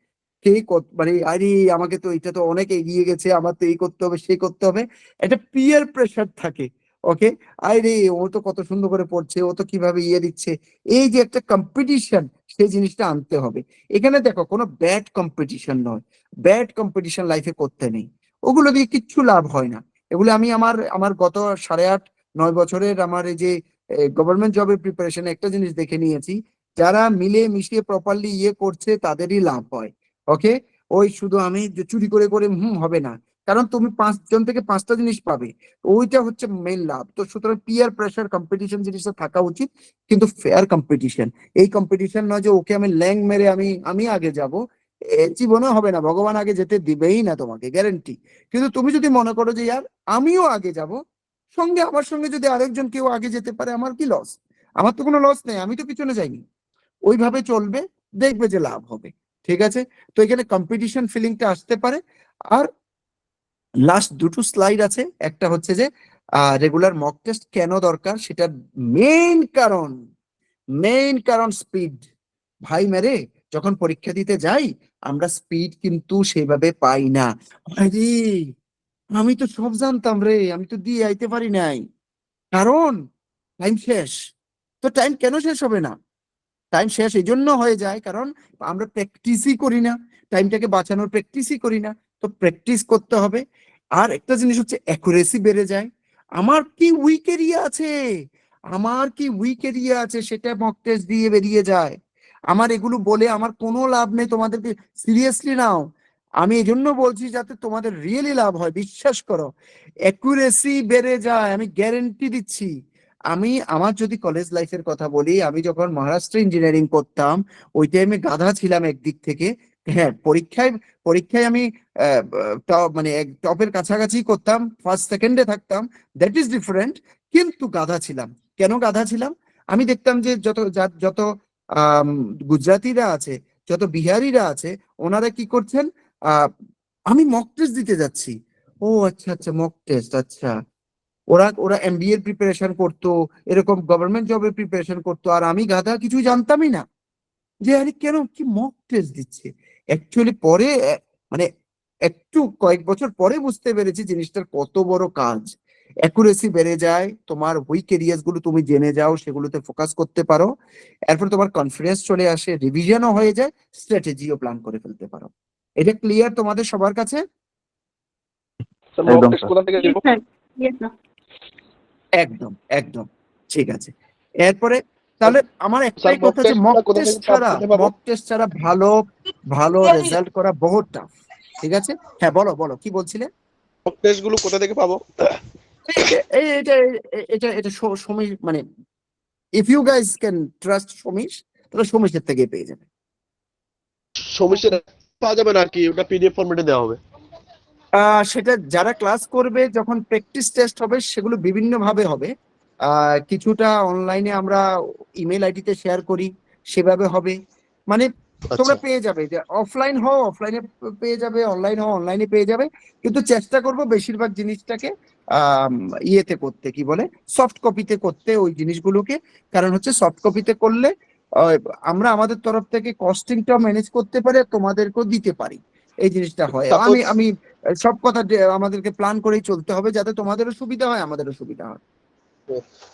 কে মানে আরে আমাকে তো, এটা তো অনেক এগিয়ে গেছে, আমার তো এই করতে হবে, সেই করতে হবে, একটা পিয়ার প্রেশার থাকে। ওকে? আরে ও তো কত সুন্দর করে পড়ছে, ও তো কিভাবে দিচ্ছে, এই যে একটা কম্পিটিশন, সেই জিনিসটা আনতে হবে। এখানে দেখো, কোনো ব্যাড কম্পিটিশন নয়, ব্যাড কম্পিটিশন লাইফে করতে নেই, ওগুলো দিয়ে কিচ্ছু লাভ হয় না। এগুলো আমি আমার গত 8.5-9 বছরের আমার এই যে গভর্নমেন্ট জবের প্রিপারেশনে একটা জিনিস দেখে নিয়েছি, যারা মিলে মিশিয়ে প্রপারলি করছে, তাদেরই লাভ হয়। ওকে? ওই শুধু আমি যে চুরি করে করে হবে না, কারণ তুমি 5 জন থেকে 5টা জিনিস পাবে, ওইটা হচ্ছে মেইন লাভ। তো সুতরাং পিয়ার প্রেশার কম্পিটিশন জিনিসটা থাকা উচিত, কিন্তু ফেয়ার কম্পিটিশন। এই কম্পিটিশন নয় যে ওকে আমি ল্যাং মেরে আমি আগে যাব, জীবনে হবে না, ভগবান আগে যেতে দিবেই না তোমাকে, গ্যারেন্টি। কিন্তু তুমি যদি মনে করো যে ইয়ার আমিও আগে যাব, সঙ্গে আমার সঙ্গে যদি আরেকজন কেউ আগে যেতে পারে, আমার কি লস? আমার তো কোনো লস নেই, আমি তো পিছনে যাইনি। ওইভাবে চলবে, দেখবে যে লাভ হবে। ঠিক আছে? তো এখানে কম্পিটিশন ফিলিংটা আসতে পারে। আর লাস্ট 2টো স্লাইড আছে, একটা হচ্ছে যে রেগুলার মক টেস্ট কেন দরকার সেটা মেইন কারণ স্পিড। ভাই মেরে যখন পরীক্ষা দিতে যাই আমরা স্পিড কিন্তু সেভাবে পাই না। আরে আমি তো সব জানতাম রে, আমি তো দিয়ে আইতে পারি নাই, কারণ টাইম শেষ। তো টাইম কেন শেষ হবে না? টাইম শেষ এই জন্য হয়ে যায় কারণ আমরা প্র্যাকটিসই করি না, টাইমটাকে বাঁচানোর প্র্যাকটিসই করি না। তো প্র্যাকটিস করতে হবে। আর একটা জিনিস হচ্ছে অ্যাকুরেসি বেড়ে যায়। আমার কি উইক এরিয়া আছে সেটা মক টেস্ট দিয়ে বেরিয়ে যায়। আমার এগুলো বলে আমার কোনো লাভ নেই, তোমাদেরকে সিরিয়াসলি নাও। আমি এই জন্য বলছি যাতে তোমাদের রিয়েলি লাভ হয়, বিশ্বাস করো অ্যাকুরেসি বেড়ে যায়, আমি গ্যারেন্টি দিচ্ছি। আমার যদি কলেজ লাইফের কথা বলি, আমি যখন মহারাষ্ট্র ইঞ্জিনিয়ারিং করতাম ওই টাইমে গাধা ছিলাম একদিক থেকে। হ্যাঁ, পরীক্ষায় আমি মানে টপের কাছাকাছি করতাম, ফার্স্ট সেকেন্ডে থাকতাম, দ্যাট ইজ ডিফারেন্ট। কিন্তু গাধা ছিলাম। কেন গাধা ছিলাম? আমি দেখতাম যে যত আম, গুজরাটিরা আছে, যত বিহারিরা আছে, ওনারা কি করছেন, আমি মক টেস্ট দিতে যাচ্ছি। ও আচ্ছা আচ্ছা, মক টেস্ট, আচ্ছা। ওরা এমবিএ এর প্রিপারেশন করতো, এরকম গভর্নমেন্ট জবের প্রিপারেশন করতো, আর আমি গাধা কিছু জানতামই না যে আরে কেন কি মক টেস্ট দিচ্ছে। অ্যাকচুয়ালি পরে মানে একটু কয়েক বছর পরে বুঝতে পেরেছি জিনিসটার কত বড় কাজ। অ্যাকুরেসি বেড়ে যায়, তোমার উইক এরিয়াস গুলো তুমি জেনে যাও, সেগুলোতে ফোকাস করতে পারো, এরপর তোমার কনফিডেন্স চলে আসে, রিভিশনও হয়ে যায়, স্ট্র্যাটেজিও প্ল্যান করে ফেলতে পারো। এটা ক্লিয়ার তোমাদের সবার কাছে? মক একদম টেস্ট স্যার। কোথা থেকে Yes, দিব? sir. Yes, sir. একদম একদম ঠিক আছে। এরপরে তাহলে আমার স্যার একটাই মক কথা, যে টেস্ট মক কোথা টেস্ট থেকে ছাড়া পেতে পাবো? ভালো ভালো রেজাল্ট করা বহুত টাফ। ঠিক আছে, হ্যাঁ বলো বলো কি বলছিলে? মক টেস্ট গুলো কোথা থেকে পাবো? এটা এটা এটা এটা সমীশ, মানে if you guys can trust Samish, তাহলে সমীশের থেকে পেয়ে যাবে। সমস্যা পাওয়া যাবে না কি? ওটা পিডিএফ ফরম্যাটে দেওয়া হবে? সেটা যারা ক্লাস করবে, যখন প্র্যাকটিস টেস্ট হবে সেগুলো বিভিন্ন ভাবে হবে। কিছুটা অনলাইনে আমরা ইমেল আইডিতে শেয়ার করি, সেভাবে হবে। মানে তোমরা আচ্ছা, পেয়ে যাবে, যে অফলাইন হও অফলাইনে পেয়ে যাবে, অনলাইন হও অনলাইনে পেয়ে যাবে। কিন্তু চেষ্টা করব বেশিরভাগ জিনিসটাকে আহ ইয়েতে করতে, কি বলে, সফট কপিতে করতে ওই জিনিসগুলোকে। কারণ হচ্ছে সফট কপিতে করলে আহ, আমরা আমাদের তরফ থেকে কস্টিংটাও ম্যানেজ করতে পারি আর তোমাদেরকেও দিতে পারি। এই জিনিসটা হয়। সাপোজ আমি সব কথা আমাদেরকে প্ল্যান করেই চলতে হবে, যাতে তোমাদেরও সুবিধা হয় আমাদেরও সুবিধা হয়।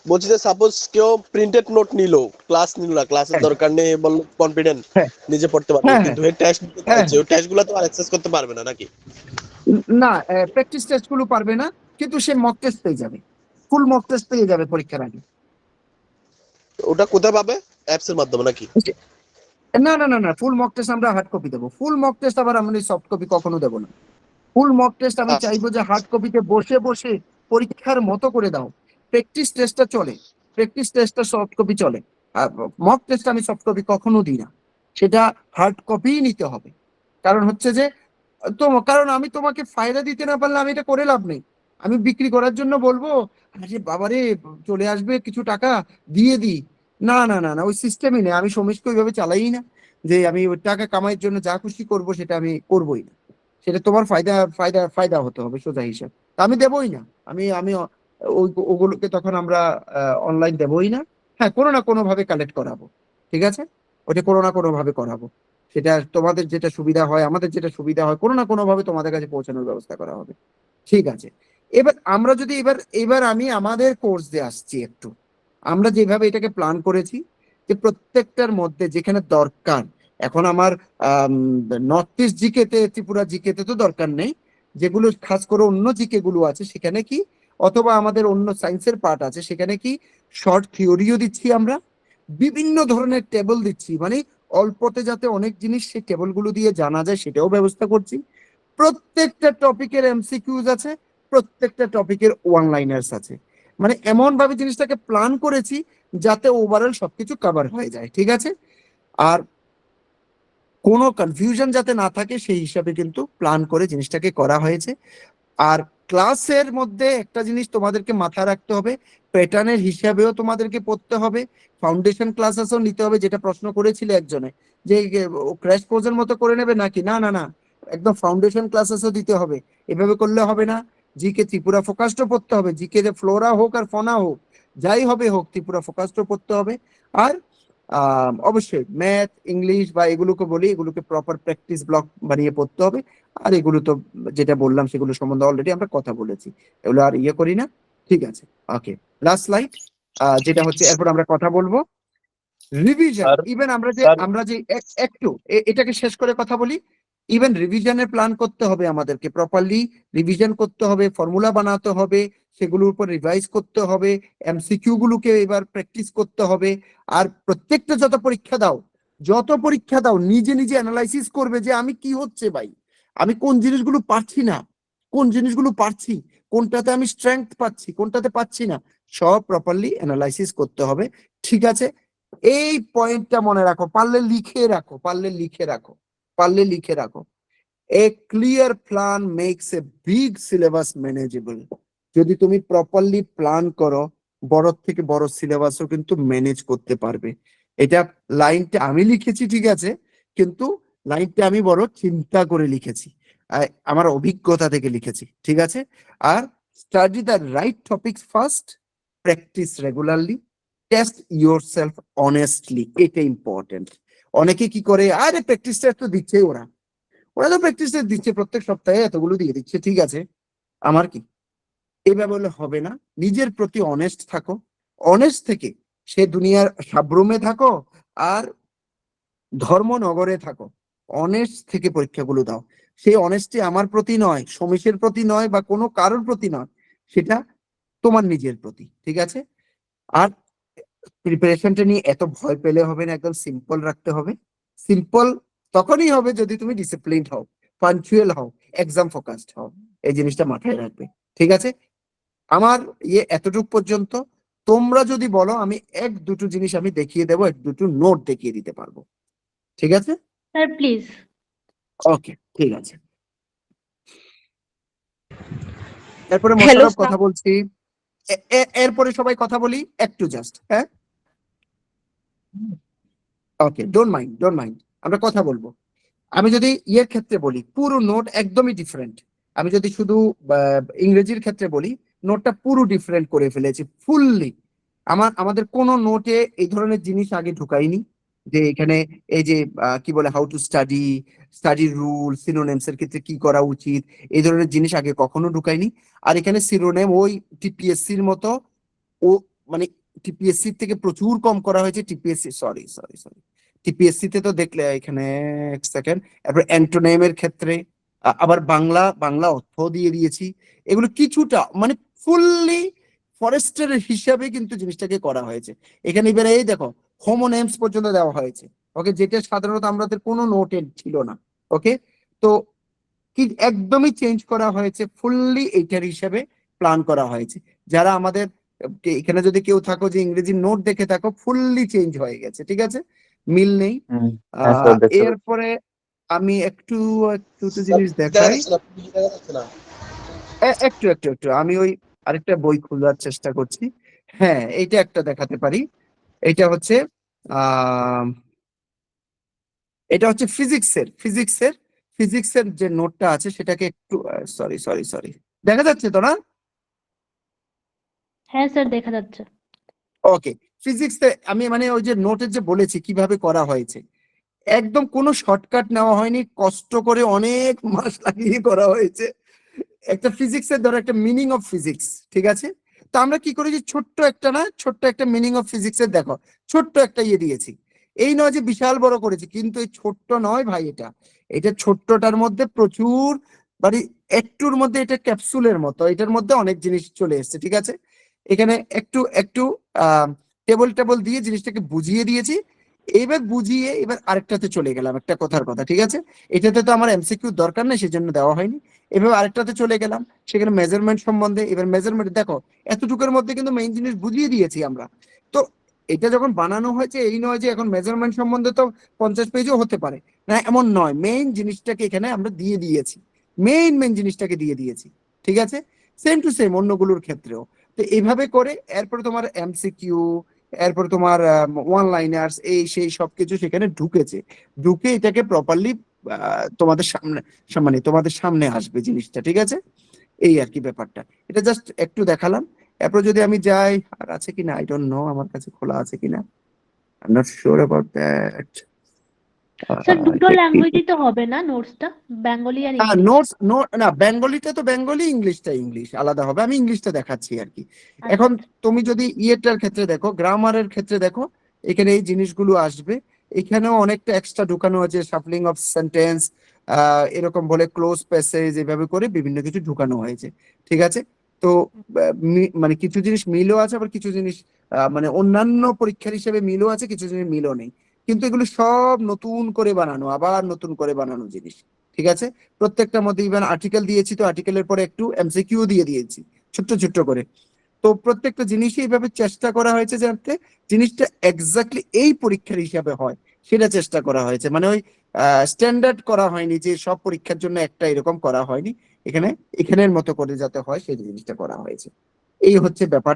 বলছি যে সাপোজ কেউ প্রিন্টেড নোট নিল, ক্লাস নিল না, ক্লাসের হ্যাঁ দরকার নেই, বলল কনফিডেন্ট হ্যাঁ নিজে পড়তে পারবে, হ্যাঁ কিন্তু এই টেস্ট নিতে হ্যাঁ চাইছে, ওই টেস্ট গুলো তো আর অ্যাক্সেস করতে পারবে না নাকি? না, প্র্যাকটিস টেস্ট গুলো পারবে না, কিন্তু সে মক টেস্ট পেয়ে যাবে, ফুল মক টেস্ট পেয়ে যাবে পরীক্ষার আগে। ওটা কোথায় পাবে? অ্যাপস এর মাধ্যমে নাকি? না না না না, ফুল মক টেস্ট আমরা হার্ড কপি দেবো। ফুল মক টেস্ট আবার আমরা সফট কপি কখনো দেবো না। ফুল মক টেস্ট আমি চাইবো যে হার্ড কপিতে বসে বসে পরীক্ষার মতো করে দাও। প্র্যাকটিস টেস্টটা চলে, প্র্যাকটিস টেস্টটা সফট কপি চলে, আর মক টেস্ট আমি সফট কপি কখনো দিই না, সেটা হার্ড কপিই নিতে হবে। কারণ হচ্ছে যে কারণ আমি তোমাকে ফায়দা দিতে না পারলে আমি এটা করে লাভ নেই। আমি বিক্রি করার জন্য বলবো আরে বাবারে চলে আসবে কিছু টাকা দিয়ে দিই, না না না না, ওই সিস্টেমই নেই। আমি সমিশকে ওইভাবে চালাই না যে আমি ওই টাকা কামাইয়ের জন্য যা খুশি করব সেটা আমি করবোই না। সেটা তোমার ফায়দা ফায়দা ফায়দা হতে হবে সোজা হিসাব, তা আমি দেবই না। আমি আমি ওগুলোকে তখন আমরা অনলাইন দেবই না। হ্যাঁ, কোনো না কোনো ভাবে কালেক্ট করাবো, ঠিক আছে, ওটা কোনো না কোনো ভাবে করাবো। সেটা তোমাদের যেটা সুবিধা হয়, আমাদের যেটা সুবিধা হয়, কোনো না কোনো ভাবে তোমাদের কাছে পৌঁছানোর ব্যবস্থা করা হবে। ঠিক আছে, এবার আমরা যদি এবার আমি আমাদের কোর্স দিয়ে আসছি একটু। আমরা যেভাবে এটাকে প্ল্যান করেছি, যে প্রত্যেকটার মধ্যে যেখানে দরকার, এখন আমার নর্থ ইস্ট জিকেতে, ত্রিপুরা জিকেতে তো দরকার নেই, যেগুলো খাস করে অন্য জিকে গুলো আছে সেখানে কি, অথবা আমাদের অন্য সায়েন্সের পার্ট আছে সেখানে কি শর্ট থিওরিও দিচ্ছি আমরা, বিভিন্ন ধরনের টেবল দিচ্ছি, মানে অল্পতে যাতে অনেক জিনিস সেই টেবল গুলো দিয়ে জানা যায় সেটাও ব্যবস্থা করছি। প্রত্যেকটা টপিকের এমসিকিউজ আছে, প্রত্যেকটা টপিকের ওয়ান লাইনার্স আছে। মানে এমন ভাবে জিনিসটাকে প্ল্যান করেছি যাতে ওভারঅল সবকিছু কভার হয়ে যায়, ঠিক আছে। আর কোনো কনফিউশন যাতে না থাকে সেই হিসাবে কিন্তু প্ল্যান করে জিনিসটাকে করা হয়েছে। আর ক্লাসের মধ্যে একটা জিনিস তোমাদেরকে মাথায় রাখতে হবে, প্যাটার্নের হিসাবেও তোমাদেরকে পড়তে হবে, ফাউন্ডেশন ক্লাসেসও নিতে হবে, যেটা প্রশ্ন করেছিল একজনে যে ক্র্যাশ কোর্সের মতো করে নেবে নাকি, না না না, একদম ফাউন্ডেশন ক্লাসেসও দিতে হবে। এভাবে করলে হবে না, জিকে ত্রিপুরা ফোকাসডও পড়তে হবে, জিকে যে ফ্লোরা হোক আর ফনা হোক, যাই হবে হোক, ত্রিপুরা ফোকাসডও পড়তে হবে। আর অবশ্যই ম্যাথ, ইংলিশ বা এগুলোকে বলি, এগুলোকে প্রপার প্র্যাকটিস ব্লক বানিয়ে পড়তে হবে। আর এগুলো তো যেটা বললাম সেগুলো সম্বন্ধে অলরেডি আমরা কথা বলেছি, এগুলো আর ইয়ে করি না। ঠিক আছে, ওকে, লাস্ট স্লাইড যেটা হচ্ছে, এরপর আমরা কথা বলবো রিভিশন। স্যার ইভেন স্যার আমরা যে একটু এটাকে শেষ করে কথা বলি। ইভেন রিভিশনের প্ল্যান করতে হবে, আমাদেরকে প্রপারলি রিভিশন করতে হবে, ফর্মুলা বানাতে হবে, সেগুলোর উপর রিভাইজ করতে হবে, এমসিকিউ গুলোকে এবার প্র্যাকটিস করতে হবে। আর প্রত্যেকটা যত পরীক্ষা দাও নিজে নিজে অ্যানালাইসিস করবে যে আমি কি হচ্ছে ভাই, আমি কোন জিনিসগুলো পারছি না, কোন জিনিসগুলো পারছি, কোনটাতে আমি স্ট্রেংথ পাচ্ছি, কোনটাতে পাচ্ছি না, সব প্রপারলি অ্যানালাইসিস করতে হবে। ঠিক আছে, এই পয়েন্টটা মনে রাখো, পারলে লিখে রাখো, পারলে লিখে রাখো। A clear plan makes a big syllabus manageable. যদি তুমি প্রপারলি প্ল্যান করো, বড় থেকে বড় সিলেবাসও কিন্তু ম্যানেজ করতে পারবে। এটা লাইনটা আমি লিখেছি, ঠিক আছে, কিন্তু লাইনটা আমি বড় চিন্তা করে লিখেছি, আমার অভিজ্ঞতা থেকে লিখেছি, ঠিক আছে। আর study the right topics first, practice regularly, test yourself honestly, এটা ইম্পর্টেন্ট। অনেকে কি করে, আরে প্র্যাকটিস টেস্ট তো দিচ্ছে, ওরা তো প্র্যাকটিস টেস্ট দিচ্ছে প্রত্যেক সপ্তাহে, এতগুলো দিয়ে দিচ্ছে, ঠিক আছে, আমার কি? এইভাবে বলে হবে না। নিজের প্রতি অনেস্ট থাকো, অনেস্ট থেকে সে দুনিয়ার সাব্রমে থাকো আর ধর্মনগরে থাকো, অনেস্ট থেকে পরীক্ষাগুলো দাও। সেই অনেস্টি আমার প্রতি নয়, সমীশের প্রতি নয়, বা কোনো কারোর প্রতি নয়, সেটা তোমার নিজের প্রতি, ঠিক আছে। আর প্রিপারেশনটা নিয়ে এত ভয় পেলে হবে না, একদম সিম্পল রাখতে হবে। সিম্পল তখনই হবে যদি তুমি ডিসিপ্লিনড হও, পাঞ্চুয়াল হও, এক্সাম ফোকাসড হও, এই জিনিসটা মাথায় রাখবে, ঠিক আছে। আমার এতটুকু পর্যন্ত। তোমরা যদি বলো, আমি এক দুটো জিনিস আমি দেখিয়ে দেবো, এক দুটো নোট দেখিয়ে দিতে পারবো, ঠিক আছে। Sir please. ওকে, ঠিক আছে। এরপরে হ্যালো মোশাররফ কথা বলছি, এরপরে সবাই কথা বলি একটু জাস্ট, হ্যাঁ, ওকে, ডোন্ট মাইন্ড, আমরা কথা বলবো। আমি যদি ইয়ের ক্ষেত্রে বলি, পুরো নোট একদমই ডিফারেন্ট। আমি যদি শুধু ইংরেজির ক্ষেত্রে বলি, নোটটা পুরো ডিফারেন্ট করে ফেলেছি ফুললি। আমাদের কোনো নোটে এই ধরনের জিনিস আগে ঢুকাইনি, যে এখানে এই যে কি বলে how to study rule, synonyms এর ক্ষেত্রে কি করা উচিত, এই ধরনের জিনিস আগে কখনো ঢুকাইনি। আর এখানে সিনোনিম ওই টিপিএসসির মতো, ও মানে টিপিএসসি থেকে প্রচুর কম করা হয়েছে। টিপিএসসি সরি টিপিএসসি তে তো দেখলে এখানে এক সেকেন্ড, তারপর অ্যান্টোনিমের ক্ষেত্রে আবার বাংলা অর্থ দিয়ে দিয়েছি। এগুলো কিছুটা মানে ফুললি ফরেস্টের হিসাবে কিন্তু জিনিসটাকে করা হয়েছে। এখানে এবারে এই দেখো, হোমোনেমস পর্যন্ত দেওয়া হয়েছে, ওকে, যেটা সাধারণত আমাদের কোনো নোটে ছিল না। ওকে, তো কি একদমই চেঞ্জ করা হয়েছে, ফুললি এইটার হিসাবে প্ল্যান করা হয়েছে। যারা আমাদের এখানে যদি কেউ থাকো যে ইংরেজি নোট দেখে থাকো, ফুললি চেঞ্জ হয়ে গেছে, ঠিক আছে, মিল নেই। এরপরে আমি একটু জিনিস দেখাই, একটু আমি ওই আরেকটা বই খোলার চেষ্টা করছি। হ্যাঁ, এইটা একটা দেখাতে পারি। এটা হচ্ছে ফিজিক্সের যে নোটটা আছে সেটাকে একটু সরি দেখা যাচ্ছে তো না? হ্যাঁ স্যার দেখা যাচ্ছে। ওকে, ফিজিক্সে আমি মানে ওই যে নোটের যে বলেছি কিভাবে করা হয়েছে, একদম কোনো শর্টকাট নেওয়া হয়নি, কষ্ট করে অনেক মাস লাগিয়ে করা হয়েছে। একটা ফিজিক্সের ধরো একটা মিনিং অফ ফিজিক্স, ঠিক আছে, তো আমরা কি করেছি, ছোট্ট একটা মিনিং অফ ফিজিক্সের দেখো, ছোট্ট একটা দিয়েছি। এই নয় যে বিশাল বড় করেছি, কিন্তু এই ছোট্ট নয় ভাই, এটা ছোট্টটার মধ্যে প্রচুর, মানে একটুর মধ্যে এটা ক্যাপসুলের মতো, এটার মধ্যে অনেক জিনিস চলে এসছে, ঠিক আছে। এখানে একটু টেবল দিয়ে জিনিসটাকে বুঝিয়ে দিয়েছি। এবার আরেকটাতে চলে গেলাম, একটা কথার কথা, ঠিক আছে। এটাতে তো আমার এমসিকিউ দরকার নেই, সেজন্য দেওয়া হয়নি। এভাবে আরেকটাতে চলে গেলাম, সেখানে মেজারমেন্ট সম্বন্ধে। এবার মেজারমেন্ট দেখো, এতটুকুর মধ্যে কিন্তু মেইন জিনিস বুঝিয়ে দিয়েছি আমরা। তো এটা যখন বানানো হয়েছে, এই নয় যে এখন মেজারমেন্ট সম্বন্ধে তো 50 পেজও হতে পারে না, এমন নয়। মেইন জিনিসটাকে এখানে আমরা দিয়ে দিয়েছি, মেইন জিনিসটাকে দিয়ে দিয়েছি, ঠিক আছে। সেম টু সেম অন্যগুলোর ক্ষেত্রেও। তো এইভাবে করে এরপরে তোমার এমসিকিউ, এরপর তোমার ওয়ান লাইনার্স, এই সেই সবকিছু সেখানে ঢুকে এটাকে প্রপারলি তোমাদের সামনে আসবে জিনিসটা, ঠিক আছে। এই আর কি ব্যাপারটা। এটা জাস্ট একটু দেখালাম। এরপর যদি আমি যাই, আর আছে কিনা আই ডোন্ট নো, আমার কাছে খোলা আছে কিনা, I am not sure about that. Sir দুটো ল্যাঙ্গুয়েজই তো হবে না নোটসটা, বেঙ্গলি আর ইংলিশ? নোটস না, বেঙ্গলিতে তো বেঙ্গলি, ইংলিশটা ইংলিশ আলাদা হবে। আমি ইংলিশটা দেখাচ্ছি আর কি। আচ্ছা, এখন তুমি যদি ইয়েটার ক্ষেত্রে দেখো, গ্রামারের ক্ষেত্রে দেখো, এখানে এই জিনিসগুলো আসবে। এখানেও অনেকটা এক্সট্রা ঢুকানো আছে, শাফলিং অফ সেন্টেন্স, এরকম বলে ক্লোজ প্যাসেজ, এভাবে করে বিভিন্ন কিছু ঢুকানো হয়েছে। ঠিক আছে? তো মানে কিছু জিনিস মিলও আছে, আবার কিছু জিনিস মানে অন্যান্য পরীক্ষার হিসেবে মিলও আছে, কিছু জিনিস মিলও নেই। কিন্তু এগুলো সব নতুন করে বানানো, আবার নতুন করে বানানো জিনিস। ঠিক আছে? প্রত্যেকটার মধ্যে ইভেন আর্টিকেল দিয়েছি, তো আর্টিকেলের পরে একটু এমসিকিউ দিয়ে দিয়েছি ছোট্ট ছোট্ট করে। তো প্রত্যেকটা জিনিসই এইভাবে চেষ্টা করা হয়েছে যাতে জিনিসটা এক্স্যাক্টলি এই পরীক্ষার হিসাবে হয়, সেটা চেষ্টা করা হয়েছে। মানে ওই স্ট্যান্ডার্ড করা হয়নি যে সব পরীক্ষার জন্য একটা এরকম করা হয়নি, এখানে এখানের মতো করে যাতে হয় সেই জিনিসটা করা হয়েছে। এই হচ্ছে ব্যাপার।